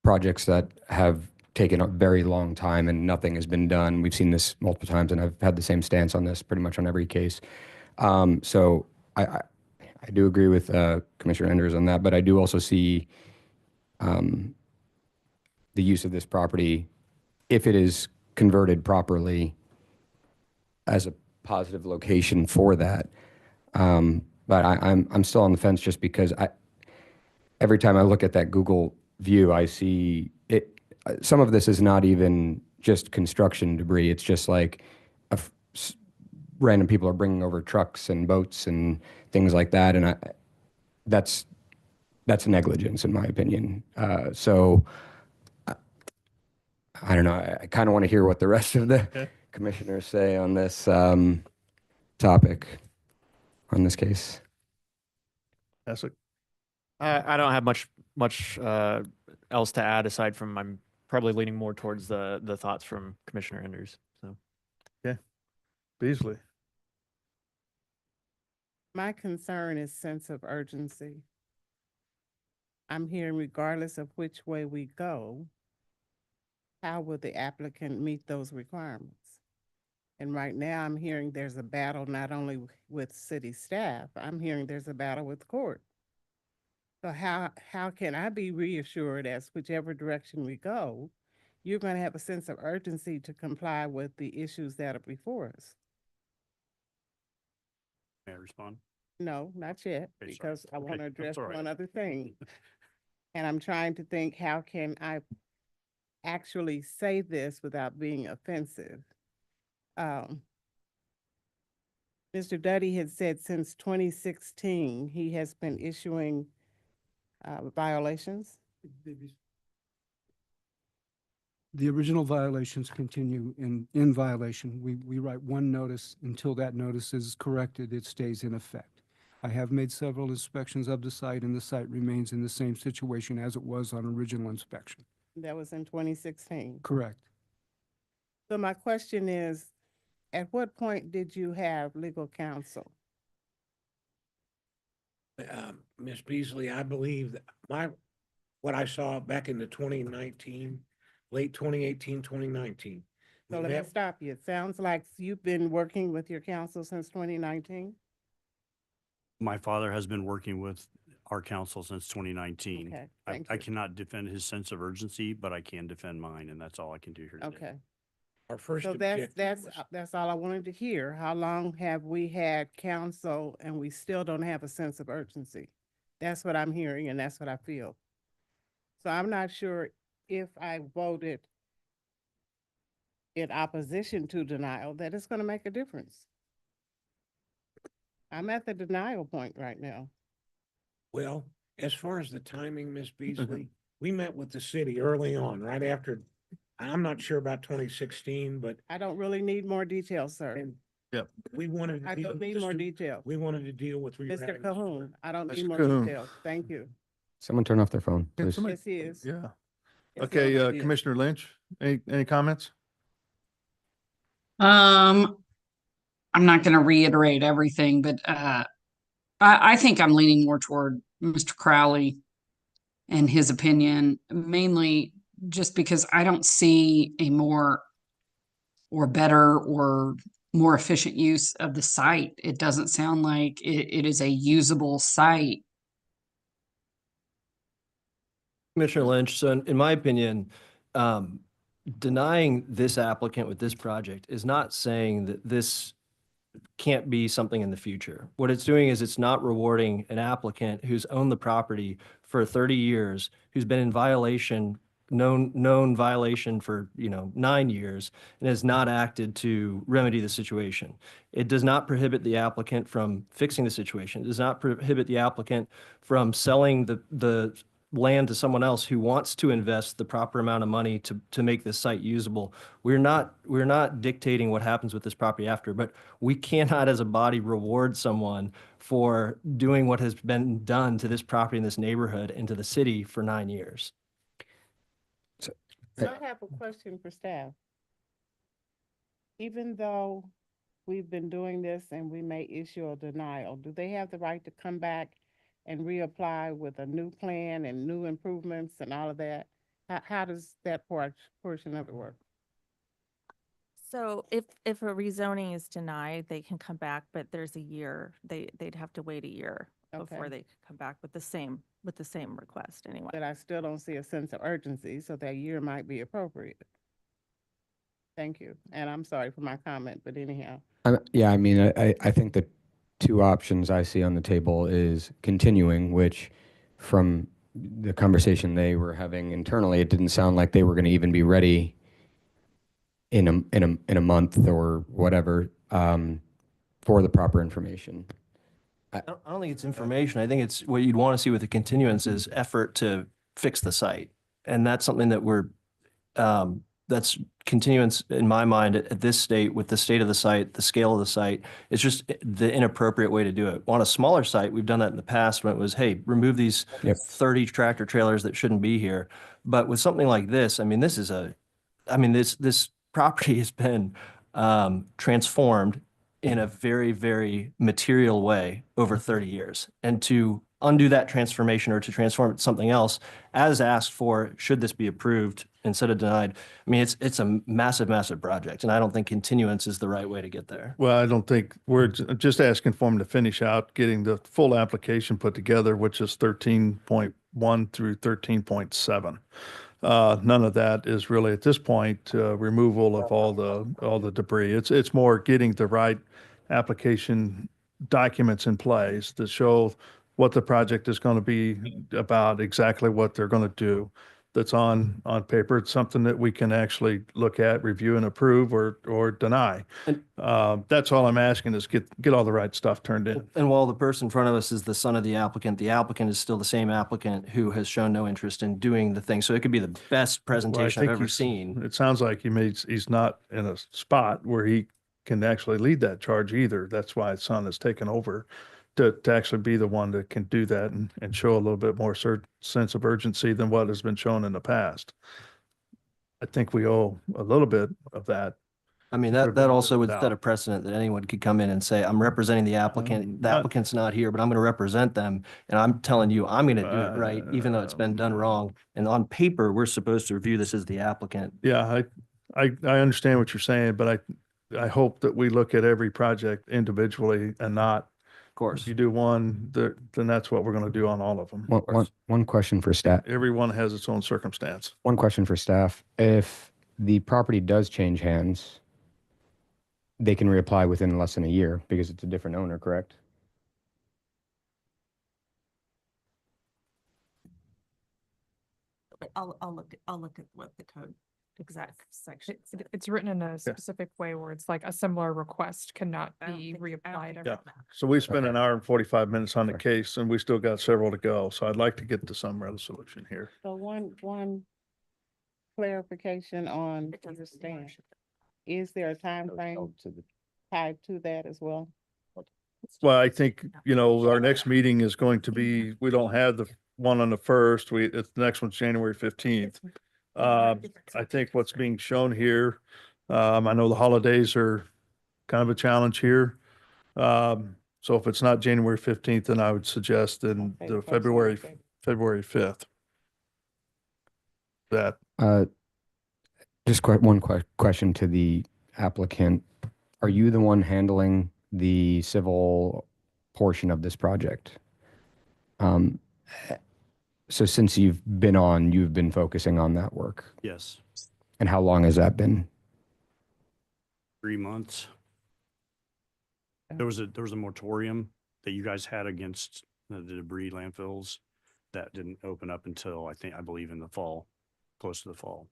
projects that have taken a very long time and nothing has been done. We've seen this multiple times, and I've had the same stance on this pretty much on every case. So I do agree with Commissioner Enders on that, but I do also see the use of this property, if it is converted properly, as a positive location for that. But I'm still on the fence just because every time I look at that Google view, I see it. Some of this is not even just construction debris. It's just like random people are bringing over trucks and boats and things like that, and that's negligence in my opinion. So I don't know. I kind of want to hear what the rest of the commissioners say on this topic, on this case. That's I don't have much much else to add aside from I'm probably leaning more towards the thoughts from Commissioner Enders. So Beasley. My concern is sense of urgency. I'm hearing regardless of which way we go, how will the applicant meet those requirements? And right now I'm hearing there's a battle not only with city staff, I'm hearing there's a battle with court. So how can I be reassured as whichever direction we go, you're going to have a sense of urgency to comply with the issues that are before us? May I respond? No, not yet, Okay, sorry. because I want Okay, to that's address all right. one other thing. And I'm trying to think, how can I actually say this without being offensive? Mr. Duddy had said since 2016, he has been issuing violations. The original violations continue in violation. We write one notice. Until that notice is corrected, it stays in effect. I have made several inspections of the site, and the site remains in the same situation as it was on original inspection. That was in 2016. Correct. So my question is, at what point did you have legal counsel? Ms. Beasley, I believe that what I saw back in the 2019, late 2018, 2019. So let me stop you. It sounds like you've been working with your counsel since 2019. My father has been working with our council since 2019. Okay, I thank I you. cannot defend his sense of urgency, but I can defend mine, and that's all I can do here today. Okay. Our first So objective that's all I wanted to hear. How long have we had counsel and we still don't have a sense of urgency? That's what I'm hearing and that's what I feel. So I'm not sure if I voted in opposition to denial, that it's going to make a difference. I'm at the denial point right now. Well, as far as the timing, Ms. Beasley, we met with the city early on, right after, I'm not sure about 2016, but I don't really need more details, sir. we wanted. to I deal- don't need just more to- details. We wanted to deal with. Mr. rerouting. Cahoon, I don't need Mr. more Cahoon. details. Thank you. Someone turn off their phone, Can please. somebody- Yes, he is. Yeah. Yes, Okay, he is. Commissioner Lynch, any comments? I'm not going to reiterate everything, but I think I'm leaning more toward Mr. Crowley and his opinion, mainly just because I don't see a more or better or more efficient use of the site. It doesn't sound like it is a usable site. Commissioner Lynch, so in my opinion, denying this applicant with this project is not saying that this can't be something in the future. What it's doing is it's not rewarding an applicant who's owned the property for 30 years, who's been in violation, known violation for, 9 years, and has not acted to remedy the situation. It does not prohibit the applicant from fixing the situation. It does not prohibit the applicant from selling the land to someone else who wants to invest the proper amount of money to make this site usable. We're not dictating what happens with this property after, but we cannot as a body reward someone for doing what has been done to this property in this neighborhood and to the city for 9 years. So I have a question for staff. Even though we've been doing this and we may issue a denial, do they have the right to come back and reapply with a new plan and new improvements and all of that? How does that portion of it work? So if a rezoning is denied, they can come back, but there's a year, they'd have to wait a year before Okay. they could come back with the same request anyway. But I still don't see a sense of urgency, so that year might be appropriate. Thank you. And I'm sorry for my comment, but anyhow. Yeah, I mean, I think the two options I see on the table is continuing, which from the conversation they were having internally, it didn't sound like they were going to even be ready in a month or whatever for the proper information. I don't think it's information. I think it's what you'd want to see with the continuance is effort to fix the site. And that's something that we're that's continuance in my mind at this state with the state of the site, the scale of the site. It's just the inappropriate way to do it. On a smaller site, we've done that in the past when it was, hey, remove these 30 tractor trailers that shouldn't be here. But with something like this, I mean, this property has been transformed in a very, very material way over 30 years. And to undo that transformation or to transform it to something else, as asked for, should this be approved instead of denied? I mean, it's a massive, massive project, and I don't think continuance is the right way to get there. Well, I don't think we're just asking for them to finish out getting the full application put together, which is 13.1 through 13.7. None of that is really at this point removal of all the debris. It's more getting the right application documents in place that show what the project is going to be about, exactly what they're going to do. That's on paper. It's something that we can actually look at, review, and approve or deny. That's all I'm asking is get all the right stuff turned in. And while the person in front of us is the son of the applicant is still the same applicant who has shown no interest in doing the thing. So it could be the best presentation I've ever seen. It sounds like he's not in a spot where he can actually lead that charge either. That's why his son has taken over to actually be the one that can do that and show a little bit more sense of urgency than what has been shown in the past. I think we owe a little bit of that. I mean, that also would set a precedent that anyone could come in and say, I'm representing the applicant. The applicant's not here, but I'm going to represent them. And I'm telling you, I'm going to do it right, even though it's been done wrong. And on paper, we're supposed to review this as the applicant. Yeah, I understand what you're saying, but I hope that we look at every project individually and not, of course, if you do one, then that's what we're going to do on all of them. One question for staff. Everyone has its own circumstance. One question for staff. If the property does change hands, they can reapply within less than a year because it's a different owner, correct? I'll look at what the code exact section. It's written in a specific way where it's like a similar request cannot be reapplied. Yeah. So we spent an hour and 45 minutes on the case and we still got several to go. So I'd like to get to some resolution here. So one clarification on your stand. Is there a time frame tied to that as well? Well, I think, our next meeting is going to be, we don't have the one on the 1st. The next one's January 15th. I think what's being shown here, I know the holidays are kind of a challenge here. So if it's not January 15th, then I would suggest then the February 5th. That. Just one question to the applicant. Are you the one handling the civil portion of this project? So since you've been focusing on that work. Yes. And how long has that been? 3 months. There was a moratorium that you guys had against the debris landfills that didn't open up until I believe in the fall, close to the fall.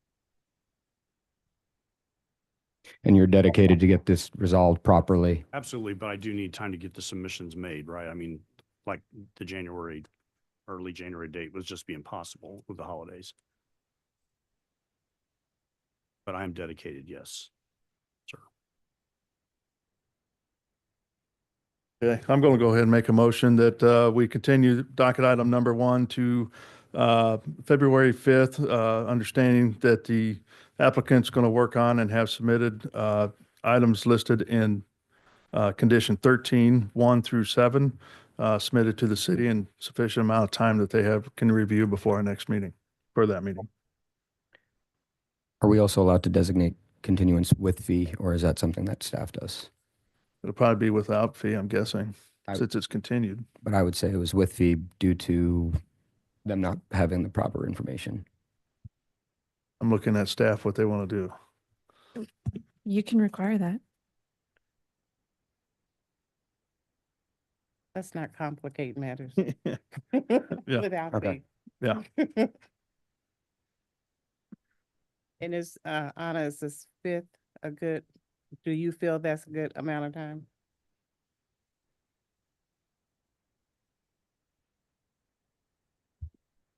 And you're dedicated to get this resolved properly? Absolutely, but I do need time to get the submissions made, right? I mean, like the early January date was just being possible with the holidays. But I am dedicated, yes, sir. Okay, I'm going to go ahead and make a motion that we continue docket item number 1 to February 5th, understanding that the applicant's going to work on and have submitted items listed in condition 13, 1 through 7, submitted to the city in sufficient amount of time that they can review before our next meeting, for that meeting. Are we also allowed to designate continuance with fee, or is that something that staff does? It'll probably be without fee, I'm guessing, since it's continued. But I would say it was with fee due to them not having the proper information. I'm looking at staff, what they want to do. You can require that. Let's not complicate matters. Yeah. Without Okay. fee. Yeah. And Anna, is this 5th do you feel that's a good amount of time?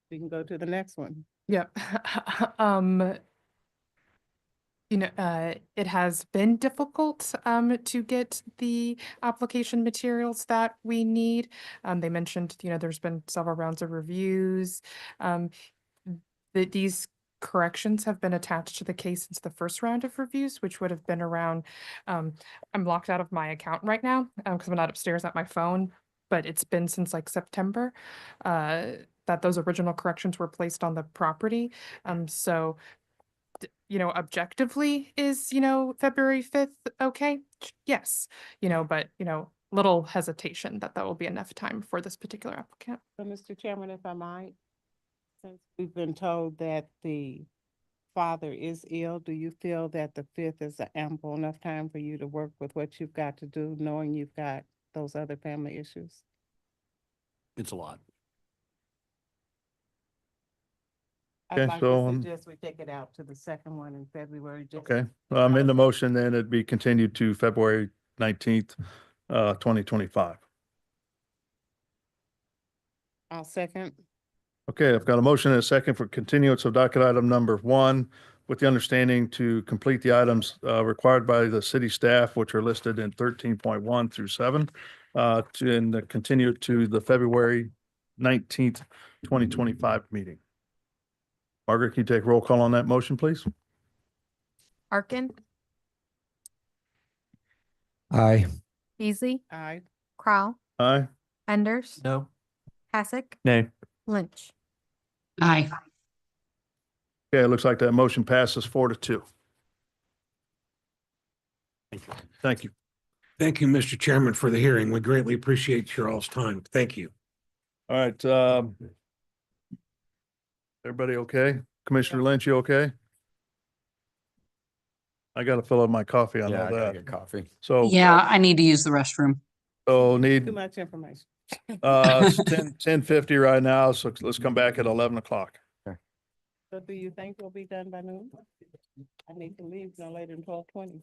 We can go to the next one. Yeah. It has been difficult to get the application materials that we need. They mentioned, there's been several rounds of reviews. That these corrections have been attached to the case since the first round of reviews, which would have been around, I'm locked out of my account right now because I'm not upstairs at my phone, but it's been since like September that those original corrections were placed on the property. So objectively is, February 5th, okay? Yes, but, little hesitation that that will be enough time for this particular applicant. So, Mr. Chairman, if I might, since we've been told that the father is ill, do you feel that the 5th is ample enough time for you to work with what you've got to do, knowing you've got those other family issues? It's a lot. I'd Okay, like so, to suggest we take it out to the second one in February. Okay, in the motion, then it'd be continued to February 19th, 2025. I'll second. Okay, I've got a motion and a second for continuance of docket item number 1 with the understanding to complete the items required by the city staff, which are listed in 13.1 through 7, and continue to the February 19th, 2025 meeting. Margaret, can you take roll call on that motion, please? Arkin, Aye. Beasley, Aye. Crowell, Aye. Enders, No. Hasek, Nay. Lynch. Aye. Okay, it looks like that motion passes 4-2. Thank you. Thank you. Thank you, Mr. Chairman, for the hearing. We greatly appreciate your all's time. Thank you. All right, everybody okay? Commissioner Lynch, you okay? I gotta fill up my coffee, I Yeah, know I gotta that. get coffee. So, Yeah, I need to use the restroom. so Too need, much information. it's 10:50 right now, so let's come back at 11 o'clock. So do you think we'll be done by noon? I need to leave no later than 12:20.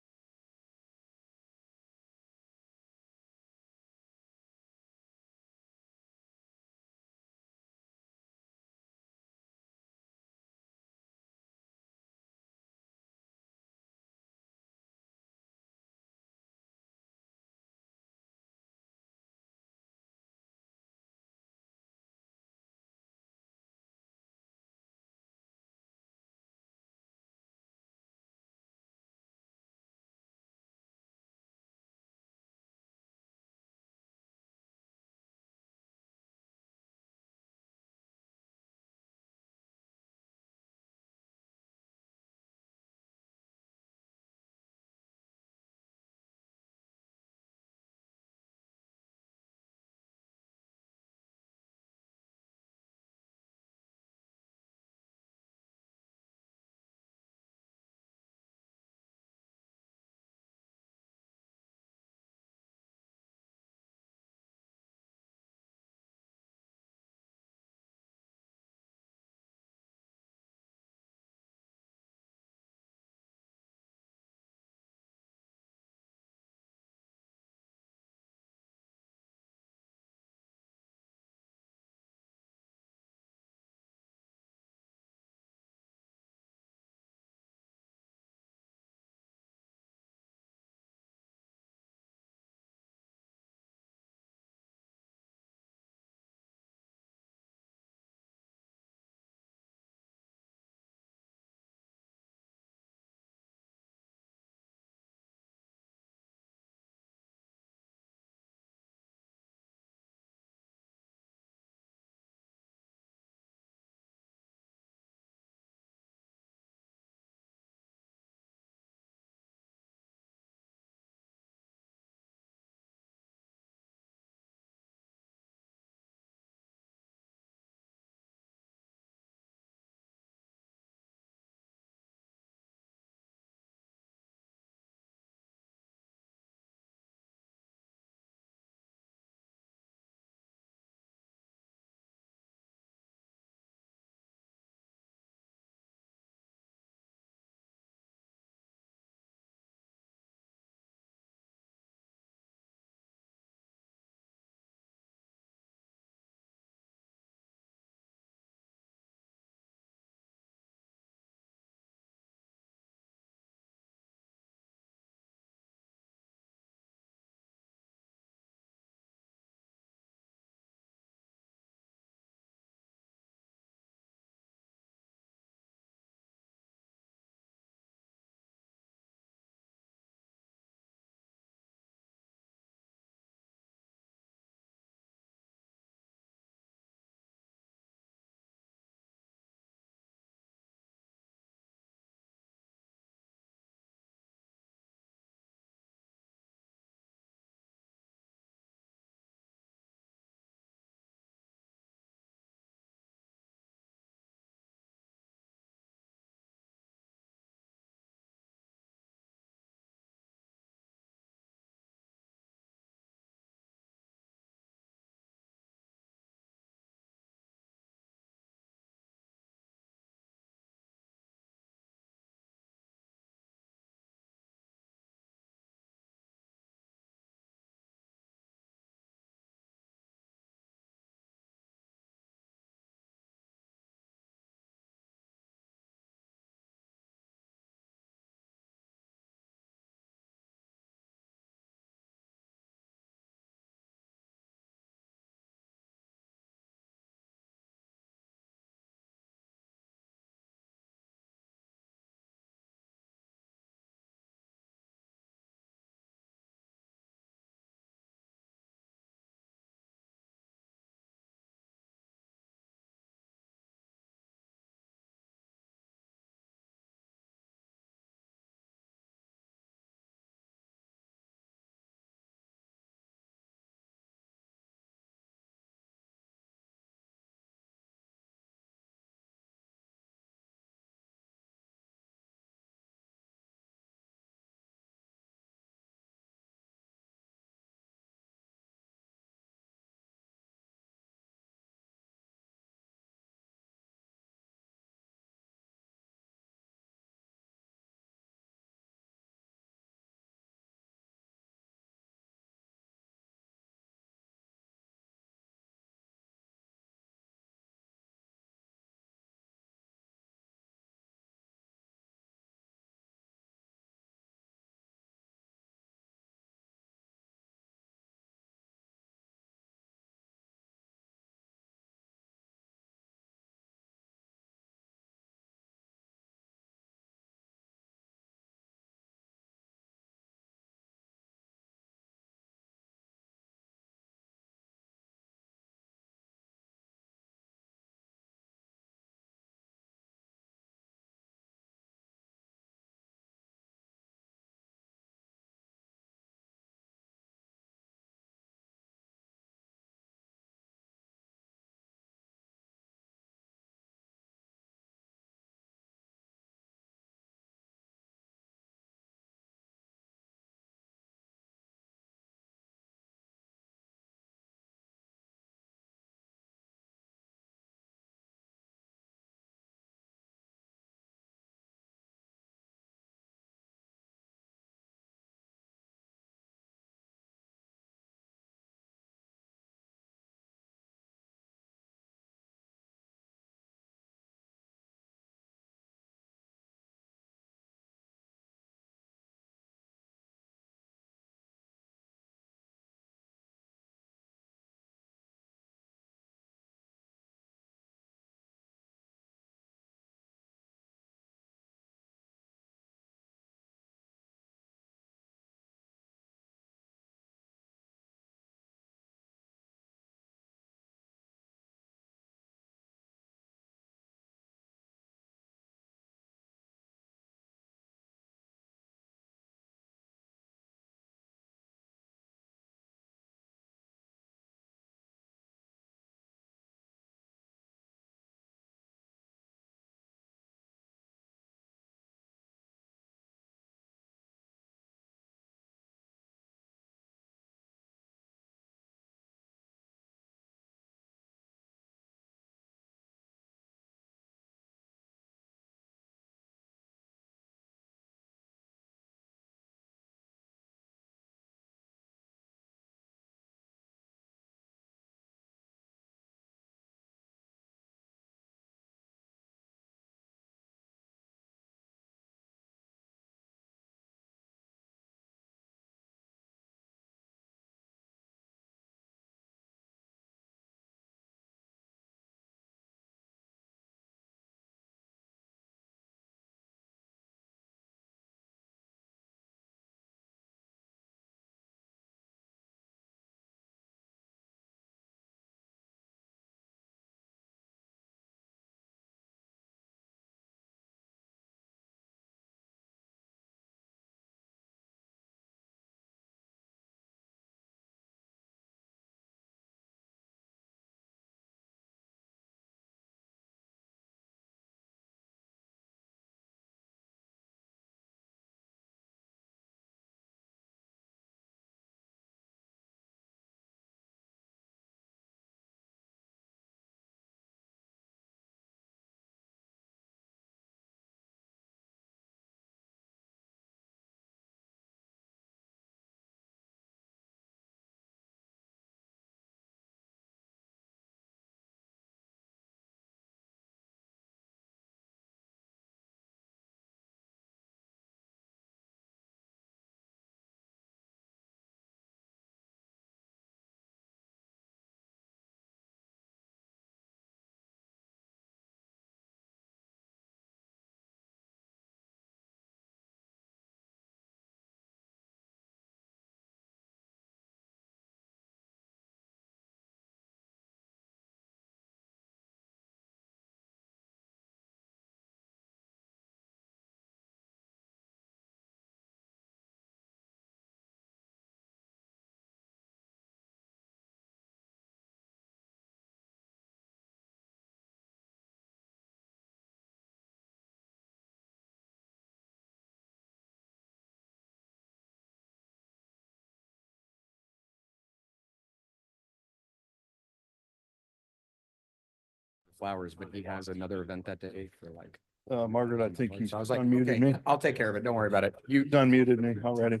flowers, but he has another event that day for like. Margaret, I think he's So I was like, unmuted okay, me. I'll take care of it. Don't worry about it. You, Unmuted me already.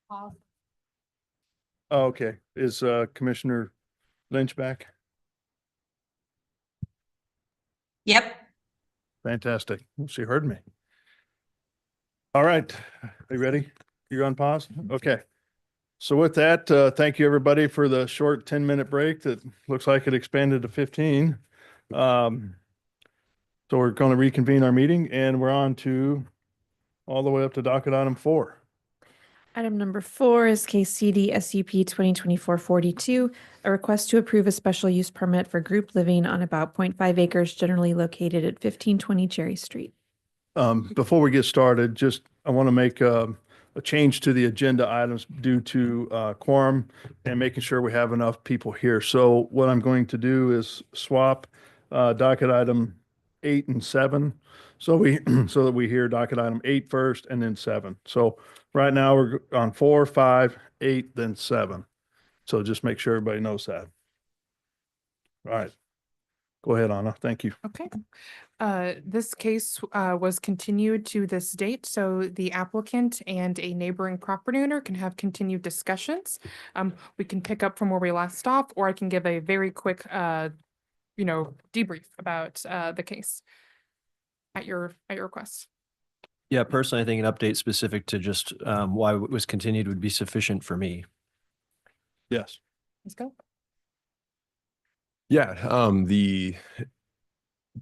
Oh, okay. Is Commissioner Lynch back? Yep. Fantastic. She heard me. All right. Are you ready? You're on pause? Okay. So with that, thank you everybody for the short 10-minute break that looks like it expanded to 15. So we're going to reconvene our meeting and we're on to all the way up to docket item 4. Item number 4 is case CD SUP 2024-42, a request to approve a special use permit for group living on about 0.5 acres generally located at 1520 Cherry Street. Before we get started, just I want to make a change to the agenda items due to quorum and making sure we have enough people here. So what I'm going to do is swap docket item 8 and 7. So so that we hear docket item 8 first and then 7. So right now we're on 4, 5, 8, then 7. So just make sure everybody knows that. All right. Go ahead, Anna. Thank you. Okay. This case was continued to this date, so the applicant and a neighboring property owner can have continued discussions. We can pick up from where we last stopped, or I can give a very quick, debrief about the case at your request. Yeah, personally, I think an update specific to just why it was continued would be sufficient for me. Yes. Let's go. Yeah, the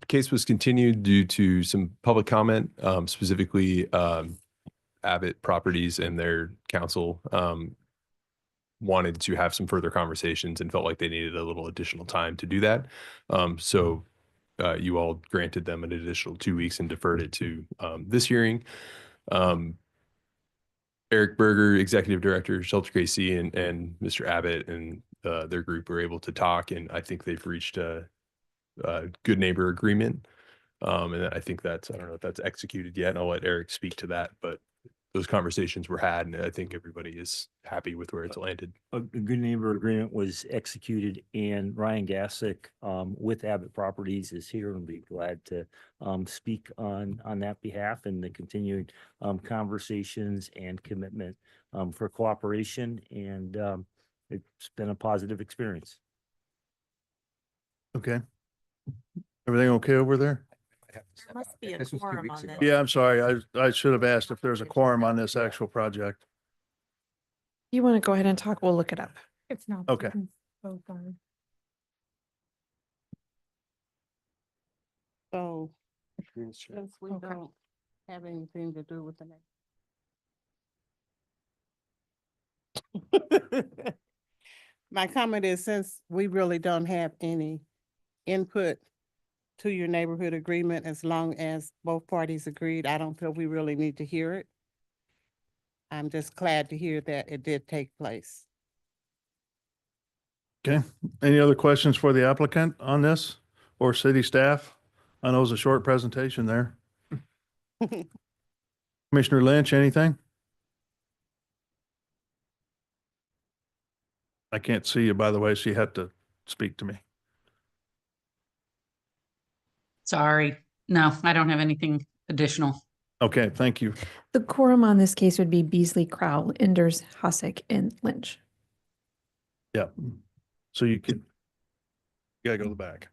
case was continued due to some public comment, specifically Abbott Properties and their council wanted to have some further conversations and felt like they needed a little additional time to do that. So you all granted them an additional 2 weeks and deferred it to this hearing. Eric Berger, Executive Director, Shelter KC, and Mr. Abbott and their group were able to talk, and I think they've reached a good neighbor agreement. And I think I don't know if that's executed yet, and I'll let Eric speak to that, but those conversations were had, and I think everybody is happy with where it's landed. A good neighbor agreement was executed, and Ryan Gassick with Abbott Properties is here and be glad to speak on that behalf and the continued conversations and commitment for cooperation. And it's been a positive experience. Okay. Everything okay over there? There must be a quorum on this. Yeah, I'm sorry. I should have asked if there's a quorum on this actual project. You want to go ahead and talk? We'll look it up. It's not. Okay. So far. So since we Okay. don't have anything to do with the next. My comment is, since we really don't have any input to your neighborhood agreement, as long as both parties agreed, I don't feel we really need to hear it. I'm just glad to hear that it did take place. Okay. Any other questions for the applicant on this or city staff? I know it was a short presentation there. Commissioner Lynch, anything? I can't see you, by the way, so you have to speak to me. Sorry. No, I don't have anything additional. Okay, thank you. The quorum on this case would be Beasley, Crowell, Enders, Hosick, and Lynch. Yeah. So you gotta go to the back.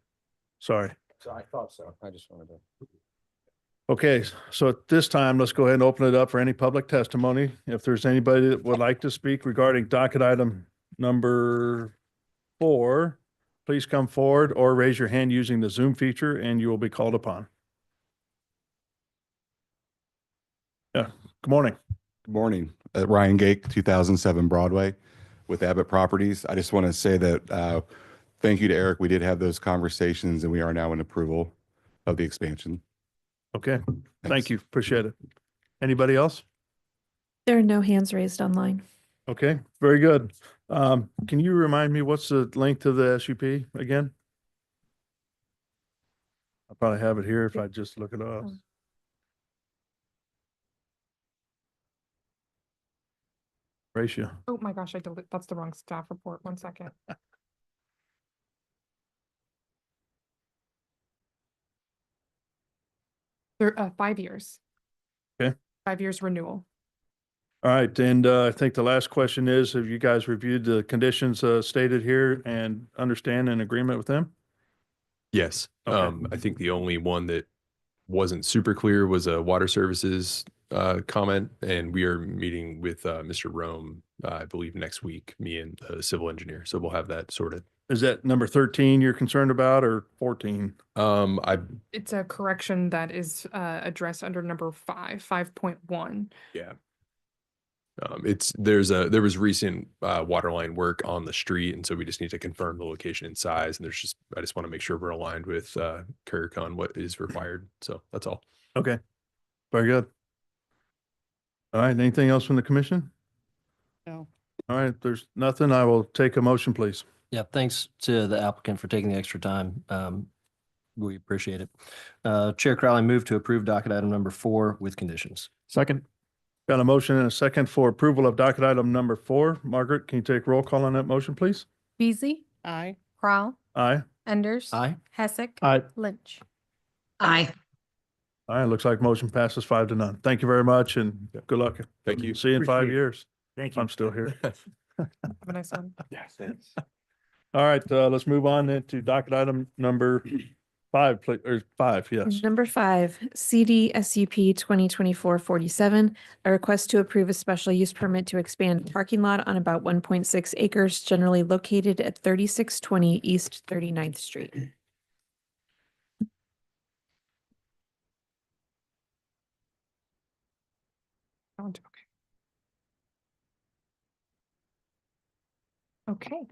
Sorry. So I thought so. I just wanted to. Okay, so at this time, let's go ahead and open it up for any public testimony. If there's anybody that would like to speak regarding docket item number 4, please come forward or raise your hand using the Zoom feature and you will be called upon. Yeah, good morning. Good morning. Ryan Gake, 2007 Broadway with Abbott Properties. I just want to say that thank you to Eric. We did have those conversations and we are now in approval of the expansion. Okay, thank you. Appreciate it. Anybody else? There are no hands raised online. Okay, very good. Can you remind me what's the length of the SUP again? I'll probably have it here if I just look it up. Ratio. Oh my gosh, that's the wrong staff report. 1 second. 5 years. Okay. 5 years renewal. All right, and I think the last question is, have you guys reviewed the conditions stated here and understand and agreement with them? Yes. Okay. I think the only one that wasn't super clear was a water services comment, and we are meeting with Mr. Rome, I believe next week, me and the civil engineer. So we'll have that sorted. Is that number 13 you're concerned about, or 14? It's a correction that is addressed under number 5.1. Yeah. There was recent water line work on the street, and so we just need to confirm the location and size. And I just want to make sure we're aligned with Kirk on what is required. So that's all. Okay, very good. All right, anything else from the commission? No. All right, if there's nothing, I will take a motion, please. Yeah, thanks to the applicant for taking the extra time. We appreciate it. Chair Crowley moved to approve docket item number 4 with conditions. Second. Got a motion and a second for approval of docket item number 4. Margaret, can you take roll call on that motion, please? Beasley, Aye. Crowell, Aye. Enders. Aye. Hessick. Aye. Lynch. Aye. All right, looks like motion passes 5-0. Thank you very much and good luck. Thank you. See you in 5 Appreciate it. years. Thank you. I'm still here. Have a nice one. Yes. All right, let's move on then to docket item number 5, or 5, yes. Number 5, CD SUP 2024-47, a request to approve a special use permit to expand a parking lot on about 1.6 acres generally located at 3620 East 39th Street. Okay,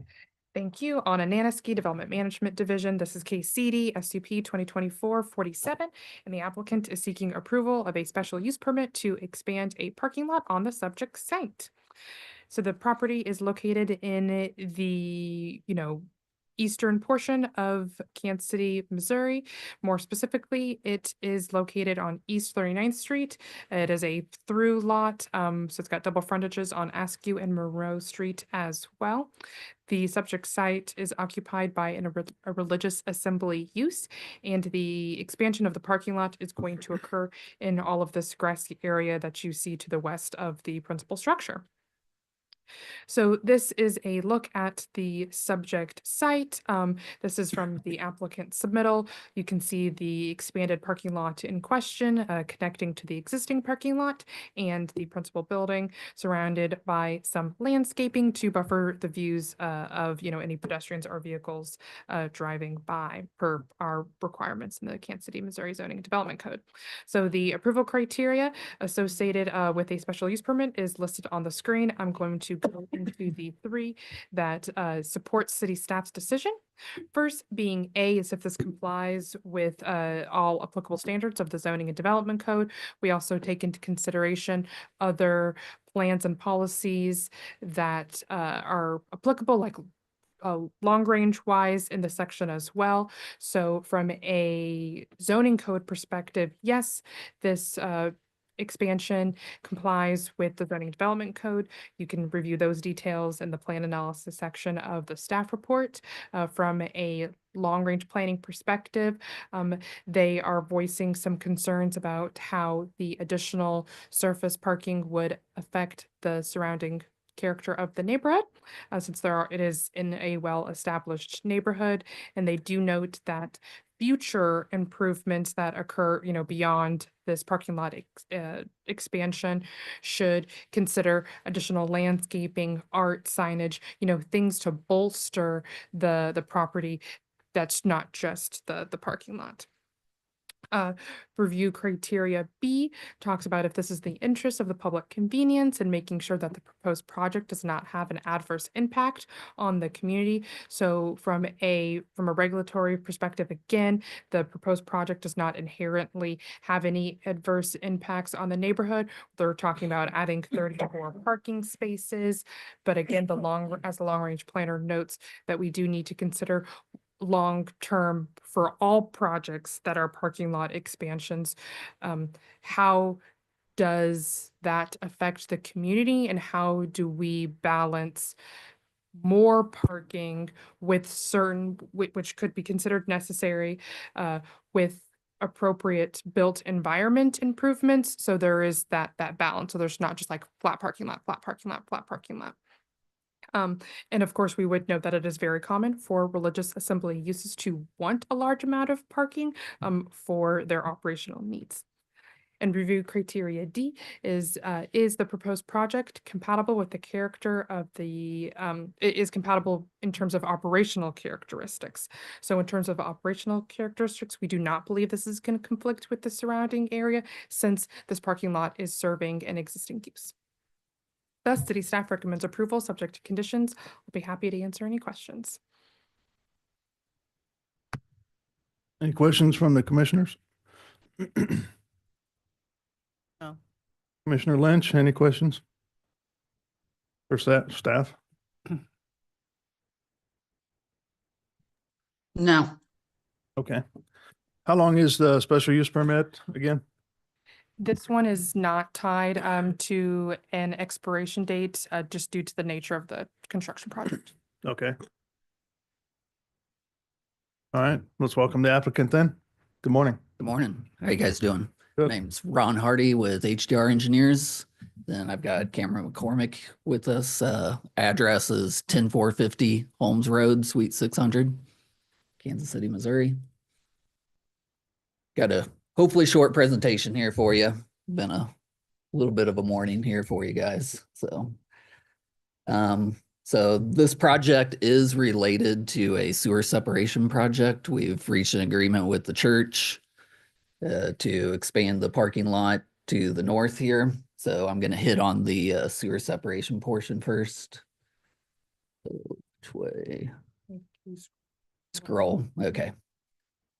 thank you. On Ananiski Development Management Division, this is case CD SUP 2024-47, and the applicant is seeking approval of a special use permit to expand a parking lot on the subject site. So the property is located in the, eastern portion of Kansas City, Missouri. More specifically, it is located on East 39th Street. It is a through lot, so it's got double frontages on Askew and Monroe Street as well. The subject site is occupied by a religious assembly use, and the expansion of the parking lot is going to occur in all of this grassy area that you see to the west of the principal structure. So this is a look at the subject site. This is from the applicant submittal. You can see the expanded parking lot in question, connecting to the existing parking lot and the principal building, surrounded by some landscaping to buffer the views of any pedestrians or vehicles driving by per our requirements in the Kansas City, Missouri Zoning and Development Code. So the approval criteria associated with a special use permit is listed on the screen. I'm going to go into the 3 that support city staff's decision. First being A is if this complies with all applicable standards of the Zoning and Development Code. We also take into consideration other plans and policies that are applicable, like long range wise in the section as well. So from a zoning code perspective, yes, this expansion complies with the zoning development code. You can review those details in the plan analysis section of the staff report. From a long range planning perspective, they are voicing some concerns about how the additional surface parking would affect the surrounding character of the neighborhood, since it is in a well-established neighborhood, and they do note that future improvements that occur, beyond this parking lot expansion should consider additional landscaping, art, signage, things to bolster the property. That's not just the parking lot. Review criteria B talks about if this is the interest of the public convenience and making sure that the proposed project does not have an adverse impact on the community. So from a regulatory perspective, again, the proposed project does not inherently have any adverse impacts on the neighborhood. They're talking about adding 34 parking spaces. But again, as the long range planner notes, that we do need to consider long-term for all projects that are parking lot expansions. How does that affect the community, and how do we balance more parking with which could be considered necessary with appropriate built environment improvements. So there is that balance. So there's not just like flat parking lot, flat parking lot, flat parking lot. And of course, we would note that it is very common for religious assembly uses to want a large amount of parking for their operational needs. And review criteria D is the proposed project compatible with the character of the, it is compatible in terms of operational characteristics. So in terms of operational characteristics, we do not believe this is going to conflict with the surrounding area since this parking lot is serving an existing use. Thus, city staff recommends approval subject to conditions. We'll be happy to answer any questions. Any questions from the commissioners? No. Commissioner Lynch, any questions? For staff? No. Okay. How long is the special use permit again? This one is not tied to an expiration date just due to the nature of the construction project. Okay. All right, let's welcome the applicant then. Good morning. Good morning. How you guys doing? Good. My name's Ron Hardy with HDR Engineers. Then I've got Cameron McCormick with us. Address is 10450 Holmes Road, Suite 600, Kansas City, Missouri. Got a hopefully short presentation here for you. Been a little bit of a morning here for you guys. So this project is related to a sewer separation project. We've reached an agreement with the church to expand the parking lot to the north here. So I'm going to hit on the sewer separation portion first. Which way? Scroll. Okay.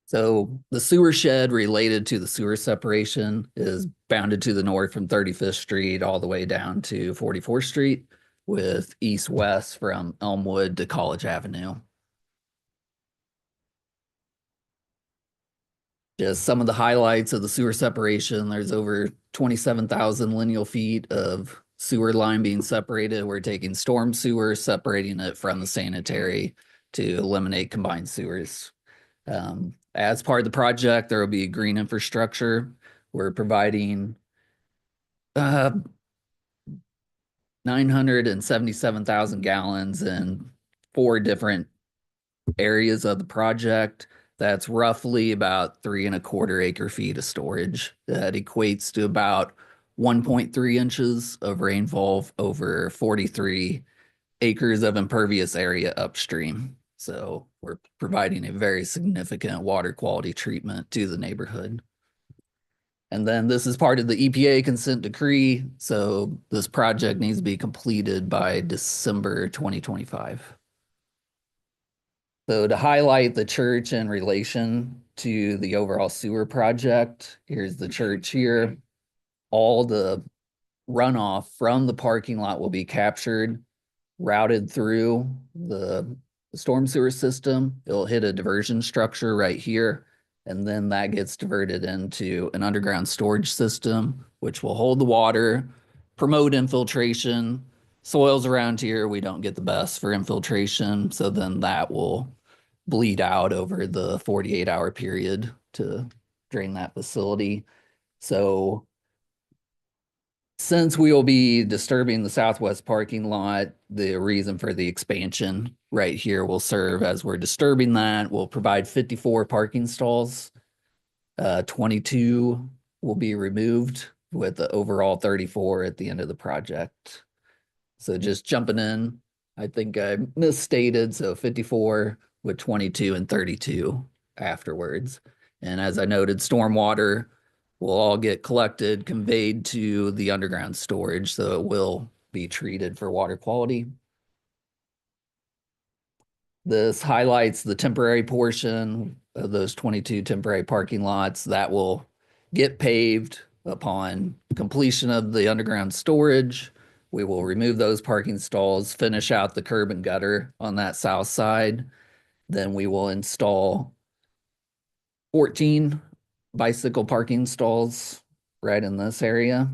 So the sewer shed related to the sewer separation is bounded to the north from 35th Street all the way down to 44th Street with east-west from Elmwood to College Avenue. Just some of the highlights of the sewer separation. There's over 27,000 lineal feet of sewer line being separated. We're taking storm sewer, separating it from the sanitary to eliminate combined sewers. As part of the project, there will be green infrastructure. We're providing 977,000 gallons in 4 different areas of the project. That's roughly about 3¼ acre feet of storage. That equates to about 1.3 inches of rainfall over 43 acres of impervious area upstream. So we're providing a very significant water quality treatment to the neighborhood. And then this is part of the EPA consent decree. So this project needs to be completed by December 2025. So to highlight the church in relation to the overall sewer project, here's the church here. All the runoff from the parking lot will be captured, routed through the storm sewer system. It'll hit a diversion structure right here. And then that gets diverted into an underground storage system, which will hold the water, promote infiltration. Soils around here, we don't get the best for infiltration. So then that will bleed out over the 48-hour period to drain that facility. So since we will be disturbing the southwest parking lot, the reason for the expansion right here will serve as we're disturbing that. We'll provide 54 parking stalls. 22 will be removed with the overall 34 at the end of the project. So just jumping in, I think I misstated. So 54 with 22 and 32 afterwards. And as I noted, stormwater will all get collected, conveyed to the underground storage. So it will be treated for water quality. This highlights the temporary portion of those 22 temporary parking lots that will get paved upon completion of the underground storage. We will remove those parking stalls, finish out the curb and gutter on that south side. Then we will install 14 bicycle parking stalls right in this area.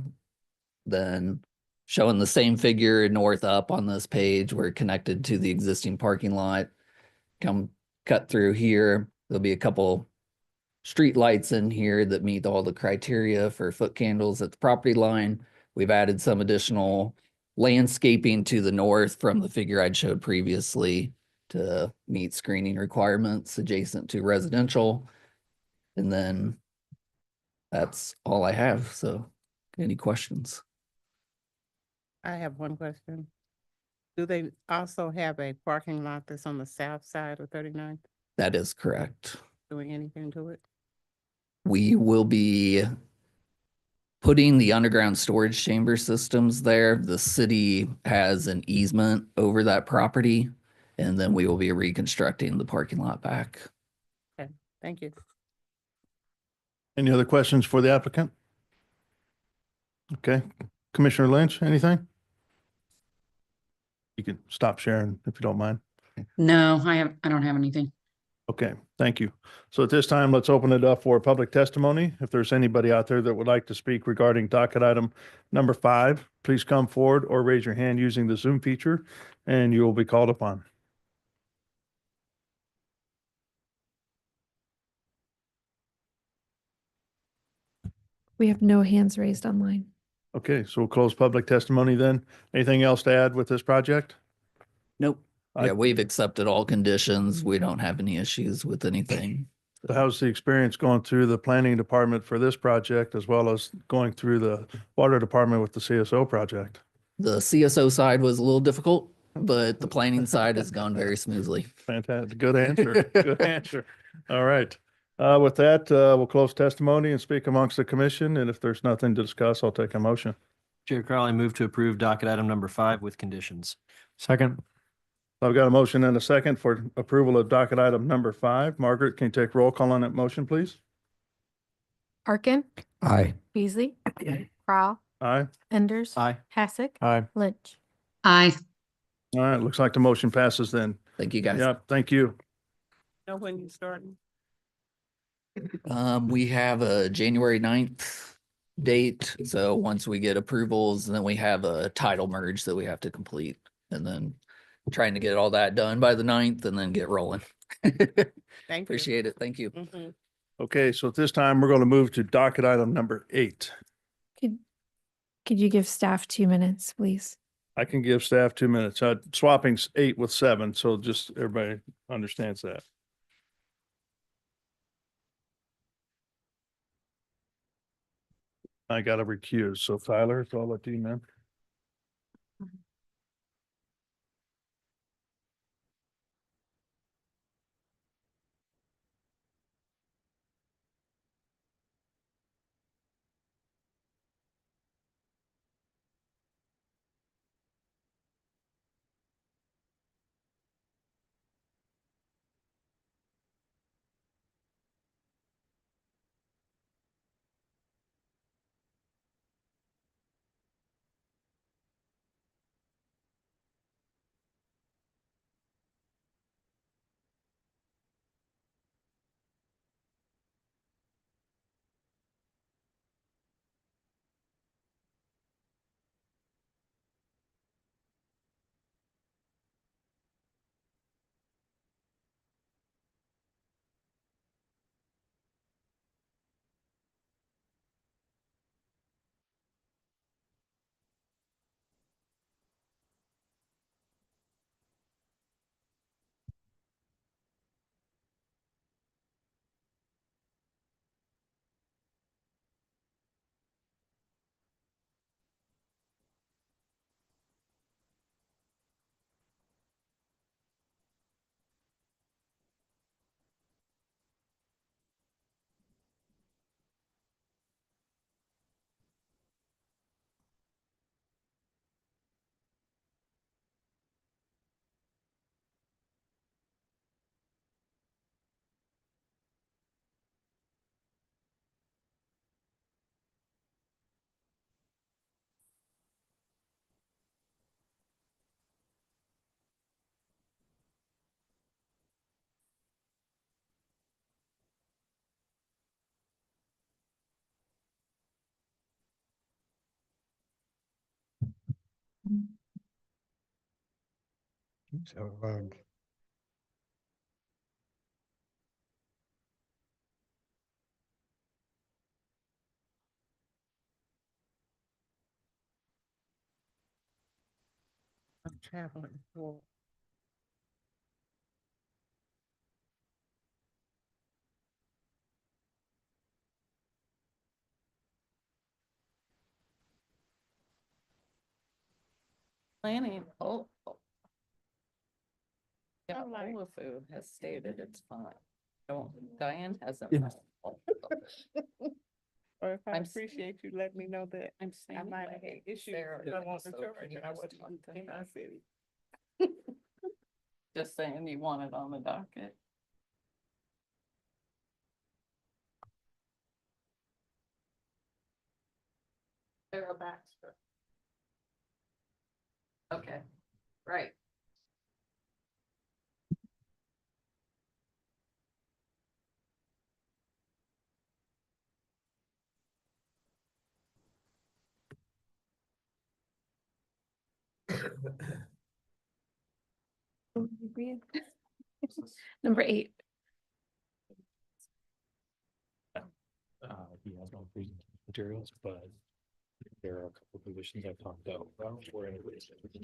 Then showing the same figure north up on this page, we're connected to the existing parking lot. Come cut through here. There'll be a couple street lights in here that meet all the criteria for foot candles at the property line. We've added some additional landscaping to the north from the figure I'd showed previously to meet screening requirements adjacent to residential. And then that's all I have. So any questions? I have one question. Do they also have a parking lot that's on the south side of 39th? That is correct. Doing anything to it? We will be putting the underground storage chamber systems there. The city has an easement over that property, and then we will be reconstructing the parking lot back. Okay, thank you. Any other questions for the applicant? Okay, Commissioner Lynch, anything? You can stop sharing if you don't mind. No, I don't have anything. Okay, thank you. So at this time, let's open it up for public testimony. If there's anybody out there that would like to speak regarding docket item number 5, please come forward or raise your hand using the Zoom feature and you will be called upon. We have no hands raised online. Okay, so we'll close public testimony then. Anything else to add with this project? Nope. I- Yeah, we've accepted all conditions. We don't have any issues with anything. So how's the experience going through the planning department for this project as well as going through the water department with the CSO project? The CSO side was a little difficult, but the planning side has gone very smoothly. Fantastic. Good answer. Good answer. All right. With that, we'll close testimony and speak amongst the commission. And if there's nothing to discuss, I'll take a motion. Chair Crowley, move to approve docket item number 5 with conditions. Second. I've got a motion and a second for approval of docket item number 5. Margaret, can you take roll call on that motion, please? Arkin, Aye. Beasley, Crowell, Aye. Enders. Aye. Hassick, Aye. Lynch. Aye. All right. Looks like the motion passes then. Thank you, guys. Yeah, thank you. Know when you starting? We have a January 9th date. So once we get approvals, then we have a title merge that we have to complete. And then trying to get all that done by the 9th and then get rolling. Thank you. Appreciate it. Thank you. Mhm. Okay, so at this time, we're going to move to docket item number 8. Could you give staff 2 minutes, please? I can give staff 2 minutes. Swapping 8 with 7, so just everybody understands that. I got to recuse. So Tyler, it's all up to you, man. So, traveling for. Planning, Yeah, Ola Food has stated it's fine. Diane hasn't. Yeah. Or if I I'm s- appreciate you letting me know that I'm I saying might have like, issues Sarah, if I want to so charge can you and I just wasn't one thing? in our city. Just saying you want it on the docket. Sarah Baxter. Okay, right. Number 8. He has no presentation materials, but there are a couple of positions I've talked about where it need to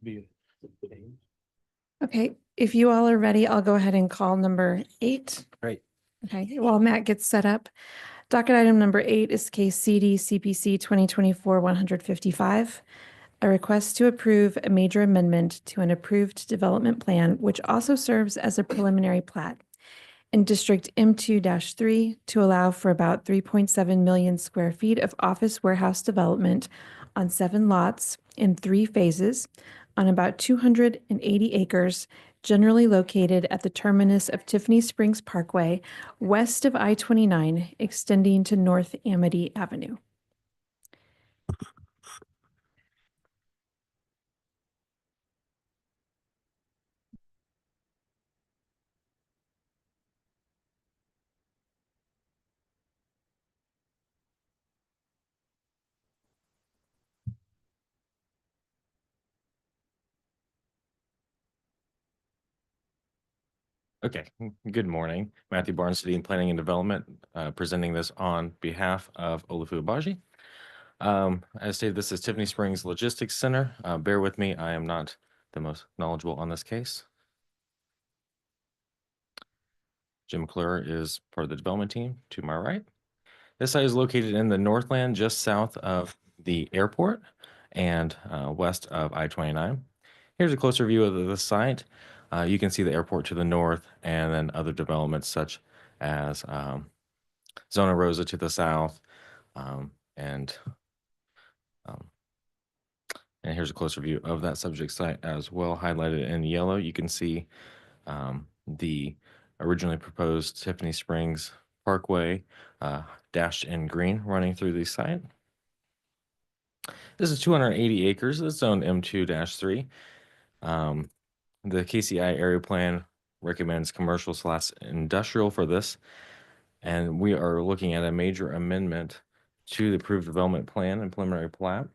be Okay, if you all are ready, I'll go ahead and call number 8. Great. Okay, while Matt gets set up. Docket item number 8 is case CD CPC 2024-155. A request to approve a major amendment to an approved development plan, which also serves as a preliminary plat in District M2-3 to allow for about 3.7 million square feet of office warehouse development on 7 lots in 3 phases on about 280 acres, generally located at the terminus of Tiffany Springs Parkway, west of I-29, extending to North Amity Avenue. Okay, good morning. Matthew Barnes, City and Planning and Development, presenting this on behalf of Olufu Abaji. As stated, this is Tiffany Springs Logistics Center. Bear with me, I am not the most knowledgeable on this case. Jim McClure is part of the development team to my right. This site is located in the Northland, just south of the airport and west of I-29. Here's a closer view of the site. You can see the airport to the north and then other developments such as Zona Rosa to the south. And here's a closer view of that subject site as well, highlighted in yellow. You can see the originally proposed Tiffany Springs Parkway dashed in green running through the site. This is 280 acres. It's zone M2-3. The KCI area plan recommends commercial/industrial for this, and we are looking at a major amendment to the approved development plan and preliminary plat.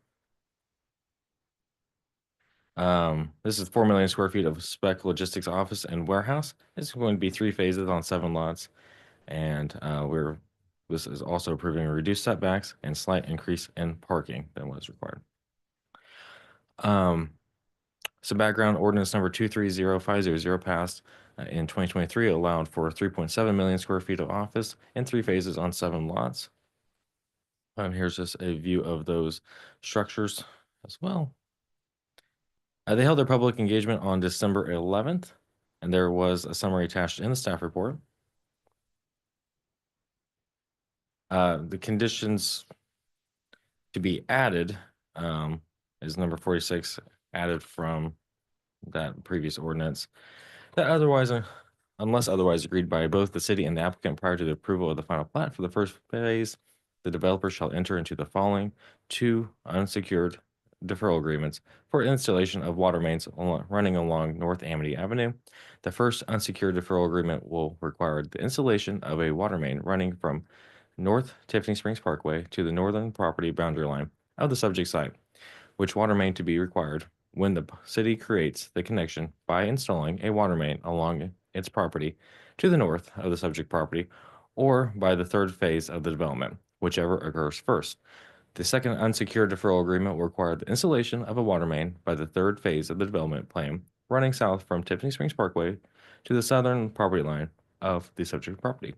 This is 4 million square feet of spec logistics office and warehouse. It's going to be 3 phases on 7 lots, and this is also approving reduced setbacks and slight increase in parking than what is required. So background, ordinance number 230500 passed in 2023 allowed for 3.7 million square feet of office in 3 phases on 7 lots. And here's just a view of those structures as well. They held their public engagement on December 11th, and there was a summary attached in the staff report. The conditions to be added is number 46, added from that previous ordinance. That otherwise, unless otherwise agreed by both the city and the applicant prior to the approval of the final plat for the first phase, the developer shall enter into the following 2 unsecured deferral agreements for installation of water mains running along North Amity Avenue. The first unsecured deferral agreement will require the installation of a water main running from North Tiffany Springs Parkway to the northern property boundary line of the subject site, which water main to be required when the city creates the connection by installing a water main along its property to the north of the subject property, or by the 3rd phase of the development, whichever occurs first. The second unsecured deferral agreement will require the installation of a water main by the third phase of the development plan running south from Tiffany Springs Parkway to the southern property line of the subject property.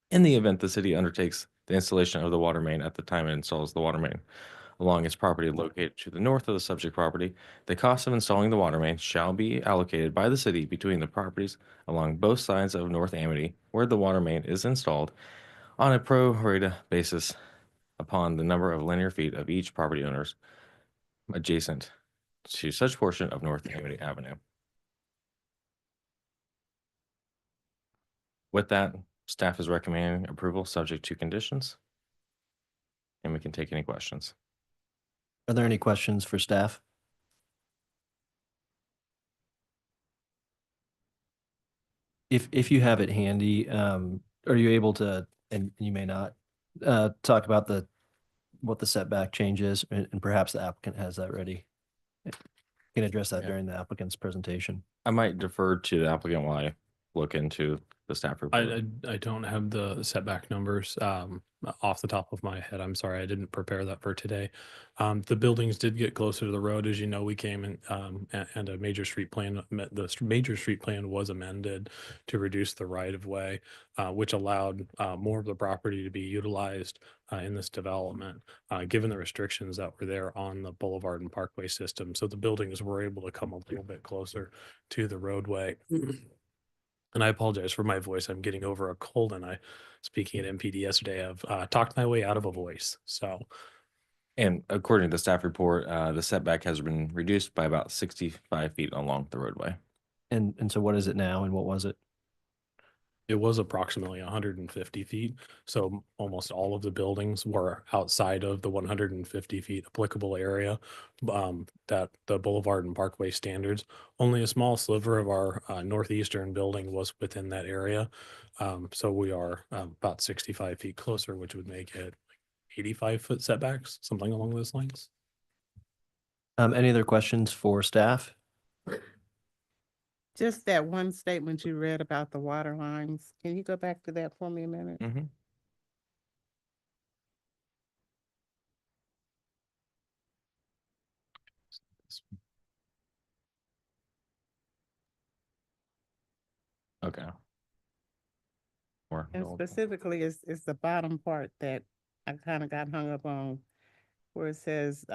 In the event the city undertakes the installation of the water main at the time it installs the water main along its property located to the north of the subject property, the cost of installing the water main shall be allocated by the city between the properties along both sides of North Amity where the water main is installed on a pro rata basis upon the number of linear feet of each property owners adjacent to such portion of North Amity Avenue. With that, staff is recommending approval subject to conditions. And we can take any questions. Are there any questions for staff? If you have it handy, are you able to, and you may not, talk about what the setback change is, and perhaps the applicant has that ready? Can address that Yeah. during the applicant's presentation. I might defer to the applicant while I look into the staff report. I don't have the setback numbers off the top of my head. I'm sorry, I didn't prepare that for today. The buildings did get closer to the road. As you know, we came in and a major street plan, major street plan was amended to reduce the right of way, which allowed more of the property to be utilized in this development, given the restrictions that were there on the Boulevard and Parkway system. So the buildings were able to come a little bit closer to the roadway. And I apologize for my voice. I'm getting over a cold, and speaking at MPD yesterday, I've talked my way out of a voice. So, And according to the staff report, the setback has been reduced by about 65 feet along the roadway. And so what is it now, and what was it? it was approximately 150 feet. So almost all of the buildings were outside of the 150 feet applicable area that the Boulevard and Parkway standards. Only a small sliver of our northeastern building was within that area. So we are about 65 feet closer, which would make it 85-foot setbacks, something along those lines. Any other questions for staff? Just that one statement you read about the water lines. Can you go back to that for me a minute? Mm-hmm. Okay. And specifically is the bottom part that I kind of got hung up on, where it says,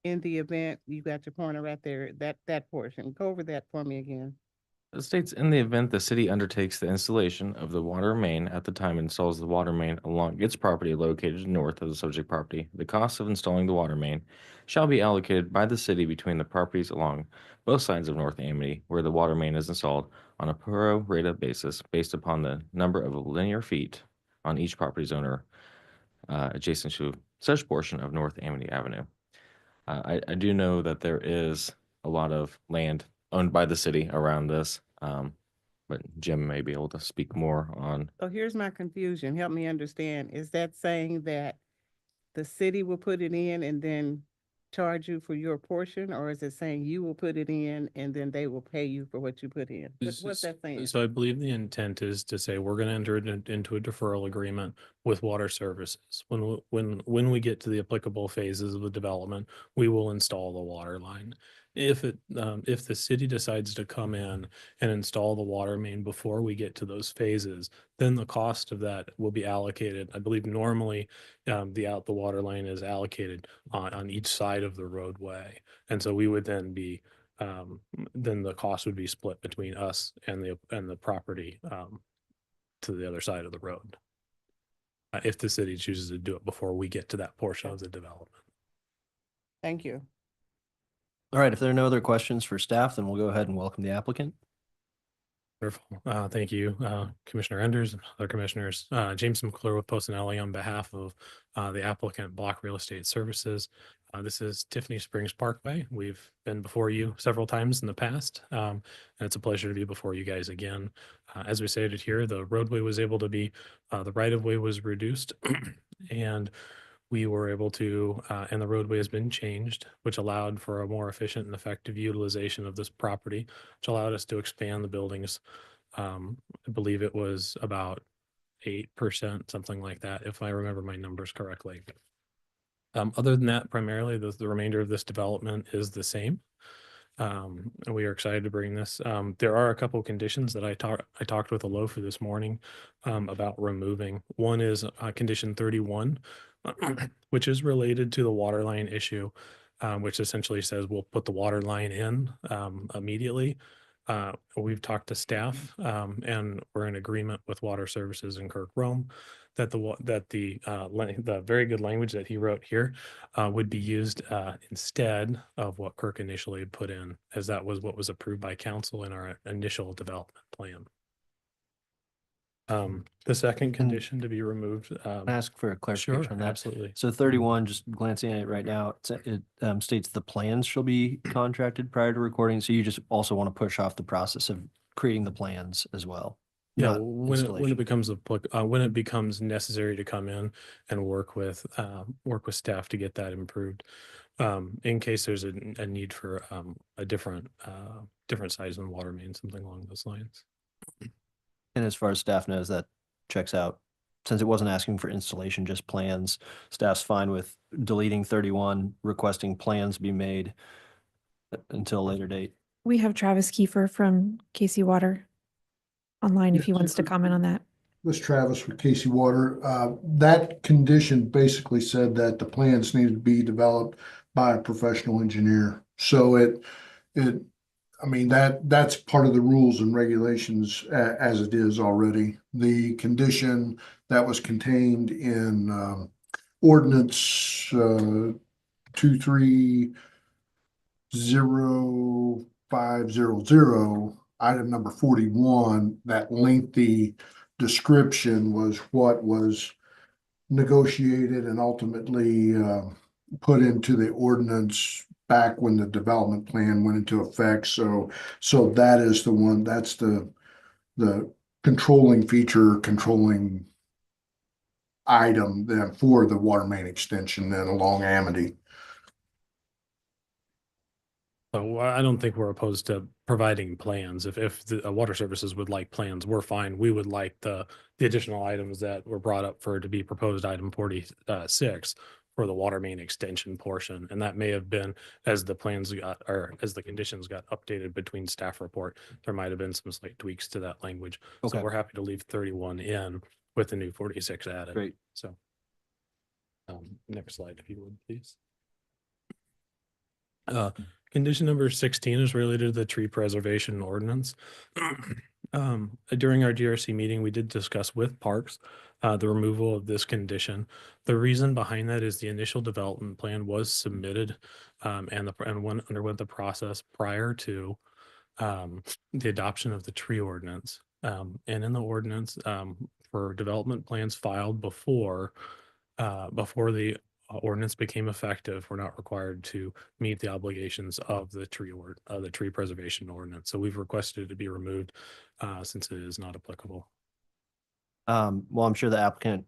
in the event, you got your pointer right there, that portion. Go over that for me again. It states, in the event the city undertakes the installation of the water main at the time it installs the water main along its property located north of the subject property, the cost of installing the water main shall be allocated by the city between the properties along both sides of North Amity where the water main is installed on a pro rata basis based upon the number of linear feet on each property's owner adjacent to such portion of North Amity Avenue. I do know that there is a lot of land owned by the city around this, but Jim may be able to speak more on. So here's my confusion. Help me understand. Is that saying that the city will put it in and then charge you for your portion? Or is it saying you will put it in and then they will pay you for what you put in? What's that saying? So I believe the intent is to say we're going to enter into a deferral agreement with water services. When we get to the applicable phases of the development, we will install the water line. If the city decides to come in and install the water main before we get to those phases, then the cost of that will be allocated. I believe normally the water line is allocated on each side of the roadway, and so we would then be then the cost would be split between us and the property to the other side of the road. If the city chooses to do it before we get to that portion of the development. Thank you. All right, if there are no other questions for staff, then we'll go ahead and welcome the applicant. Wonderful. Thank you, Commissioner Enders and other commissioners. James McClure with Postinelli on behalf of the applicant Block Real Estate Services. This is Tiffany Springs Parkway. We've been before you several times in the past, and it's a pleasure to be before you guys again. As we stated here, the roadway was able to be, the right-of-way was reduced, and we were able to, and the roadway has been changed, which allowed for a more efficient and effective utilization of this property, which allowed us to expand the buildings I believe it was about 8%, something like that, if I remember my numbers correctly. Other than that, primarily the remainder of this development is the same. And we are excited to bring this. There are a couple of conditions that I talked with Alofu this morning about removing. One is condition 31, which is related to the water line issue, which essentially says we'll put the water line in immediately. We've talked to staff and we're in agreement with Water Services in Kirk Rome that the very good language that he wrote here would be used instead of what Kirk initially had put in, as that was what was approved by council in our initial development plan. The second condition to be removed. Can I ask for a clarification Sure, on that? absolutely. So 31, just glancing at it right now, it states the plans shall be contracted prior to recording. So you just also want to push off the process of creating the plans as well. Yeah, not when installation. when it becomes necessary to come in and work with staff to get that improved. In case there's a need for a different size than water main, something along those lines. And as far as staff knows, that checks out. Since it wasn't asking for installation, just plans, staff's fine with deleting 31, requesting plans be made until a later date. We have Travis Kiefer from Casey Water online if he Yes, wants to comment on that. This is Travis with Casey Water. That condition basically said that the plans need to be developed by a professional engineer. So I mean, that's part of the rules and regulations as it is already. The condition that was contained in ordinance 230500, item number 41, that lengthy description was what was negotiated and ultimately put into the ordinance back when the development plan went into effect. So that is the one, that's the controlling feature, controlling item then for the water main extension then along Amity. So I don't think we're opposed to providing plans. If the Water Services would like plans, we're fine. We would like the additional items that were brought up to be proposed item 46 for the water main extension portion. And that may have been as the conditions got updated between staff report, there might have been some slight tweaks to that language. Okay. So we're happy to leave 31 in with the new 46 added. Great. So next slide, if you would, please. Condition number 16 is related to the tree preservation ordinance. During our GRC meeting, we did discuss with Parks the removal of this condition. The reason behind that is the initial development plan was submitted and underwent the process prior to the adoption of the tree ordinance. And in the ordinance for development plans filed before the ordinance became effective, we're not required to meet the obligations of the tree preservation ordinance. So we've requested it to be removed since it is not applicable. Well, I'm sure the applicant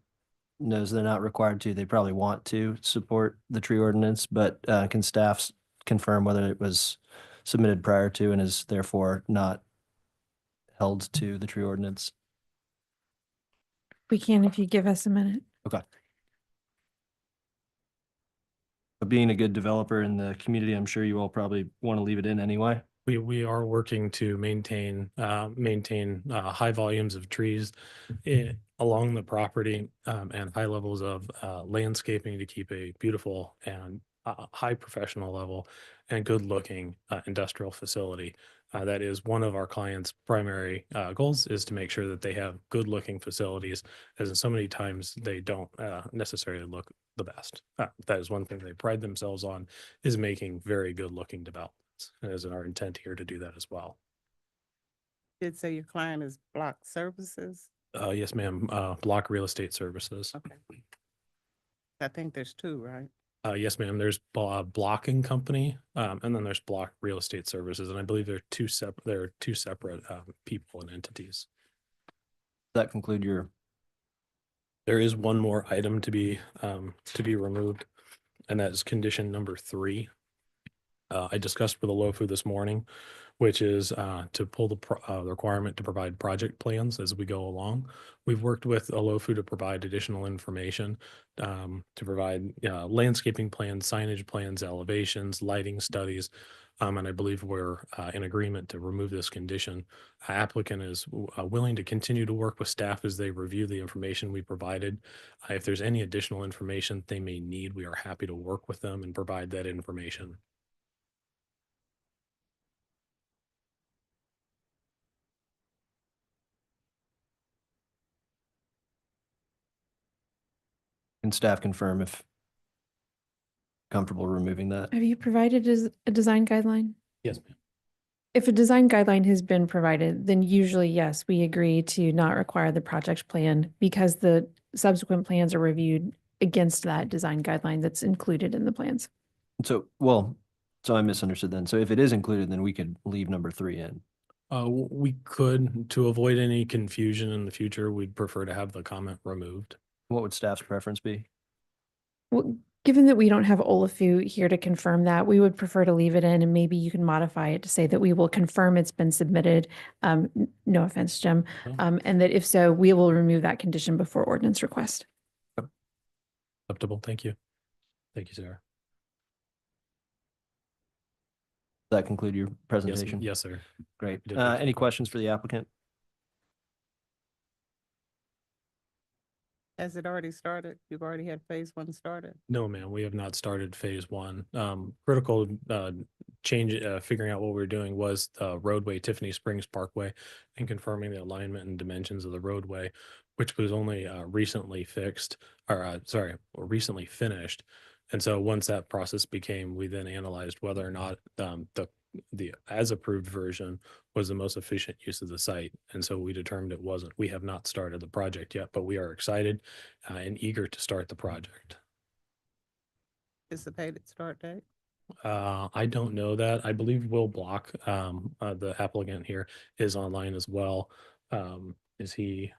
knows they're not required to. They probably want to support the tree ordinance, but can staff confirm whether it was submitted prior to and is therefore not held to the tree ordinance? We can if you give us a minute. Okay. But being a good developer in the community, I'm sure you all probably want to leave it in anyway. We are working to maintain high volumes of trees along the property and high levels of landscaping to keep a beautiful and high professional level and good looking industrial facility. That is one of our clients' primary goals, is to make sure that they have good looking facilities, as in so many times they don't necessarily look the best. That is one thing they pride themselves on, is making very good looking developments. And it is our intent here to do that as well. Did say your client is Block Services? Yes, ma'am. Block Real Estate Services. Okay. I think there's two, right? Yes, ma'am. There's Blocking Company, and then there's Block Real Estate Services, and I believe they're two separate people and entities. Does that conclude your? There is one more item to be removed, and that is condition number 3. I discussed with Alofu this morning. which is to pull the requirement to provide project plans as we go along. We've worked with Alofu to provide additional information, to provide landscaping plans, signage plans, elevations, lighting studies. And I believe we're in agreement to remove this condition. Applicant is willing to continue to work with staff as they review the information we provided. If there's any additional information they may need, we are happy to work with them and provide that information. Can staff confirm if comfortable removing that? Have you provided a design guideline? Yes, ma'am. If a design guideline has been provided, then usually, yes, we agree to not require the project plan because the subsequent plans are reviewed against that design guideline that's included in the plans. So, well, so I misunderstood then. So if it is included, then we could leave number 3 in. We could, to avoid any confusion in the future, we'd prefer to have the comment removed. What would staff's preference be? Well, given that we don't have Olofu here to confirm that, we would prefer to leave it in, and maybe you can modify it to say that we will confirm it's been submitted. No offense, Jim. And that if so, we will remove that condition before ordinance request. Acceptable. Thank you. Thank you, Sarah. Does that conclude your presentation? Yes, sir. Great. You did great. Any questions for the applicant? Has it already started? You've already had phase 1 started? No, ma'am, we have not started phase 1. Critical change, figuring out what we're doing was roadway Tiffany Springs Parkway and confirming the alignment and dimensions of the roadway, which was only recently fixed, or recently finished. And so once that process we then analyzed whether or not the as approved version was the most efficient use of the site. And so we determined it wasn't. We have not started the project yet, but we are excited and eager to start the project. Anticipated start date? I don't know that. I believe Will Block, the applicant here, is online as well. Is he?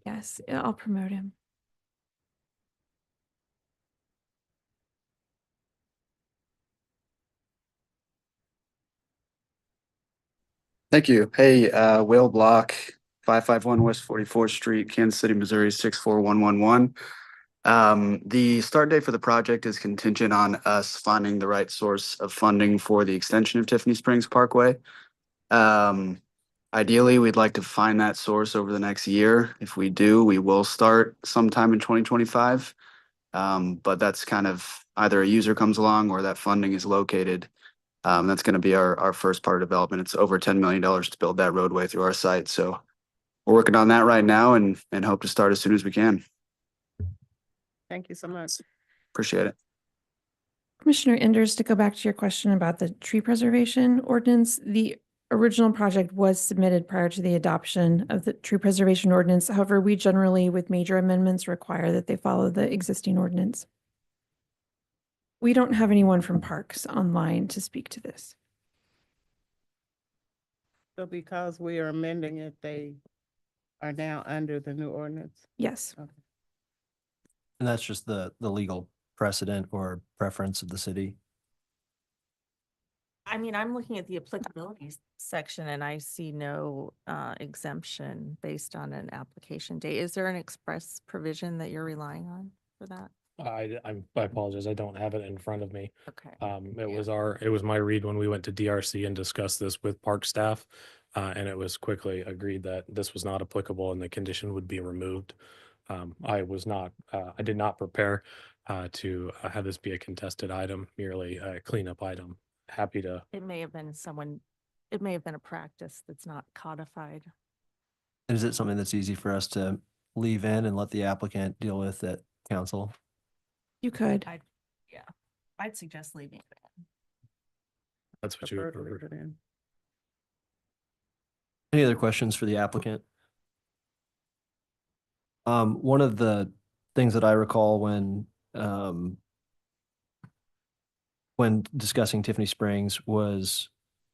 Yes, I'll promote him. Thank you. Hey, Will Block, 551 West 44th Street, Kansas City, Missouri, 64111. The start date for the project is contingent on us finding the right source of funding for the extension of Tiffany Springs Parkway. Ideally, we'd like to find that source over the next year. If we do, we will start sometime in 2025. But that's kind of either a user comes along or that funding is located. That's going to be our first part of development. It's over $10 million to build that roadway through our site. So we're working on that right now and hope to start as soon as we can. Thank you so much. Appreciate it. Commissioner Enders, to go back to your question about the tree preservation ordinance, the original project was submitted prior to the adoption of the tree preservation ordinance. However, we generally, with major amendments, require that they follow the existing ordinance. We don't have anyone from Parks online to speak to this. So because we are amending it, they are now under the new ordinance? Yes. Okay. And that's just the legal precedent or preference of the city. I mean, I'm looking at the applicability section and I see no exemption based on an application date. Is there an express provision that you're relying on for that? I apologize. I don't have it in front of me. Okay. It was my read when we went to DRC and discussed this with park staff. And it was quickly agreed that this was not applicable and the condition would be removed. I did not prepare to have this be a contested item, merely a cleanup item. Happy to. It may have been a practice that's not codified. And is it something that's easy for us to leave in and let the applicant deal with at council? You could. I'd suggest leaving it in. That's what you would prefer. Prefer to leave it in. Any other questions for the applicant? One of the things that I recall when discussing Tiffany Springs was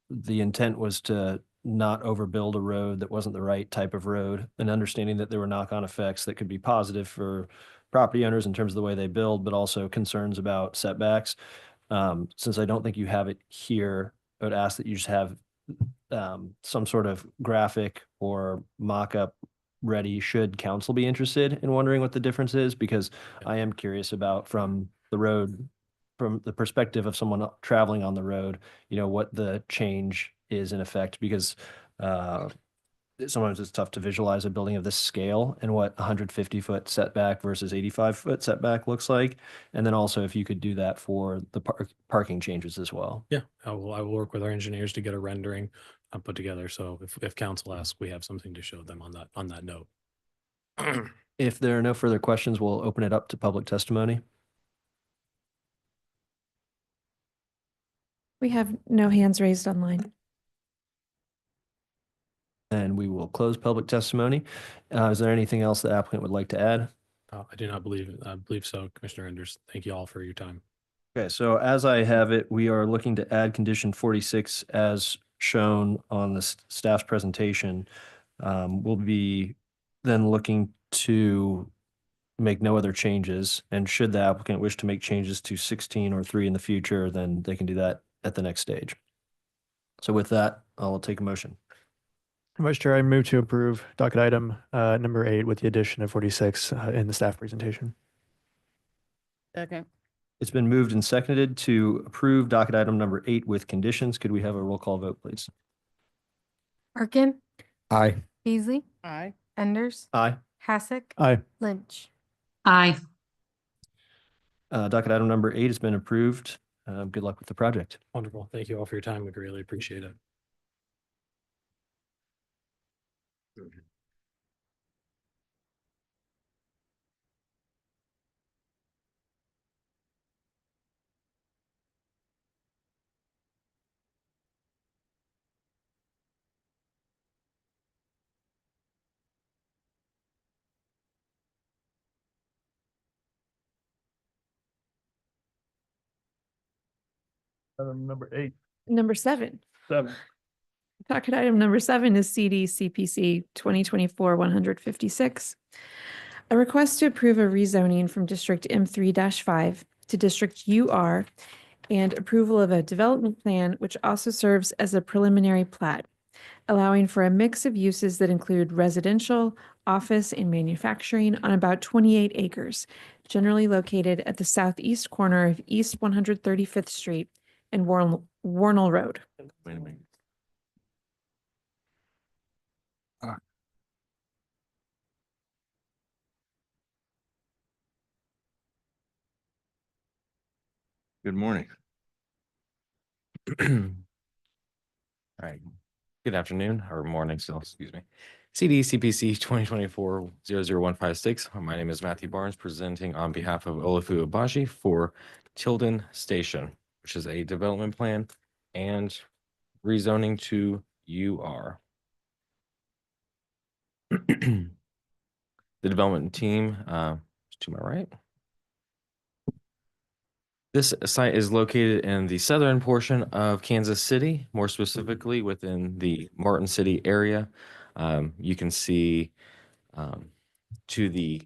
the intent was to not overbuild a road that wasn't the right type of road, and understanding that there were knock-on effects that could be positive for property owners in terms of the way they build, but also concerns about setbacks. Since I don't think you have it here, I would ask that you just have some sort of graphic or mock-up ready should council be interested in wondering what the difference is, because I am curious about from the road, from the perspective of someone traveling on the road, what the change is in effect, because sometimes it's tough to visualize a building of this scale and what 150-foot setback versus 85-foot setback looks like. And then also if you could do that for the parking changes as well. Yeah, I will work with our engineers to get a rendering put together. So if council asks, we have something to show them on that note. If there are no further questions, we'll open it up to public testimony. We have no hands raised online. And we will close public testimony. Is there anything else the applicant would like to add? I do not believe so, Commissioner Enders. Thank you all for your time. Okay, so as I have it, we are looking to add condition 46 as shown on the staff's presentation. We'll be then looking to make no other changes. And should the applicant wish to make changes to 16 or 3 in the future, then they can do that at the next stage. So with that, I'll take a motion. Vice Chair, I move to approve docket item number 8 with the addition of 46 in the staff presentation. Second. It's been moved and seconded to approve docket item number 8 with conditions. Could we have a roll call vote, please? Arkin, Aye. Beasley, Aye. Enders, Aye. Hassick, Aye. Lynch. Aye. Docket item number 8 has been approved. Good luck with the project. Wonderful. Thank you all for your time. We really appreciate it. Item number 8. Number 7. 7. Docket item number 7 is CD CPC 2024-156. A request to approve a rezoning from District M3-5 to District UR and approval of a development plan which also serves as a preliminary plat, allowing for a mix of uses that include residential, office, and manufacturing on about 28 acres, generally located at the southeast corner of East 135th Street and Warnell Road. Wait a minute. Good morning. All right. Good afternoon or morning still, excuse me. CD CPC 2024-00156. My name is Matthew Barnes, presenting on behalf of Olafu Abaji for Tilden Station, which is a development plan and rezoning to UR. The development team to my right. This site is located in the southern portion of Kansas City, more specifically within the Martin City area. You can see to the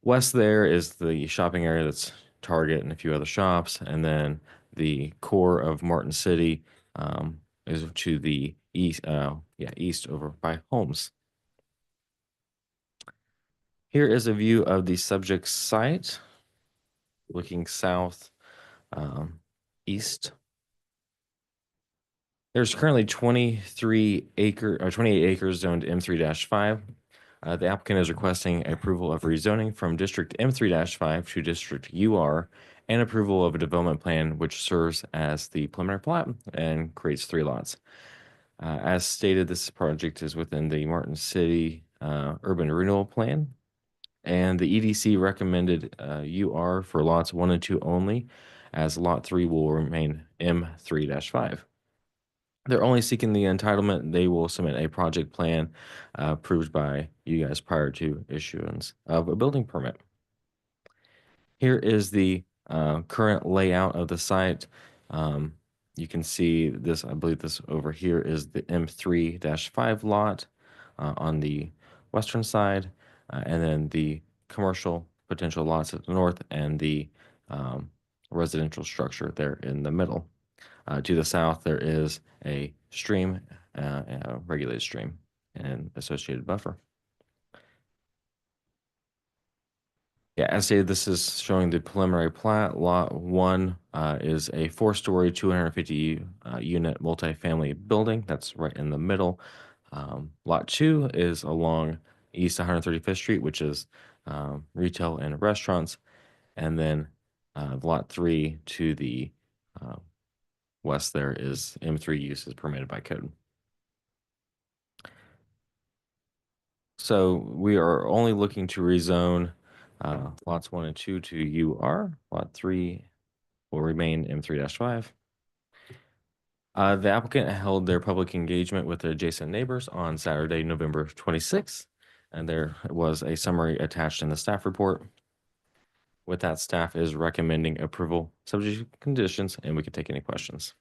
west there is the shopping area that's Target and a few other shops. And then the core of Martin City is to the east, east over by Holmes. Here is a view of the subject site, looking south east. There's currently 28 acres zoned M3-5. The applicant is requesting approval of rezoning from District M3-5 to District UR and approval of a development plan which serves as the preliminary plat and creates 3 lots. As stated, this project is within the Martin City Urban Renewal Plan, and the EDC recommended UR for lots 1 and 2 only, as lot 3 will remain M3-5. They're only seeking the entitlement. They will submit a project plan approved by you guys prior to issuance of a building permit. Here is the current layout of the site. You can see this, I believe this over here is the M3-5 lot on the western side, and then the commercial potential lots at the north and the residential structure there in the middle. To the south, there is a stream, regulated stream and associated buffer. Yeah, as stated, this is showing the preliminary plat. Lot 1 is a 4-story, 250 unit multifamily building. That's right in the middle. Lot 2 is along East 135th Street, which is retail and restaurants. And then Lot 3 to the west there is M3 use is permitted by code. So we are only looking to rezone lots 1 and 2 to UR. Lot 3 will remain M3-5. The applicant held their public engagement with the adjacent neighbors on Saturday, November 26th, and there was a summary attached in the staff report. With that, staff is recommending approval subject to conditions, and we can take any questions.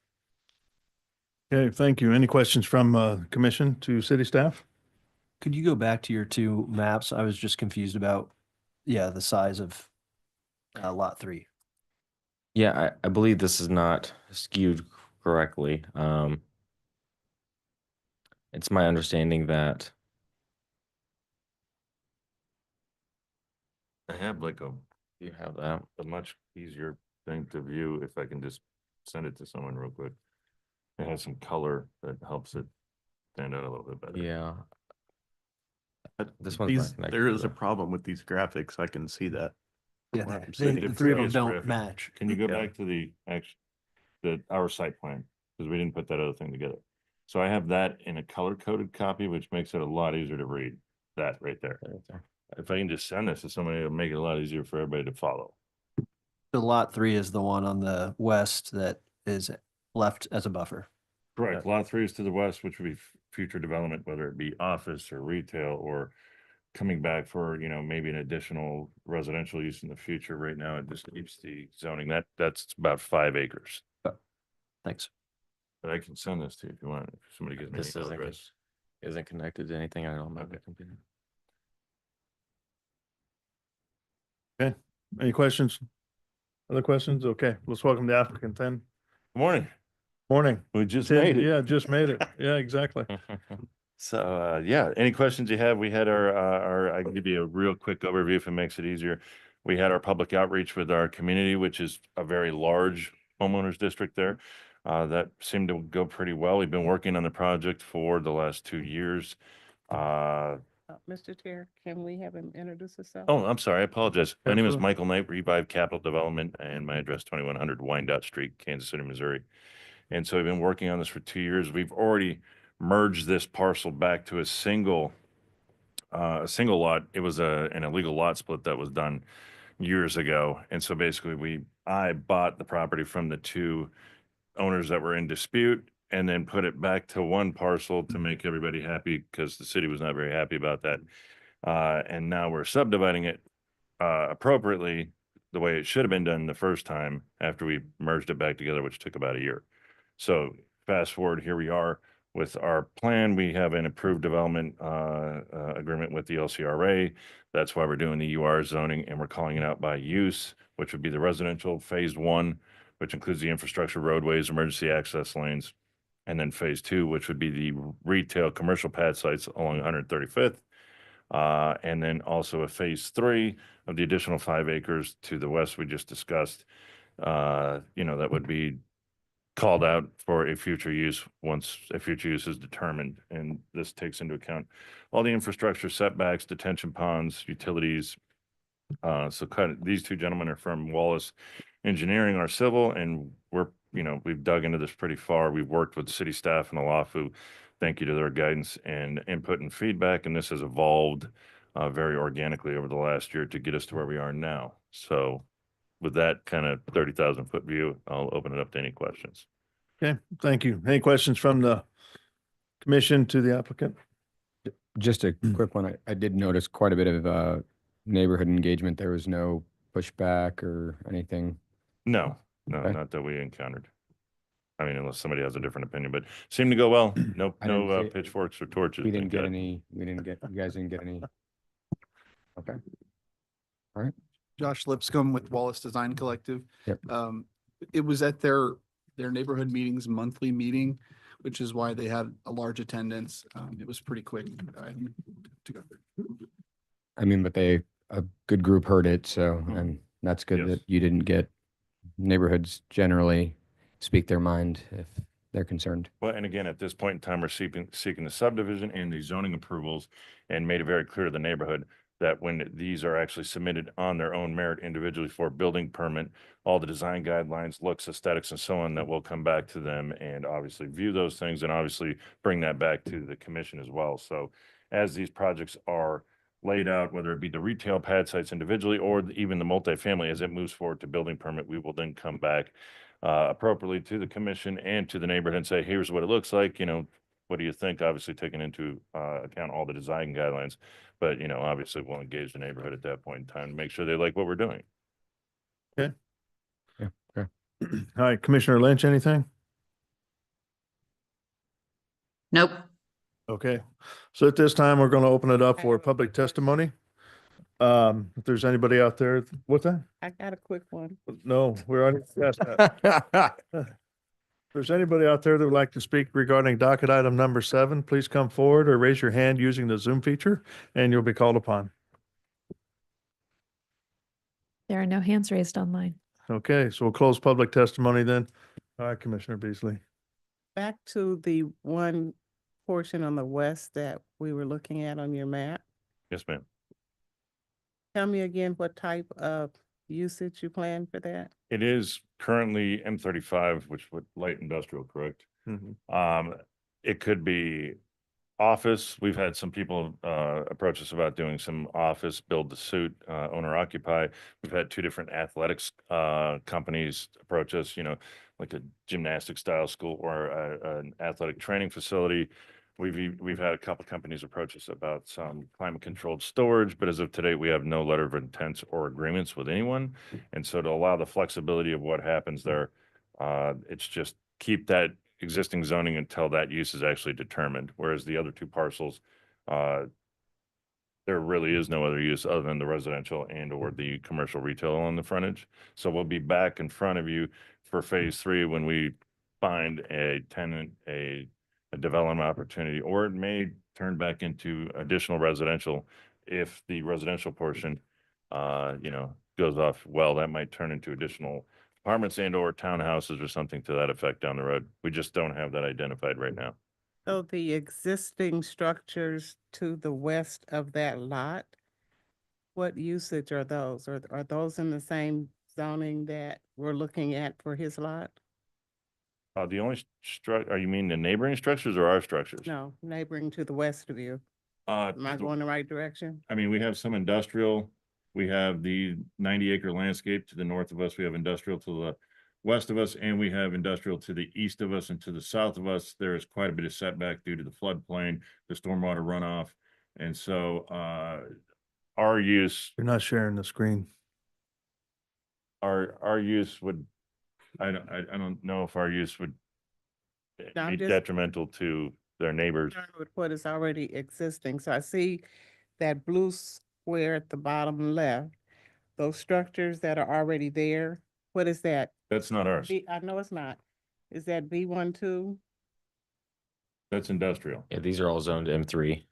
Okay, thank you. Any questions from commission to city staff? Could you go back to your two maps? I was just confused about, the size of lot 3. Yeah, I believe this is not skewed correctly. It's my understanding that I have like you have that. a much easier thing to view if I can just send it to someone real quick. It has some color that helps it stand out a little bit better. Yeah. This one's These- not connected there to is a the- problem with these graphics. I can see that. Yeah, Where I'm the sitting. three of them Previous don't graphic. match. Can you go Yeah. back to our site plan? Because we didn't put that other thing together. So I have that in a color coded copy, which makes it a lot easier to read. That right there. If I can just send this to somebody, it'll make it a lot easier for everybody to follow. The lot 3 is the one on the west that is left as a buffer. Correct. Lot 3 is to the west, which would be future development, whether it be office or retail or coming back for, maybe an additional residential use in the future. Right now, it just keeps the zoning. That's about 5 acres. Thanks. But I can send this to you if you want. If somebody gives me an This email isn't, address. isn't connected to anything. I don't know. Okay. Okay, any questions? Other questions? Okay, let's welcome the applicant then. Good morning. Morning. We just Tim, made it. Yeah, just made it. Yeah, exactly. So, any questions you have? We had I can give you a real quick overview if it makes it easier. We had our public outreach with our community, which is a very large homeowners district there. That seemed to go pretty well. We've been working on the project for the last 2 years. Mr. Chair, can we have him introduce himself? Oh, I'm sorry. I apologize. My name is Absolutely. Michael Knight, Revive Capital Development, and my address 2100 Wyandotte Street, Kansas City, Missouri. And so we've been working on this for 2 years. We've already merged this parcel back to a single lot. It was an illegal lot split that was done years ago. And so basically I bought the property from the two owners that were in dispute and then put it back to one parcel to make everybody happy because the city was not very happy about that. And now we're subdividing it appropriately the way it should have been done the first time after we merged it back together, which took about a year. So fast forward, here we are with our plan. We have an approved development agreement with the LCRA. That's why we're doing the UR zoning, and we're calling it out by use, which would be the residential phase 1, which includes the infrastructure, roadways, emergency access lanes. And then phase 2, which would be the retail commercial pad sites along 135th. And then also a phase 3 of the additional 5 acres to the west we just discussed. That would be called out for a future use once a future use is determined. And this takes into account all the infrastructure setbacks, detention ponds, utilities. So these two gentlemen are from Wallace Engineering, our civil, and we've dug into this pretty far. We've worked with city staff and Alafu. Thank you to their guidance and input and feedback. And this has evolved very organically over the last year to get us to where we are now. So with that kind of 30,000 foot view, I'll open it up to any questions. Okay, thank you. Any questions from the commission to the applicant? Just a quick one. I did notice quite a bit of neighborhood engagement. There was no pushback or anything. No, Okay. not that we encountered. I mean, unless somebody has a different opinion, but seemed to go well. No I didn't see- pitchforks or torches. You thank God. guys didn't get any. Okay. All right. Josh Lipscomb with Wallace Design Collective. Yep. It was at their neighborhood meetings, monthly meeting, which is why they had a large attendance. It was pretty quick item to go through. I mean, but a good group heard it, so, and that's good Yes. that you didn't get neighborhoods generally speak their mind if they're concerned. Well, and again, at this point in time, we're seeking the subdivision and the zoning approvals and made it very clear to the neighborhood that when these are actually submitted on their own merit individually for building permit, all the design guidelines, looks, aesthetics, and so on, that will come back to them and obviously view those things and obviously bring that back to the commission as well. So as these projects are laid out, whether it be the retail pad sites individually or even the multifamily, as it moves forward to building permit, we will then come back appropriately to the commission and to the neighborhood and say, here's what it looks like, what do you think? Obviously taking into account all the design guidelines, but obviously we'll engage the neighborhood at that point in time to make sure they like what we're doing. Okay. Yeah. Okay. All right, Commissioner Lynch, anything? Nope. Okay, so at this time, we're going to open it up for public testimony. If there's anybody out there, what's that? I got a quick one. No, we're already past that. If there's anybody out there that would like to speak regarding docket item number 7, please come forward or raise your hand using the Zoom feature and you'll be called upon. There are no hands raised online. Okay, so we'll close public testimony then. All right, Commissioner Beasley. Back to the one portion on the west that we were looking at on your map. Yes, ma'am. Tell me again what type of usage you plan for that? It is currently M35, which would light industrial, correct? It could be office. We've had some people approach us about doing some office build to suit, owner occupy. We've had 2 different athletics companies approach us, like a gymnastic style school or an athletic training facility. We've had a couple companies approach us about some climate controlled storage, but as of today, we have no letter of intent or agreements with anyone. And so to allow the flexibility of what happens there, it's just keep that existing zoning until that use is actually determined. Whereas the other 2 parcels, there really is no other use other than the residential and or the commercial retail on the frontage. So we'll be back in front of you for phase 3 when we find a tenant, a development opportunity, or it may turn back into additional residential. If the residential portion, goes off well, that might turn into additional apartments and or townhouses or something to that effect down the road. We just don't have that identified right now. So the existing structures to the west of that lot, what usage are those? Are those in the same zoning that we're looking at for his lot? The only you mean the neighboring structures or our structures? No, neighboring to the west of you. Uh, Am I going the right direction? I mean, we have some industrial. We have the 90-acre landscape to the north of us. We have industrial to the west of us, and we have industrial to the east of us and to the south of us. There is quite a bit of setback due to the floodplain, the stormwater runoff. And so our use, You're not sharing the screen. our use would, I don't know if our use would No, I'm be just detrimental to their neighbors. concerned with what is already existing. So I see that blue square at the bottom left, those structures that are already there. What is that? That's not ours. I know it's not. Is that B12? That's industrial. Yeah, these are all zoned M3-5.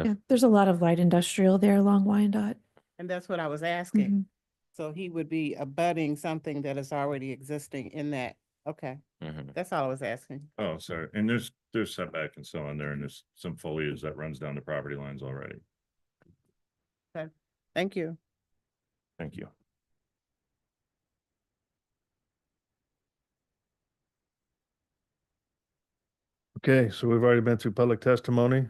Yeah, there's a lot of light industrial there along Wyandotte. And that's what I was asking. Mhm. So he would be abutting something that is already existing in that. Okay, Mhm. that's all I was asking. Oh, sorry. And there's setback and so on there, and there's some foliage that runs down the property lines already. Okay, thank you. Thank you. Okay, so we've already been through public testimony.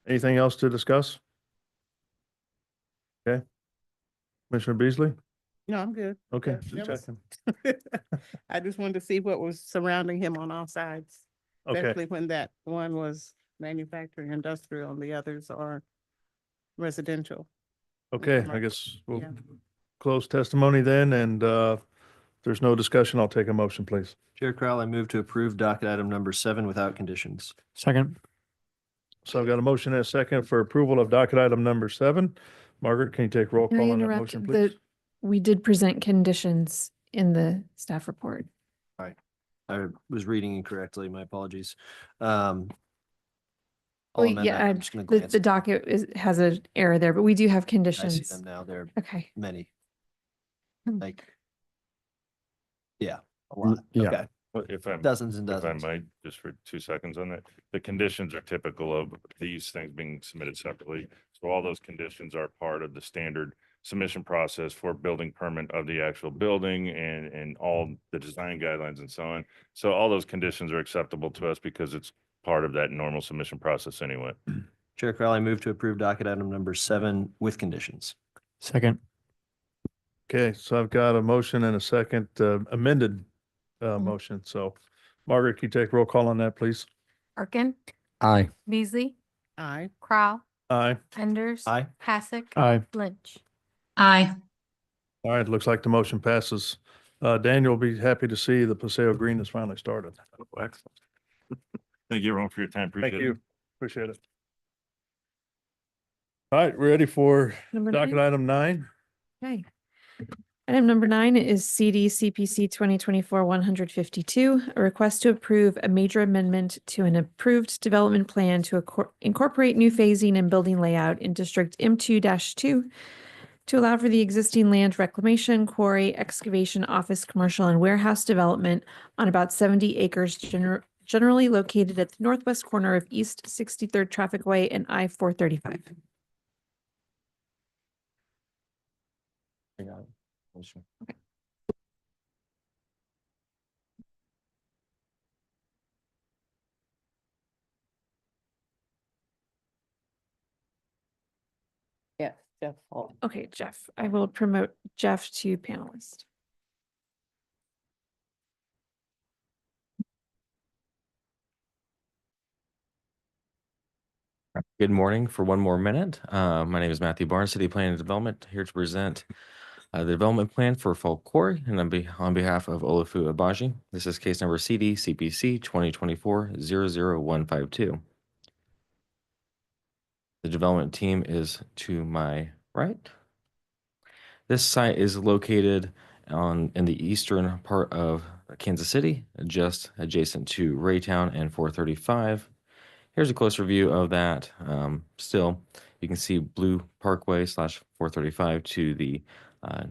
Anything else to discuss? Okay. Commissioner Beasley? No, I'm good. Okay, That- just that was- checking. I just wanted to see what was surrounding him on all sides. Okay. Especially when that one was manufacturing industrial and the others are residential. Okay, I commercial. guess we'll Yeah. close testimony then, and if there's no discussion, I'll take a motion, please. Chair Crowell, I move to approve docket item number 7 without conditions. Second. So I've got a motion and a second for approval of docket item number 7. Margaret, can you take roll Can I call on that interrupt? motion, please? We did present conditions in the staff report. Right. I was reading incorrectly. My apologies. I'll Well, amend that. yeah, I'm just gonna the glance. docket has an error there, but we do have I see conditions. them now. There are Okay. many. Hmm. Like, yeah, a lot. yeah. Okay. Well, if I, Dozens and if I dozens. might, just for 2 seconds on that, the conditions are typical of these things being submitted separately. So all those conditions are part of the standard submission process for building permit of the actual building and all the design guidelines and so on. So all those conditions are acceptable to us because it's part of that normal submission process anyway. Chair Crowley, move to approve docket item number 7 with conditions. Second. Okay, so I've got a motion and a second amended motion. So Margaret, can you take roll call on that, please? Arkin, Aye. Beasley, Aye. Crowell, Aye. Enders. Aye. Passick. Aye. Lynch. Aye. All right, looks like the motion passes. Daniel will be happy to see the Paseo Green has finally started. Oh, excellent. Thank you everyone for your time. Appreciate Thank it. you. Appreciate it. All right, ready for Number docket 9? item 9? Okay. Item number 9 is CD CPC 2024-152, a request to approve a major amendment to an approved development plan to incorporate new phasing and building layout in District M2-2 to allow for the existing land reclamation, quarry, excavation, office, commercial, and warehouse development on about 70 acres generally located at the northwest corner of East 63rd Traffic Way and I-435. I got it. Motion. Yes, Jeff. Okay, Jeff, I will promote Jeff to panelist. Good morning for one more minute. My name is Matthew Barnes, City Planning and Development, here to present the development plan for Folk Quarry and on behalf of Olafu Abaji. This is case number CD CPC 2024-00152. The development team is to my right. This site is located in the eastern part of Kansas City, just adjacent to Raytown and 435. Here's a closer view of that. Still, you can see Blue Parkway / 435 to the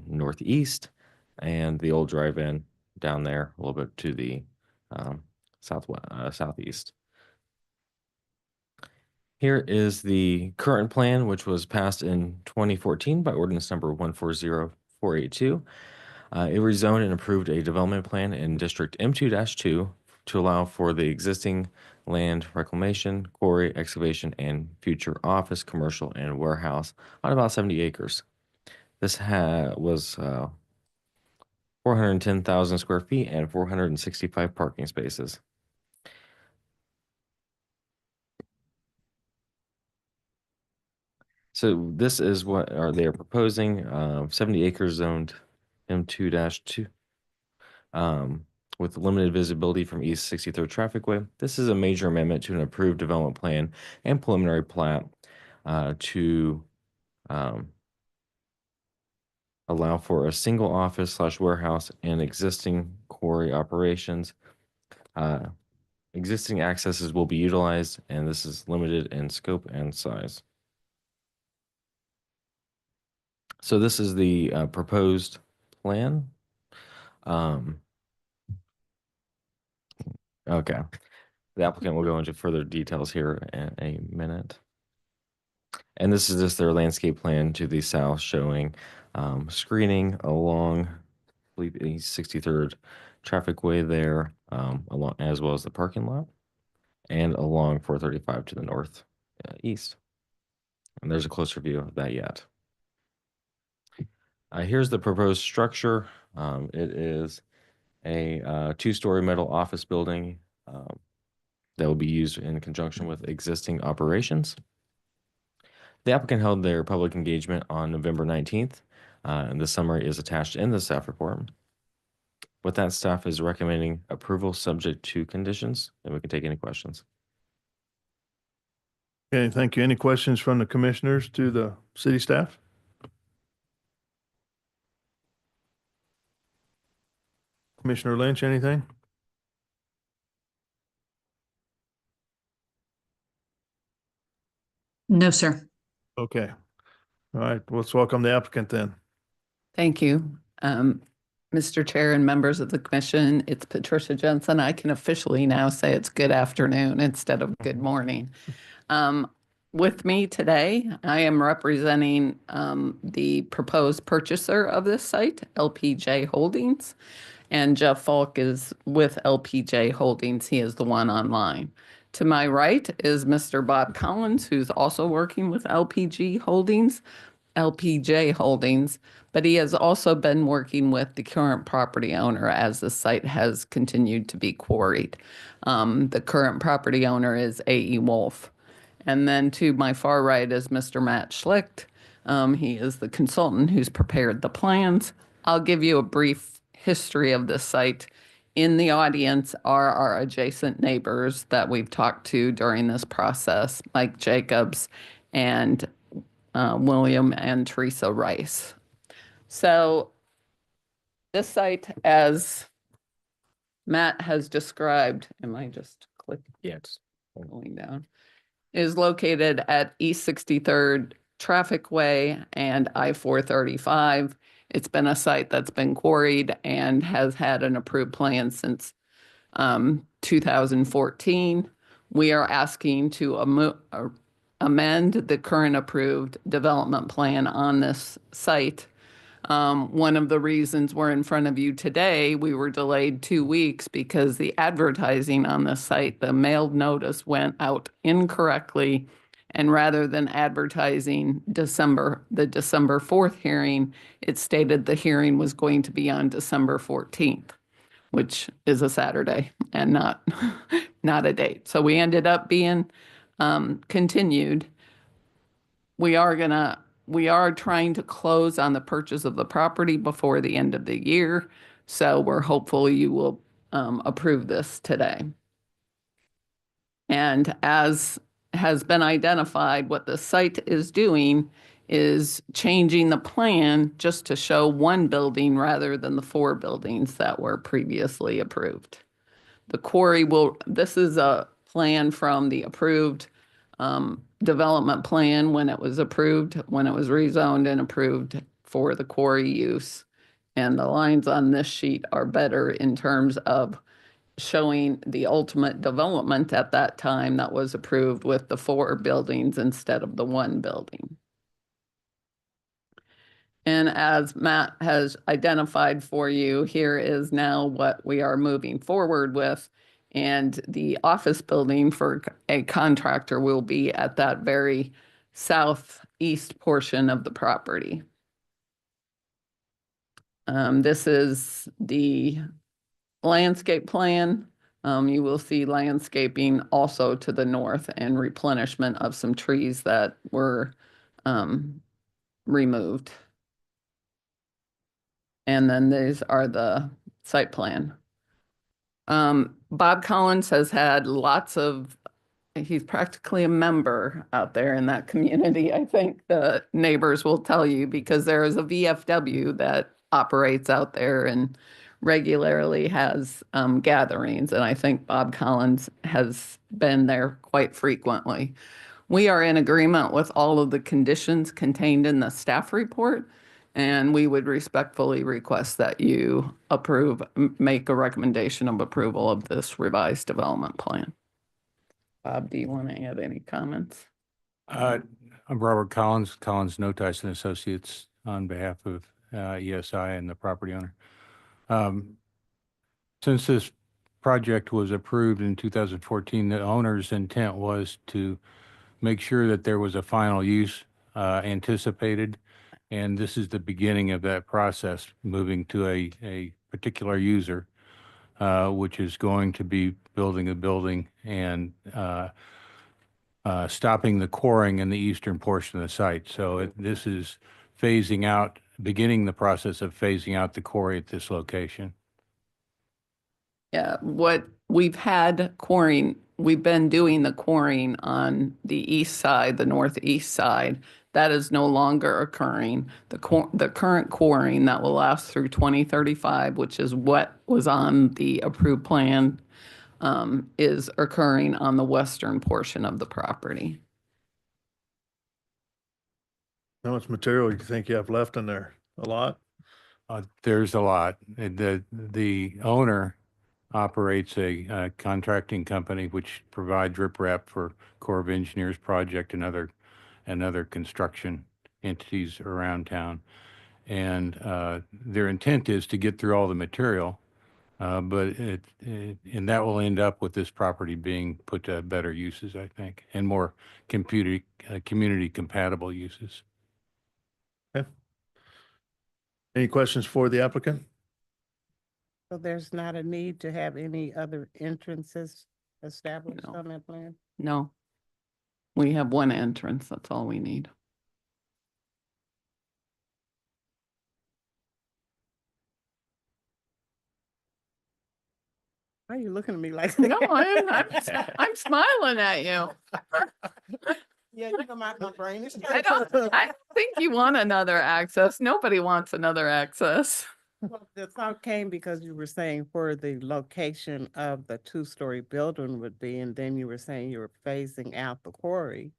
northeast, and the old drive-in down there a little bit to the southeast. Here is the current plan, which was passed in 2014 by ordinance number 140482. It rezoned and approved a development plan in District M2-2 to allow for the existing land reclamation, quarry, excavation, and future office, commercial, and warehouse on about 70 acres. This was 410,000 square feet and 465 parking spaces. So this is what they are proposing, 70 acres zoned M2-2. With limited visibility from East 63rd Traffic Way. This is a major amendment to an approved development plan and preliminary plat to allow for a single office / warehouse and existing quarry operations. Existing accesses will be utilized, and this is limited in scope and size. So this is the proposed plan. Okay. The applicant will go into further details here in a minute. And this is just their landscape plan to the south, showing screening along, I believe, the 63rd Traffic Way there, along as well as the parking lot, and along 435 to the north east. And there's a closer view of that yet. Here's the proposed structure. It is a 2-story metal office building that will be used in conjunction with existing operations. The applicant held their public engagement on November 19th, and the summary is attached in the staff report. With that, staff is recommending approval subject to conditions, and we can take any questions. Okay, thank you. Any questions from the commissioners to the city staff? Commissioner Lynch, anything? No, sir. Okay. All right, let's welcome the applicant then. Thank you. Mr. Chair and members of the commission, it's Patricia Jensen. I can officially now say it's good afternoon instead of good morning. With me today, I am representing the proposed purchaser of this site, LPJ Holdings. And Jeff Falk is with LPJ Holdings. He is the one online. To my right is Mr. Bob Collins, who's also working with LPJ Holdings, but he has also been working with the current property owner as the site has continued to be quarried. The current property owner is A.E. Wolf. And then to my far right is Mr. Matt Schlicht. He is the consultant who's prepared the plans. I'll give you a brief history of this site. In the audience are our adjacent neighbors that we've talked to during this process, Mike Jacobs and William and Teresa Rice. So this site, as Matt has described, am I just clicking? Yes. Going down, is located at East 63rd Traffic Way and I-435. It's been a site that's been quarried and has had an approved plan since 2014. We are asking to amend the current approved development plan on this site. One of the reasons we're in front of you today, we were delayed 2 weeks because the advertising on the site, the mailed notice went out incorrectly. And rather than advertising the December 4th hearing, it stated the hearing was going to be on December 14th, which is a Saturday and not a date. So we ended up being continued. We are trying to close on the purchase of the property before the end of the year. So we're hopeful you will approve this today. And as has been identified, what the site is doing is changing the plan just to show one building rather than the 4 buildings that were previously approved. The quarry this is a plan from the approved development plan when it was approved, when it was rezoned and approved for the quarry use. And the lines on this sheet are better in terms of showing the ultimate development at that time that was approved with the 4 buildings instead of the 1 building. And as Matt has identified for you, here is now what we are moving forward with. And the office building for a contractor will be at that very southeast portion of the property. This is the landscape plan. You will see landscaping also to the north and replenishment of some trees that were removed. And then these are the site plan. Bob Collins has had he's practically a member out there in that community. I think the neighbors will tell you because there is a VFW that operates out there and regularly has gatherings. And I think Bob Collins has been there quite frequently. We are in agreement with all of the conditions contained in the staff report. And we would respectfully request that you make a recommendation of approval of this revised development plan. Bob, do you want to add any comments? I'm Robert Collins, No Tyson Associates, on behalf of ESI and the property owner. Since this project was approved in 2014, the owner's intent was to make sure that there was a final use anticipated. And this is the beginning of that process, moving to a particular user, which is going to be building a building and stopping the coring in the eastern portion of the site. So this is beginning the process of phasing out the quarry at this location. Yeah, we've been doing the quarrying on the east side, the northeast side. That is no longer occurring. The current quarrying that will last through 2035, which is what was on the approved plan, is occurring on the western portion of the property. How much material you think you have left in there? A lot? There's a lot. The owner operates a contracting company which provides riprap for Corps of Engineers project and other construction entities around town. And their intent is to get through all the material, but and that will end up with this property being put to better uses, I think, and more community compatible uses. Okay. Any questions for the applicant? So there's not a need to have any other entrances established No. on that plan? No. We have one entrance, that's all we need. Why are you looking at me like No, I'm smiling at you. Yeah, you know my brain is. I don't think you want another access. Nobody wants another access. Well, the thought came because you were saying where the location of the two-story building would be, and then you were saying you were phasing out the quarry.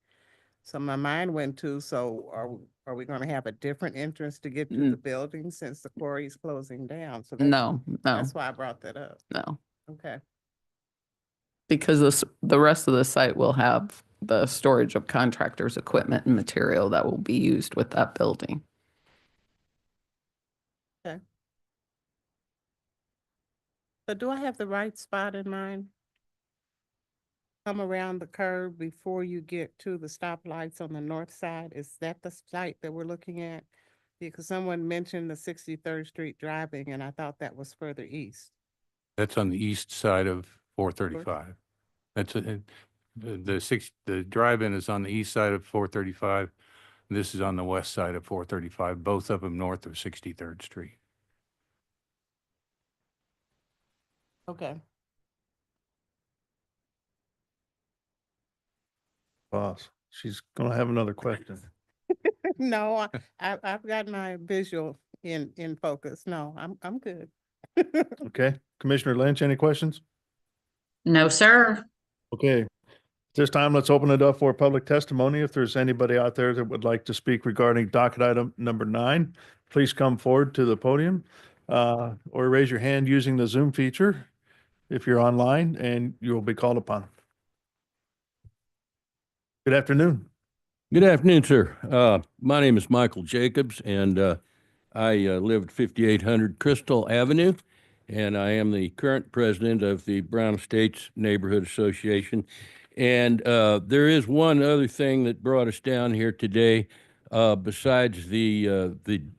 So my mind went to, so are we gonna have a different entrance to get to the building since the quarry is closing down? So No, that's why I brought that up. no. Okay. Because the rest of the site will have the storage of contractors' equipment and material that will be used with that building. Okay. So do I have the right spot in mind? Come around the curve before you get to the stoplights on the north side? Is that the site that we're looking at? Because someone mentioned the 63rd Street driving, and I thought that was further east. That's on the east side of 435. The drive-in is on the east side of 435. This is on the west side of 435, both of them north of 63rd Street. Okay. Boss, she's gonna have another question. No, I've got my visual in focus. No, I'm good. Okay, Commissioner Lynch, any questions? No, sir. Okay, this time let's open it up for public testimony. If there's anybody out there that would like to speak regarding docket item number 9, please come forward to the podium or raise your hand using the Zoom feature if you're online, and you will be called upon. Good afternoon. Good afternoon, sir. My name is Michael Jacobs, and I live at 5800 Crystal Avenue, and I am the current president of the Brown Estates Neighborhood Association. And there is one other thing that brought us down here today, besides the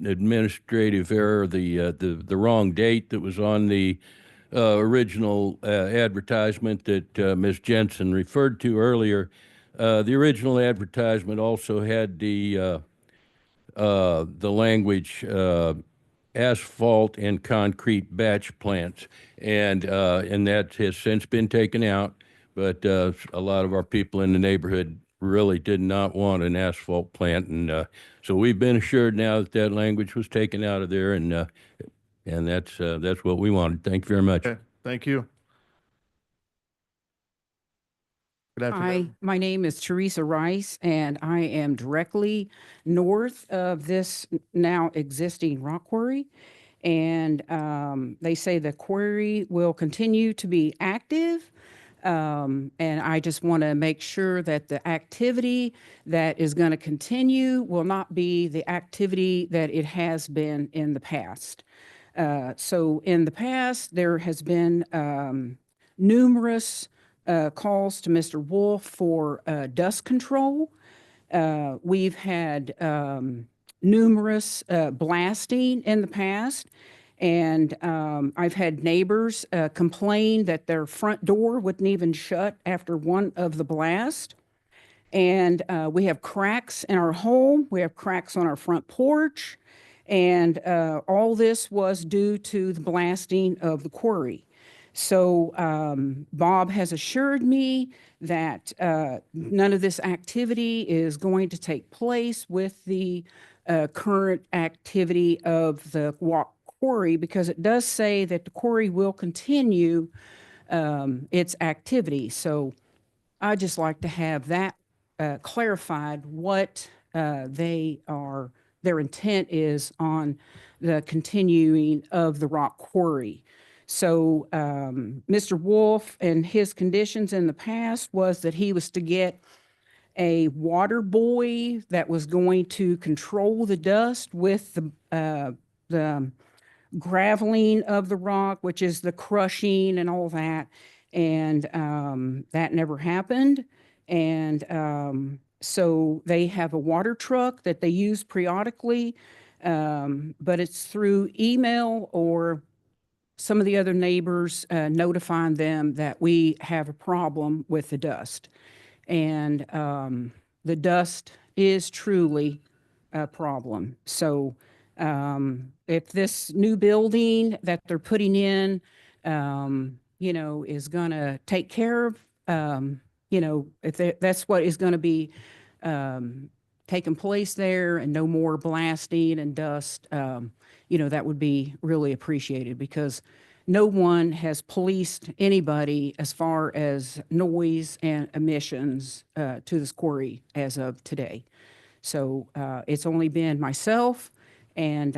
administrative error, the wrong date that was on the original advertisement that Ms. Jensen referred to earlier. The original advertisement also had the language asphalt and concrete batch plants, and that has since been taken out. But a lot of our people in the neighborhood really did not want an asphalt plant, and so we've been assured now that that language was taken out of there, and that's what we wanted. Thank you very much. Okay, thank you. Good Hi, afternoon. my name is Teresa Rice, and I am directly north of this now existing rock quarry. And they say the quarry will continue to be active. And I just want to make sure that the activity that is going to continue will not be the activity that it has been in the past. So in the past, there has been numerous calls to Mr. Wolf for dust control. We've had numerous blasting in the past, and I've had neighbors complain that their front door wouldn't even shut after one of the blasts. And we have cracks in our home. We have cracks on our front porch. And all this was due to the blasting of the quarry. So Bob has assured me that none of this activity is going to take place with the current activity of the quarry, because it does say that the quarry will continue its activity. So I just like to have that clarified, what their intent is on the continuing of the rock quarry. So Mr. Wolf and his conditions in the past was that he was to get a water buoy that was going to control the dust with the graveling of the rock, which is the crushing and all that. And that never happened. And so they have a water truck that they use periodically, but it's through email or some of the other neighbors notifying them that we have a problem with the dust. And the dust is truly a problem. So if this new building that they're putting in, is going to take care of, if that's what is going to be taking place there and no more blasting and dust, that would be really appreciated because no one has policed anybody as far as noise and emissions to this quarry as of today. So it's only been myself and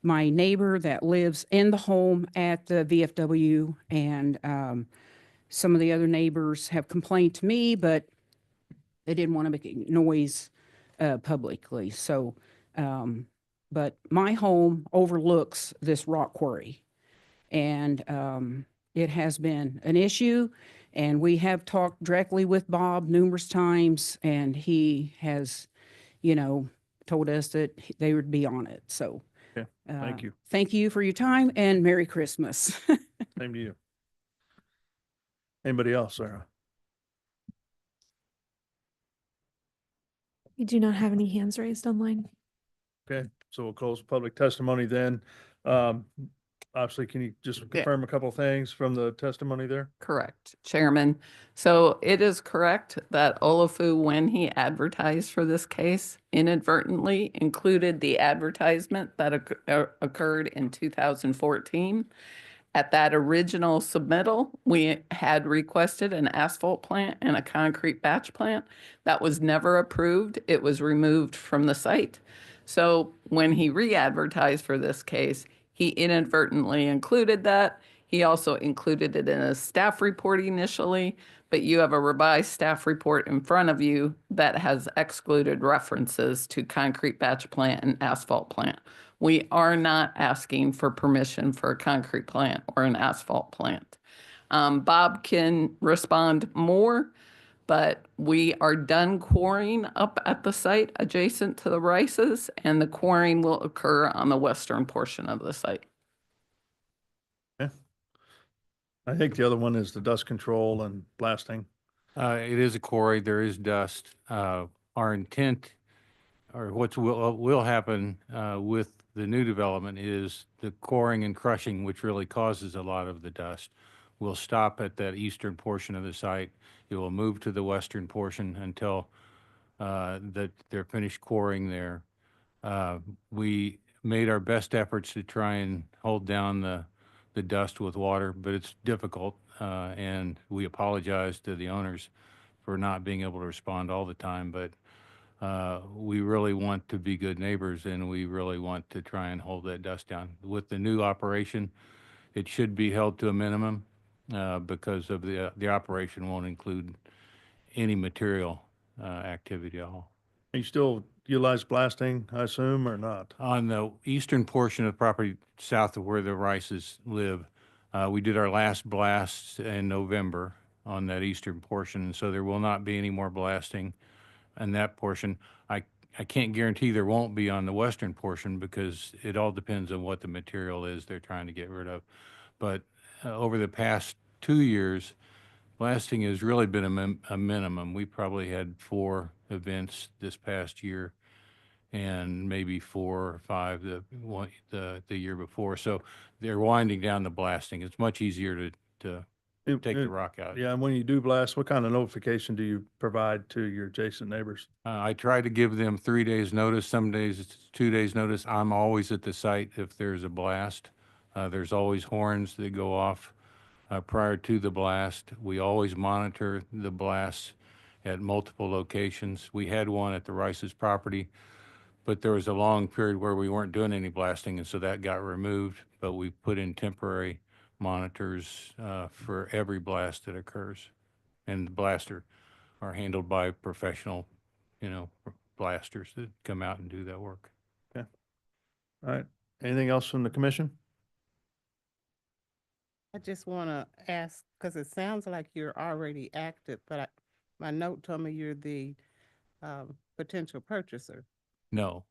my neighbor that lives in the home at the VFW, and some of the other neighbors have complained to me, but they didn't want to make noise publicly. So, but my home overlooks this rock quarry. And it has been an issue, and we have talked directly with Bob numerous times, and he has, told us that they would be on it. So Okay, thank you. Thank you for your time, and Merry Christmas. Same to you. Anybody else, Sarah? We do not have any hands raised online. Okay, so we'll close public testimony then. Obviously, can you just confirm a couple of things from the testimony there? Correct, Chairman. So it is correct that Olafu, when he advertised for this case, inadvertently included the advertisement that occurred in 2014. At that original submittal, we had requested an asphalt plant and a concrete batch plant. That was never approved. It was removed from the site. So when he re-advertised for this case, he inadvertently included that. He also included it in a staff report initially, but you have a revised staff report in front of you that has excluded references to concrete batch plant and asphalt plant. We are not asking for permission for a concrete plant or an asphalt plant. Bob can respond more, but we are done quarrying up at the site adjacent to the Rices, and the quarrying will occur on the western portion of the site. Okay. I think the other one is the dust control and blasting. It is a quarry. There is dust. Our intent, or what will happen with the new development, is the coring and crushing, which really causes a lot of the dust, will stop at that eastern portion of the site. It will move to the western portion until that they're finished coring there. We made our best efforts to try and hold down the dust with water, but it's difficult, and we apologize to the owners for not being able to respond all the time, but we really want to be good neighbors, and we really want to try and hold that dust down. With the new operation, it should be held to a minimum because of the operation won't include any material activity at all. You still utilize blasting, I assume, or not? On the eastern portion of the property south of where the Rices live, we did our last blast in November on that eastern portion, and so there will not be any more blasting in that portion. I can't guarantee there won't be on the western portion because it all depends on what the material is they're trying to get rid of. But over the past 2 years, blasting has really been a minimum. We probably had 4 events this past year and maybe 4 or 5 the year before. So they're winding down the blasting. It's much easier to take the rock out. Yeah, and when you do blast, what kind of notification do you provide to your adjacent neighbors? I try to give them 3 days notice. Some days it's 2 days notice. I'm always at the site if there's a blast. There's always horns that go off prior to the blast. We always monitor the blasts at multiple locations. We had one at the Rice's property, but there was a long period where we weren't doing any blasting, and so that got removed. But we put in temporary monitors for every blast that occurs. And the blaster are handled by professional, blasters that come out and do that work. Okay. All right. Anything else from the commission? I just want to ask, because it sounds like you're already active, but my note told me you're the potential purchaser. No,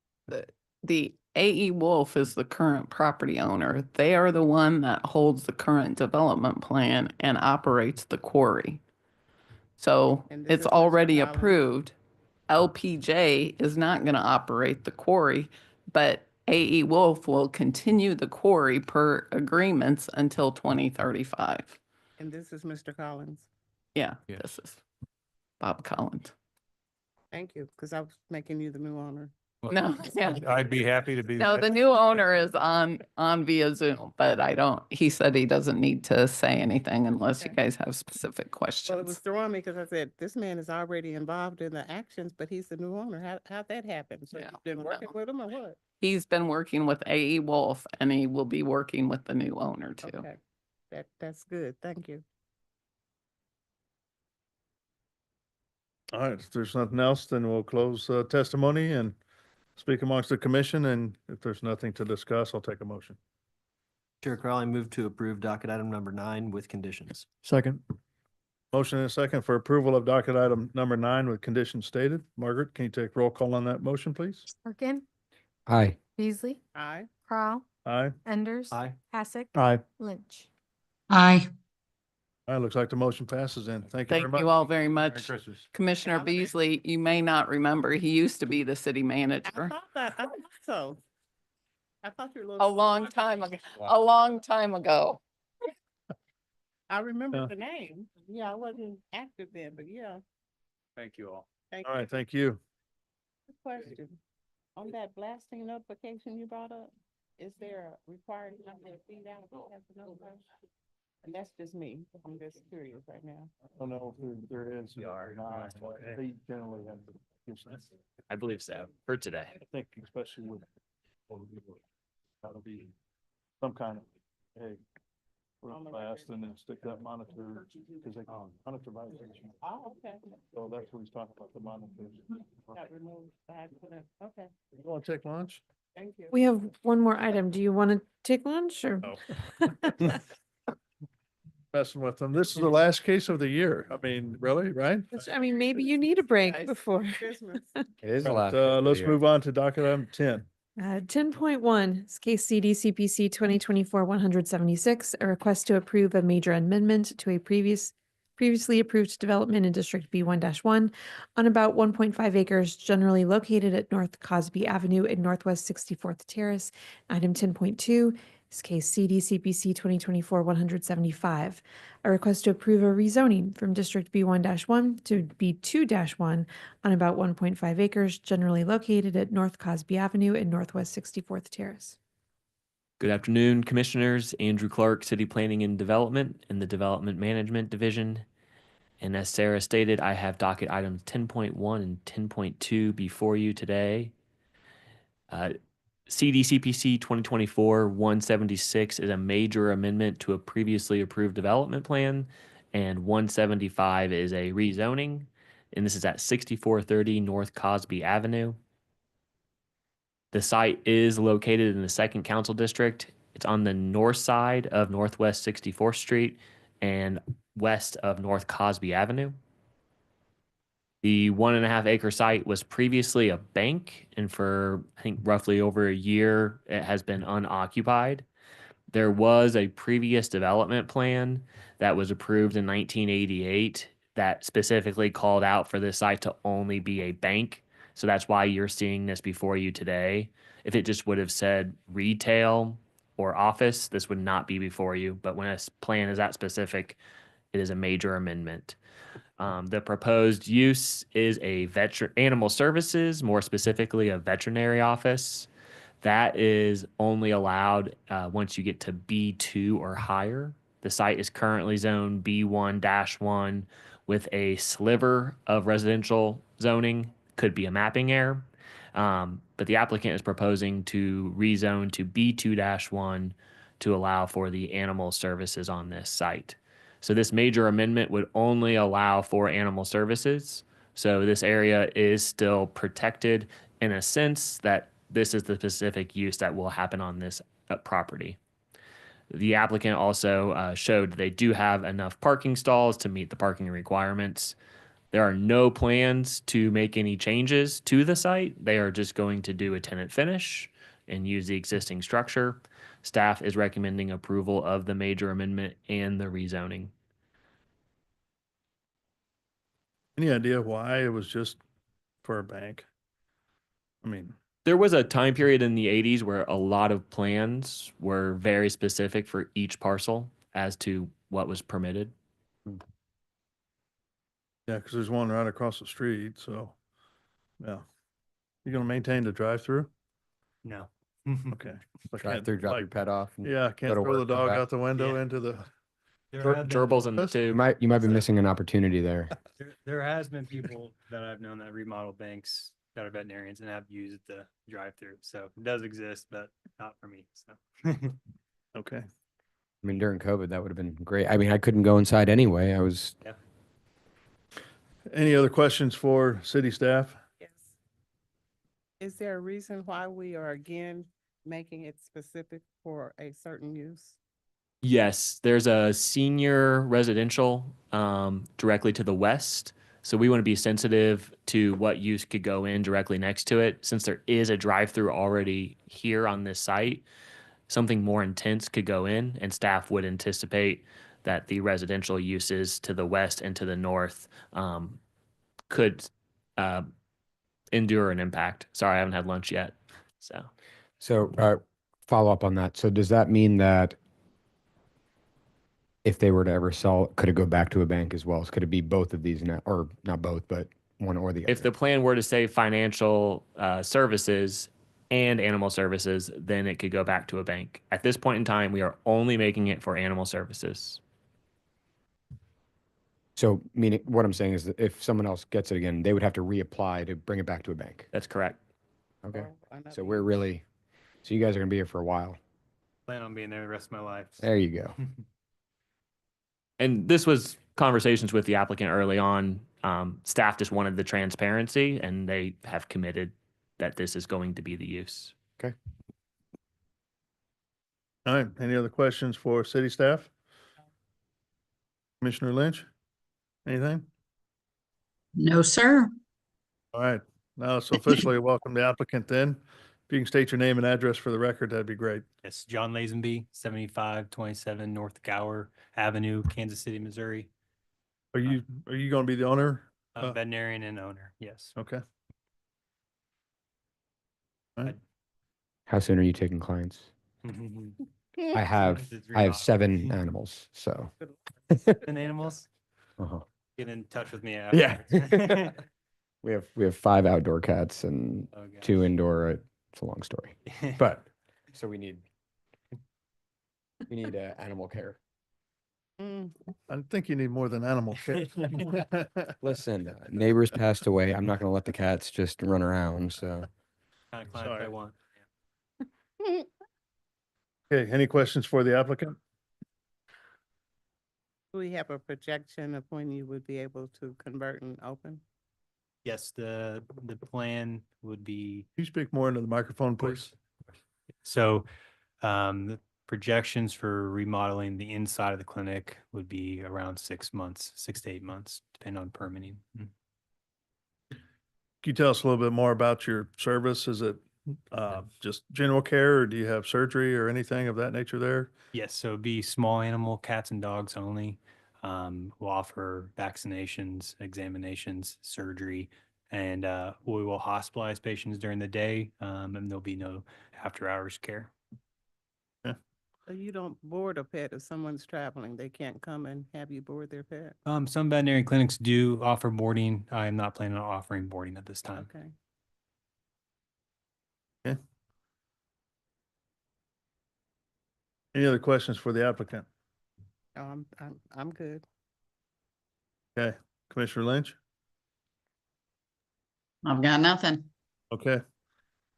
The AE Wolf is the current property owner. They are the one that holds the current development plan and operates the quarry. So And this it's is Mr. already Collins? approved. LPJ is not going to operate the quarry, but AE Wolf will continue the quarry per agreements until 2035. And this is Mr. Collins. Yeah, Yeah. this is Bob Collins. Thank you, because I was making you the new owner. No, yeah. I'd be happy to be. No, the new owner is on via Zoom, but he said he doesn't need to say anything unless you Okay. guys have specific Well, it was questions. throwing me because I said, this man is already involved in the actions, but he's the new owner. How'd that happen? So Yeah, you've been working with him or what? He's been working with AE Wolf and he will be working with the new owner too. Okay, that's good. Thank you. All right. If there's nothing else, then we'll close testimony and speak amongst the commission. And if there's nothing to discuss, I'll take a motion. Chair Crowley, move to approve docket item number 9 with conditions. Second. Motion and a second for approval of docket item number 9 with conditions stated. Margaret, can you take roll call on that motion, please? Arkin, Aye. Beasley, Aye. Crowell, Aye. Enders. Aye. Hasek. Aye. Lynch. Aye. All right. Looks like the motion passes then. Thank you very Thank much. you all very Merry much. Christmas. Commissioner Holiday. Beasley, you may not remember, he used to be the city I manager thought so. I thought you were a a little. long time ago, a long time ago. I remember Yeah. the name. Yeah, I wasn't active then, but yeah. Thank you all. Thank All you. right. Thank you. Good question. On that blasting notification you brought up, is there a required number of feet out? And that's just me. I'm just curious right now. I don't know if there is. They generally have to give some. I believe so, for today. I think especially with. That'll be some kind of, hey, we're On the fast record. and then stick that monitor, because they can monitor vibration. Oh, okay. So that's what he's talking about, the monitors. Got removed. I had to put it- Okay, You want to take lunch? thank you. We have one more item. Do you want to take lunch or? Messing with them. This is the last case of the year. I mean, really, right? I mean, maybe you need a break Guys. before. Christmas. It is the Right, last. case of the let's year. move on to docket item 10. 10.1 is case CD CPC 2024-176, a request to approve a major amendment to a previously approved development in District B1-1 on about 1.5 acres generally located at North Cosby Avenue and Northwest 64th Terrace. Item 10.2 is case CD CPC 2024-175, a request to approve a rezoning from District B1-1 to B2-1 on about 1.5 acres generally located at North Cosby Avenue and Northwest 64th Terrace. Good afternoon, Commissioners. Andrew Clark, City Planning and Development in the Development Management Division. And as Sarah stated, I have docket items 10.1 and 10.2 before you today. CDCPC 2024-176 is a major amendment to a previously approved development plan, and 175 is a rezoning, and this is at 6430 North Cosby Avenue. The site is located in the 2nd Council District. It's on the north side of Northwest 64th Street and west of North Cosby Avenue. The 1.5 acre site was previously a bank, and for I think roughly over a year, it has been unoccupied. There was a previous development plan that was approved in 1988 that specifically called out for this site to only be a bank. So that's why you're seeing this before you today. If it just would have said retail or office, this would not be before you. But when a plan is that specific, it is a major amendment. The proposed use is a animal services, more specifically a veterinary office. That is only allowed once you get to B2 or higher. The site is currently zoned B1-1 with a sliver of residential zoning, could be a mapping error. But the applicant is proposing to rezone to B2-1 to allow for the animal services on this site. So this major amendment would only allow for animal services. So this area is still protected in a sense that this is the specific use that will happen on this property. The applicant also showed they do have enough parking stalls to meet the parking requirements. There are no plans to make any changes to the site. They are just going to do a tenant finish and use the existing structure. Staff is recommending approval of the major amendment and the rezoning. Any idea why it was just for a bank? I mean, There was a time period in the 80s where a lot of plans were very specific for each parcel as to what was permitted. yeah, because there's one right across the street, so, yeah. You gonna maintain the drive-through? No. Okay. I Drive can't, through, drop like, your pet off. and yeah, go can't to throw the work, come dog back. out the window Yeah. into the, Gerbils and That's- You two. might be missing an opportunity there. There has been people that I've known that remodel banks that are veterinarians and have used the drive-through. So it does exist, but not for me. So. okay. I mean, during COVID, that would have been great. I mean, I couldn't go inside anyway. I was, Any other questions for city staff? Yes. Is there a reason why we are again making it specific for a certain use? Yes, there's a senior residential directly to the west. So we want to be sensitive to what use could go in directly next to it. Since there is a drive-through already here on this site, something more intense could go in, and staff would anticipate that the residential uses to the west and to the north could endure an impact. Sorry, I haven't had lunch yet. So follow up on that. So does that mean that if they were to ever sell, could it go back to a bank as well? Could it be both of these now, or not both, but one or the other? if the plan were to say financial services and animal services, then it could go back to a bank. At this point in time, we are only making it for animal services. So meaning, what I'm saying is that if someone else gets it again, they would have to reapply to bring it back to a bank. That's correct. Okay. Oh, So we're really, so you guys are gonna be here for a while. Plan on being there the rest of my life. There you go. And this was conversations with the applicant early on. Staff just wanted the transparency, and they have committed that this is going to be the use. Okay. All right, any other questions for city staff? Commissioner Lynch? Anything? No, sir. All right, now so officially welcome the applicant then. If you can state your name and address for the record, that'd be great. Yes, John Lazenby, 7527 North Gower Avenue, Kansas City, Missouri. Are you gonna be the owner? Veterinarian and owner, yes. Okay. All right. How soon are you taking clients? I have 7 animals, so. And animals, Uh-huh. get in touch with me Yeah. after. We have 5 outdoor cats and Oh, gosh. 2 indoor. It's a long story, but so we need animal care. I think you need more than animal care. Listen, neighbors passed away. I'm not going to let the cats just run around. So Kind of client I want. Okay, any questions for the applicant? Do we have a projection of when you would be able to convert and open? Yes, the plan would be. Can you speak more into the microphone, please? So, the projections for remodeling the inside of the clinic would be around 6 months, 6 to 8 months, depending on permitting. Can you tell us a little bit more about your service? Is it just general care, or do you have surgery or anything of that nature there? Yes, so it'd be small animal, cats and dogs only. We'll offer vaccinations, examinations, surgery, and we will hospitalize patients during the day, and there'll be no after-hours care. So you don't board a pet if someone's traveling, they can't come and have you board their pet? Some veterinary clinics do offer boarding. I am not planning on offering boarding at this time. Okay. Okay. Any other questions for the applicant? Oh, I'm good. Okay, Commissioner Lynch? I've got nothing. Okay.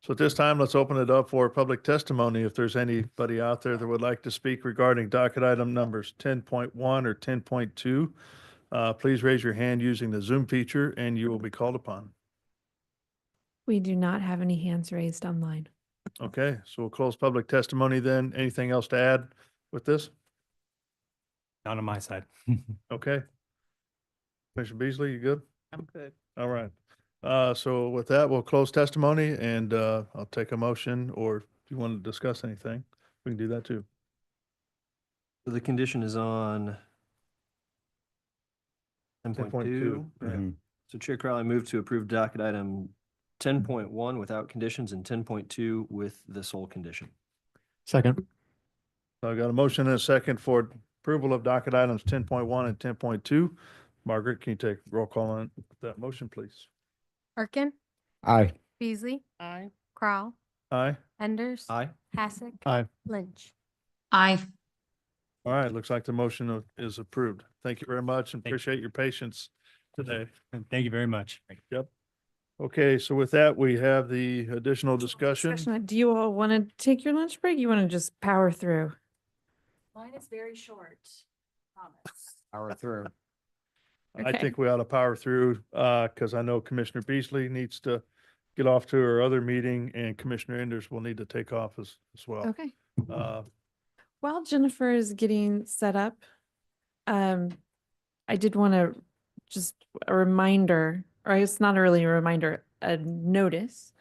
So at this time, let's open it up for public testimony. If there's anybody out there that would like to speak regarding docket item numbers 10.1 or 10.2, please raise your hand using the Zoom feature and you will be called upon. We do not have any hands raised online. Okay, so we'll close public testimony then. Anything else to add with this? Not on my side. Okay. Commissioner Beasley, you good? I'm good. All right. So with that, we'll close testimony and I'll take a motion, or if you want to discuss anything, we can do that too. So the condition is on 10.2. Yeah. So Chair Crowley moved to approve docket item 10.1 without conditions and 10.2 with the sole condition. Second. So I got a motion and a second for approval of docket items 10.1 and 10.2. Margaret, can you take roll call on that motion, please? Arkin, Aye. Beasley, Aye. Crowell, Aye. Enders. Aye. Hassick. Aye. Lynch. Aye. All right, looks like the motion is approved. Thank you very much and Thank you. appreciate your patience today. Thank you very much. Yep. Okay, so with that, we have the additional discussion. Do you all want to take your lunch break? You want to just power through? Mine is very short, promise. Power through. I Okay. think we ought to power through, because I know Commissioner Beasley needs to get off to her other meeting and Commissioner Enders will need to take off as well. Okay. Uh, While Jennifer is getting set up, I did want to just a reminder, or it's not really a reminder, a notice.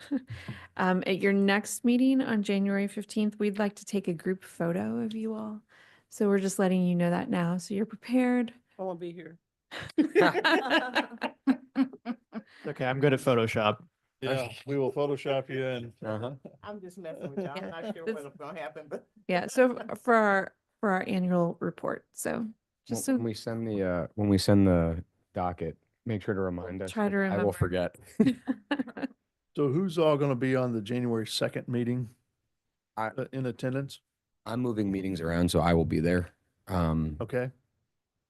At your next meeting on January 15th, we'd like to take a group photo of you all. So we're just letting you know that now, so you're prepared. I won't be here. Okay, I'm good at Photoshop. Yeah, we will Photoshop you in. I'm just messing with you. I'm not sure what's gonna happen, but. Yeah, so for our annual report, so just so When we send the docket, make sure to remind us. Try to 'cause I will remember. forget. So who's all going to be on the January 2nd meeting in attendance? I'm moving meetings around, so I will be there. Okay.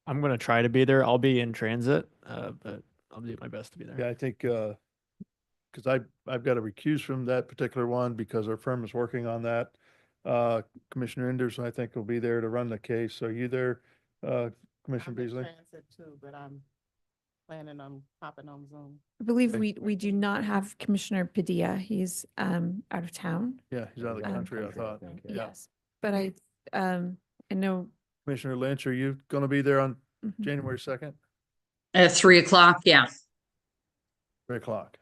I'm gonna try to be there. I'll be in transit, but I'll do my best to be there. Yeah, I think, because I've got to recuse from that particular one because our firm is working on that. Commissioner Enders, I think, will be there to run the case. Are you there, Commissioner I'm in Beasley? transit too, but I'm planning on hopping on Zoom. I believe Okay. we do not have Commissioner Padilla. He's out of town. Yeah, he's out of the country, I thought. Yeah. Yes, but I know. Commissioner Lynch, are you going to be there on Mhm. January 2nd? At 3:00, yeah. 3:00.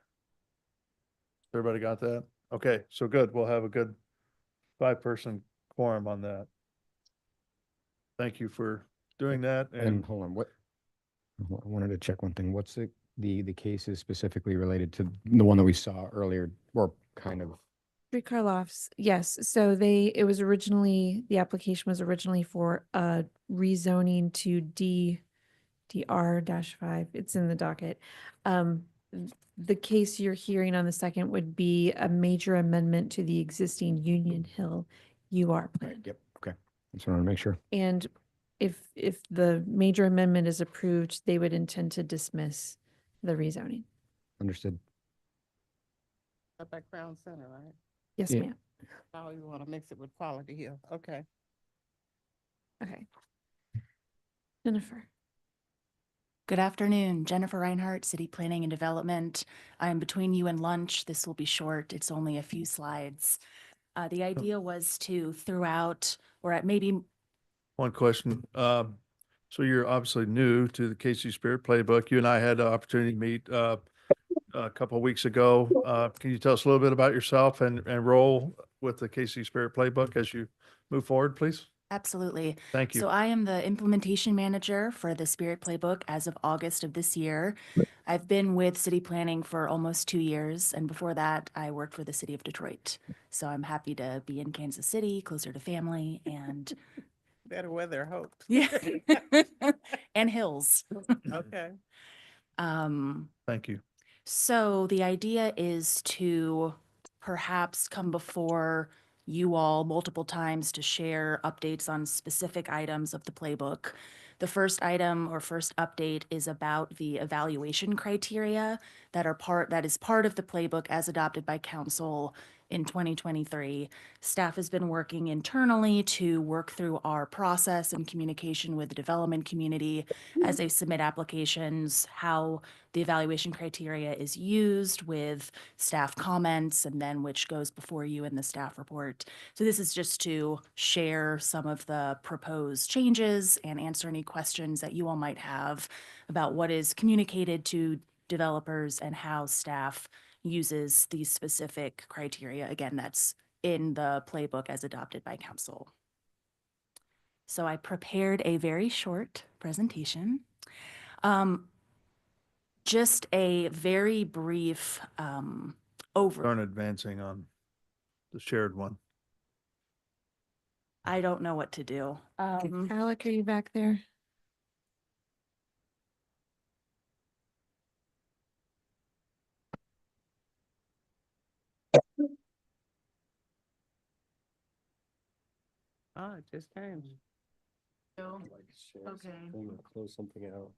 Everybody got that? Okay, so good. We'll have a good 5-person quorum on that. Thank you for doing that. And And hold on, I wanted to check one thing. What's the cases specifically related to the one that we saw earlier, or kind of? Three Karloffs, yes. So the application was originally for rezoning to DR-5. It's in the docket. The case you're hearing on the second would be a major amendment to the existing Union Hill UR plan. Yep, okay. Just wanted to make sure. And if the major amendment is approved, they would intend to dismiss the rezoning. Understood. Up at Crown Center, right? Yes, Yeah. ma'am. Oh, you want to mix it with Quality Hill. Okay. Okay. Jennifer. Good afternoon, Jennifer Reinhardt, City Planning and Development. I'm between you and lunch. This will be short. It's only a few slides. The idea was to throughout, or at maybe one question. So you're obviously new to the KC Spirit Playbook. You and I had the opportunity to meet a couple of weeks ago. Can you tell us a little bit about yourself and role with the KC Spirit Playbook as you move forward, please? Absolutely. Thank you. So I am the implementation manager for the Spirit Playbook as of August of this year. I've been with city planning for almost 2 years, and before that, I worked for the city of Detroit. So I'm happy to be in Kansas City, closer to family, and Better weather, I hope. yeah, and hills. Okay. Thank you. So the idea is to perhaps come before you all multiple times to share updates on specific items of the playbook. The first item or first update is about the evaluation criteria that is part of the playbook as adopted by council in 2023. Staff has been working internally to work through our process and communication with the development community as they submit applications, how the evaluation criteria is used with staff comments, and then which goes before you in the staff report. So this is just to share some of the proposed changes and answer any questions that you all might have about what is communicated to developers and how staff uses these specific criteria. Again, that's in the playbook as adopted by council. So I prepared a very short presentation. Just a very brief overview. Aren't advancing on the shared one. I don't know what to do. Alec, are you back there? Oh, it just came. Okay. Close something out.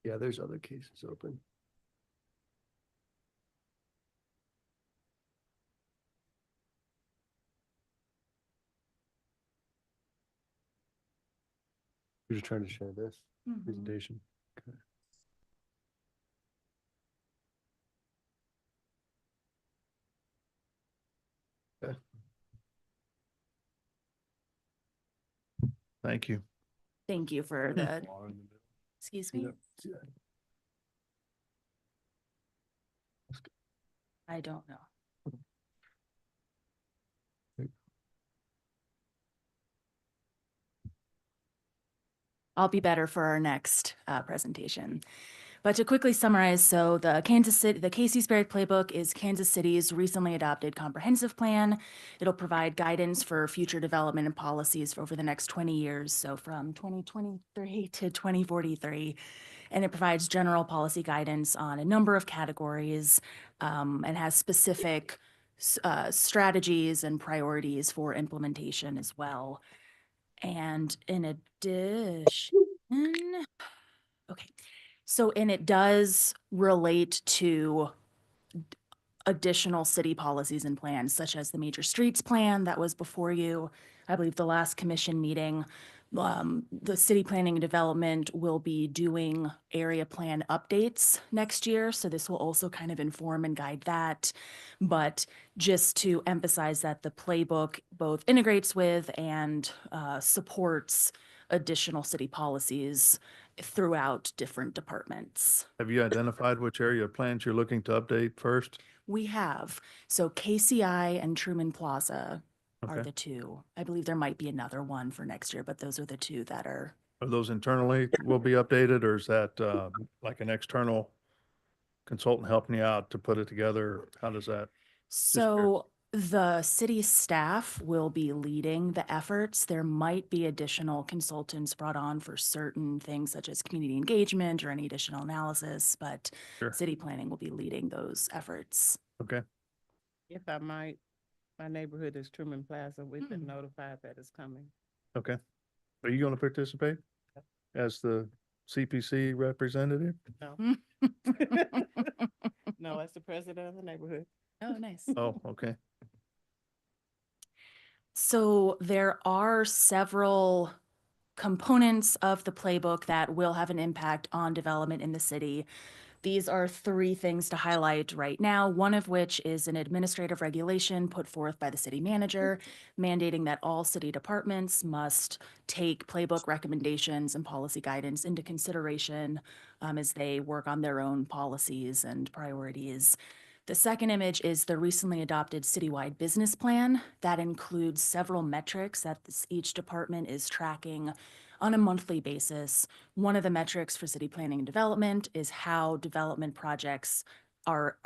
Yeah, there's other cases open. You're just trying to share this Mhm. presentation. Okay. Thank you. Thank you for the, excuse me? I don't know. I'll be better for our next presentation. But to quickly summarize, so the KC Spirit Playbook is Kansas City's recently adopted comprehensive plan. It'll provide guidance for future development and policies for over the next 20 years, so from 2023 to 2043. And it provides general policy guidance on a number of categories and has specific strategies and priorities for implementation as well. And in addition, okay, so and it does relate to additional city policies and plans, such as the major streets plan that was before you, I believe the last commission meeting. The city planning and development will be doing area plan updates next year. So this will also kind of inform and guide that. But just to emphasize that the playbook both integrates with and supports additional city policies throughout different departments. Have you identified which area plans you're looking to update first? We have. So KCI and Truman Plaza are Okay. the two. I believe there might be another one for next year, but those are the two that are. Are those internally will be updated, or is that like an external consultant helping you out to put it together? How does that? So the city staff will be leading the efforts. There might be additional consultants brought on for certain things such as community engagement or any additional analysis, but Sure. city planning will be leading those efforts. Okay. If I might, my neighborhood is Truman Plaza. We've been notified that it's coming. Okay. Are you going to participate as the CPC representative? No. No, as the president of the neighborhood. Oh, nice. Oh, okay. So there are several components of the playbook that will have an impact on development in the city. These are three things to highlight right now, one of which is an administrative regulation put forth by the city manager mandating that all city departments must take playbook recommendations and policy guidance into consideration as they work on their own policies and priorities. The second image is the recently adopted citywide business plan that includes several metrics that each department is tracking on a monthly basis. One of the metrics for city planning and development is how development projects are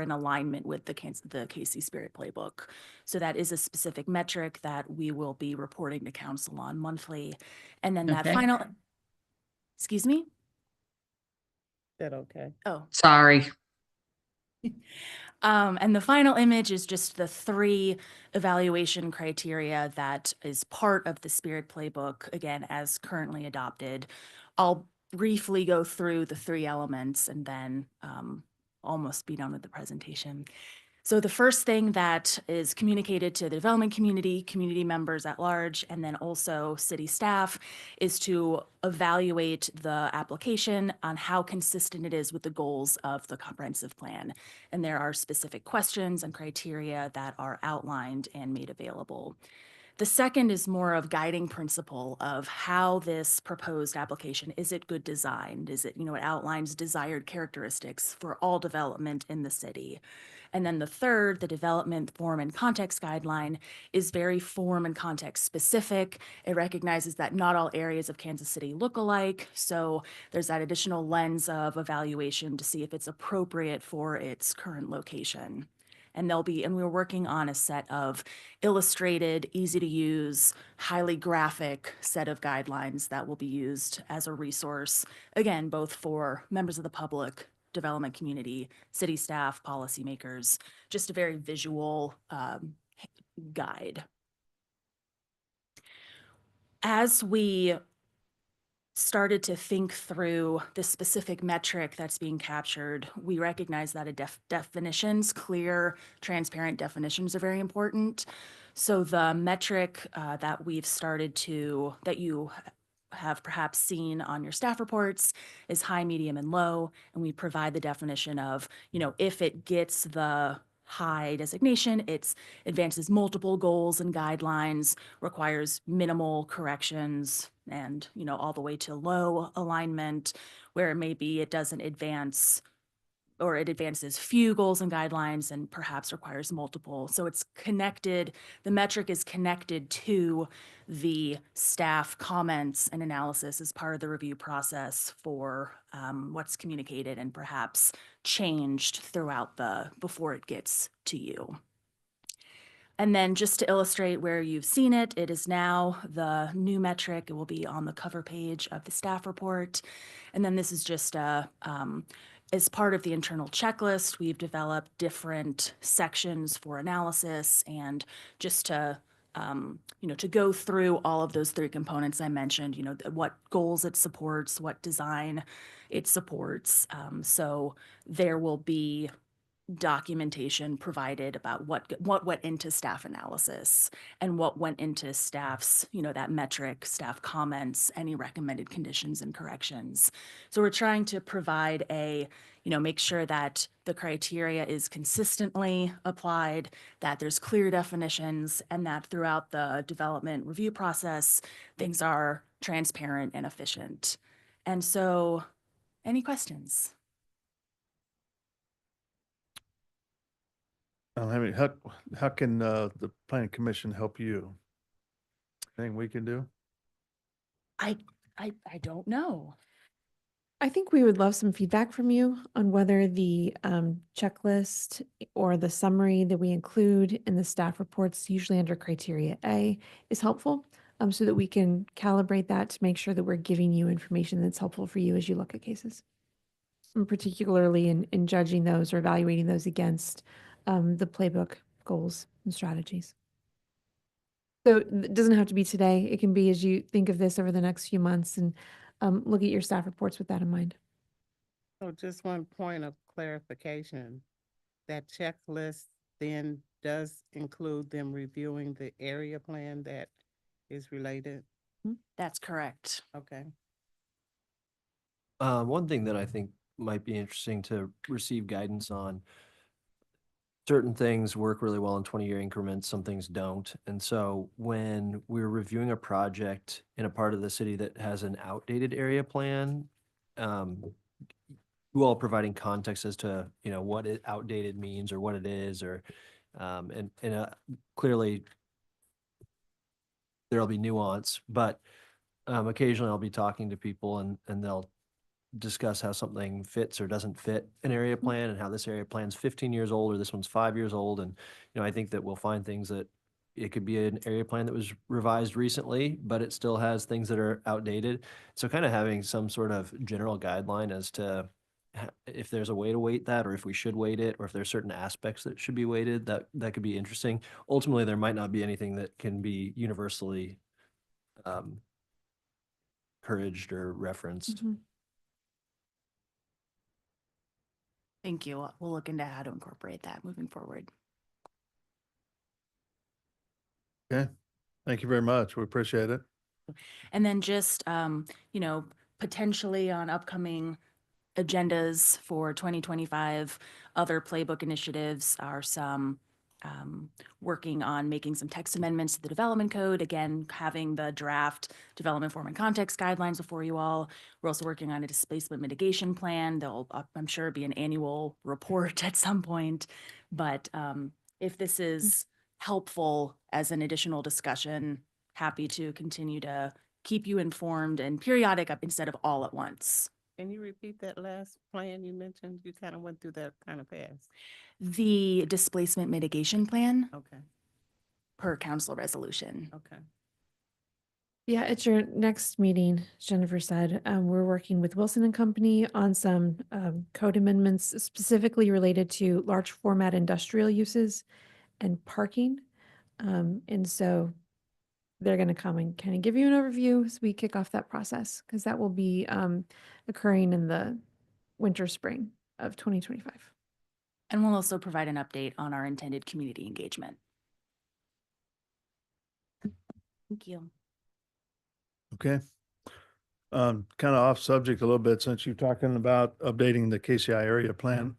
in alignment with the KC Spirit Playbook. So that is a specific metric that we will be reporting to council on monthly. And then that final, excuse me? That okay? Oh. Sorry. And the final image is just the 3 evaluation criteria that is part of the Spirit Playbook, again, as currently adopted. I'll briefly go through the 3 elements and then almost be done with the presentation. So the first thing that is communicated to the development community, community members at large, and then also city staff is to evaluate the application on how consistent it is with the goals of the comprehensive plan. And there are specific questions and criteria that are outlined and made available. The second is more of guiding principle of how this proposed application, is it good designed? Is it, it outlines desired characteristics for all development in the city. And then the third, the development form and context guideline, is very form and context specific. It recognizes that not all areas of Kansas City look alike. So there's that additional lens of evaluation to see if it's appropriate for its current location. And we're working on a set of illustrated, easy to use, highly graphic set of guidelines that will be used as a resource, again, both for members of the public, development community, city staff, policymakers, just a very visual guide. As we started to think through the specific metric that's being captured, we recognize that definitions, clear, transparent definitions are very important. So the metric that we've started that you have perhaps seen on your staff reports is high, medium, and low. And we provide the definition of, if it gets the high designation, it advances multiple goals and guidelines, requires minimal corrections, and, all the way to low alignment, where maybe it doesn't advance, or it advances few goals and guidelines and perhaps requires multiple. So it's connected, the metric is connected to the staff comments and analysis as part of the review process for what's communicated and perhaps changed throughout before it gets to you. And then just to illustrate where you've seen it, it is now the new metric. It will be on the cover page of the staff report. And then this is just as part of the internal checklist, we've developed different sections for analysis and just to go through all of those 3 components I mentioned, what goals it supports, what design it supports. So there will be documentation provided about what went into staff analysis and what went into staff's, that metric, staff comments, any recommended conditions and corrections. So we're trying to provide make sure that the criteria is consistently applied, that there's clear definitions, and that throughout the development review process, things are transparent and efficient. And so, any questions? How can the planning commission help you? Anything we can do? I don't know. I think we would love some feedback from you on whether the checklist or the summary that we include in the staff reports, usually under criteria A, is helpful, so that we can calibrate that to make sure that we're giving you information that's helpful for you as you look at cases. And particularly in judging those or evaluating those against the playbook goals and strategies. So it doesn't have to be today. It can be as you think of this over the next few months and look at your staff reports with that in mind. So just one point of clarification, that checklist then does include them reviewing the area plan that is related? That's correct. Okay. One thing that I think might be interesting to receive guidance on, certain things work really well in 20-year increments, some things don't. And so when we're reviewing a project in a part of the city that has an outdated area plan, you all providing context as to, what outdated means or what it is, or clearly there'll be nuance, but occasionally I'll be talking to people and they'll discuss how something fits or doesn't fit an area plan and how this area plan's 15 years old or this one's 5 years old. And, I think that we'll find things that it could be an area plan that was revised recently, but it still has things that are outdated. So kind of having some sort of general guideline as to if there's a way to weight that, or if we should weight it, or if there's certain aspects that should be weighted, that could be interesting. Ultimately, there might not be anything that can be universally encouraged or referenced. Mhm. Thank you. We'll look into how to incorporate that moving forward. Okay. Thank you very much. We appreciate it. And then just, potentially on upcoming agendas for 2025, other playbook initiatives are some working on making some text amendments to the development code. Again, having the draft development form and context guidelines before you all. We're also working on a displacement mitigation plan. There'll, I'm sure, be an annual report at some point. But if this is helpful as an additional discussion, happy to continue to keep you informed and periodic up instead of all at once. Can you repeat that last plan you mentioned? You kind of went through that kind of fast. The displacement mitigation plan Okay, per council resolution. okay. Yeah, at your next meeting, Jennifer said, we're working with Wilson and Company on some code amendments specifically related to large format industrial uses and parking. And so they're going to come and kind of give you an overview as we kick off that process, because that will be occurring in the winter, spring of 2025. And we'll also provide an update on our intended community engagement. Thank you. Okay. Kind of off subject a little bit, since you're talking about updating the KCI area plan.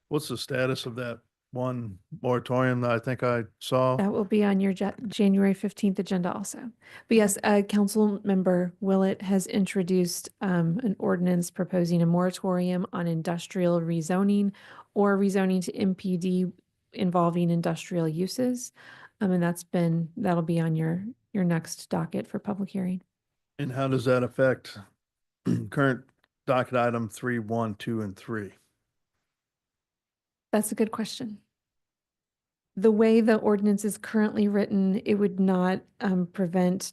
What's the status of that one moratorium that I think I saw? That will be on your January 15th agenda also. But yes, Council Member Willett has introduced an ordinance proposing a moratorium on industrial rezoning or rezoning to MPD involving industrial uses. And that'll be on your next docket for public hearing. And how does that affect current docket item 3, 1, 2, and 3? That's a good question. The way the ordinance is currently written, it would not prevent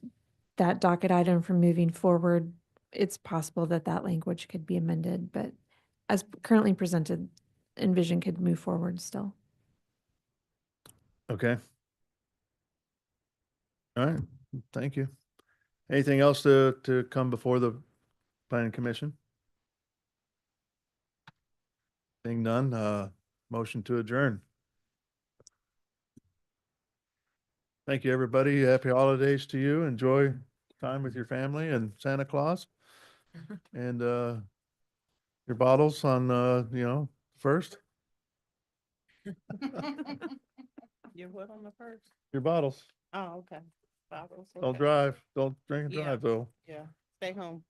that docket item from moving forward. It's possible that that language could be amended, but as currently presented, Envision could move forward still. Okay. All right. Thank you. Anything else to come before the planning commission? Seeing none, motion to adjourn. Thank you, everybody. Happy holidays to you. Enjoy time with your family and Santa Claus. And your bottles on first. You're what on the first? Your bottles. Oh, okay. Bottles, Don't okay. drive. Don't drink and Yeah. drive though. Yeah, stay home.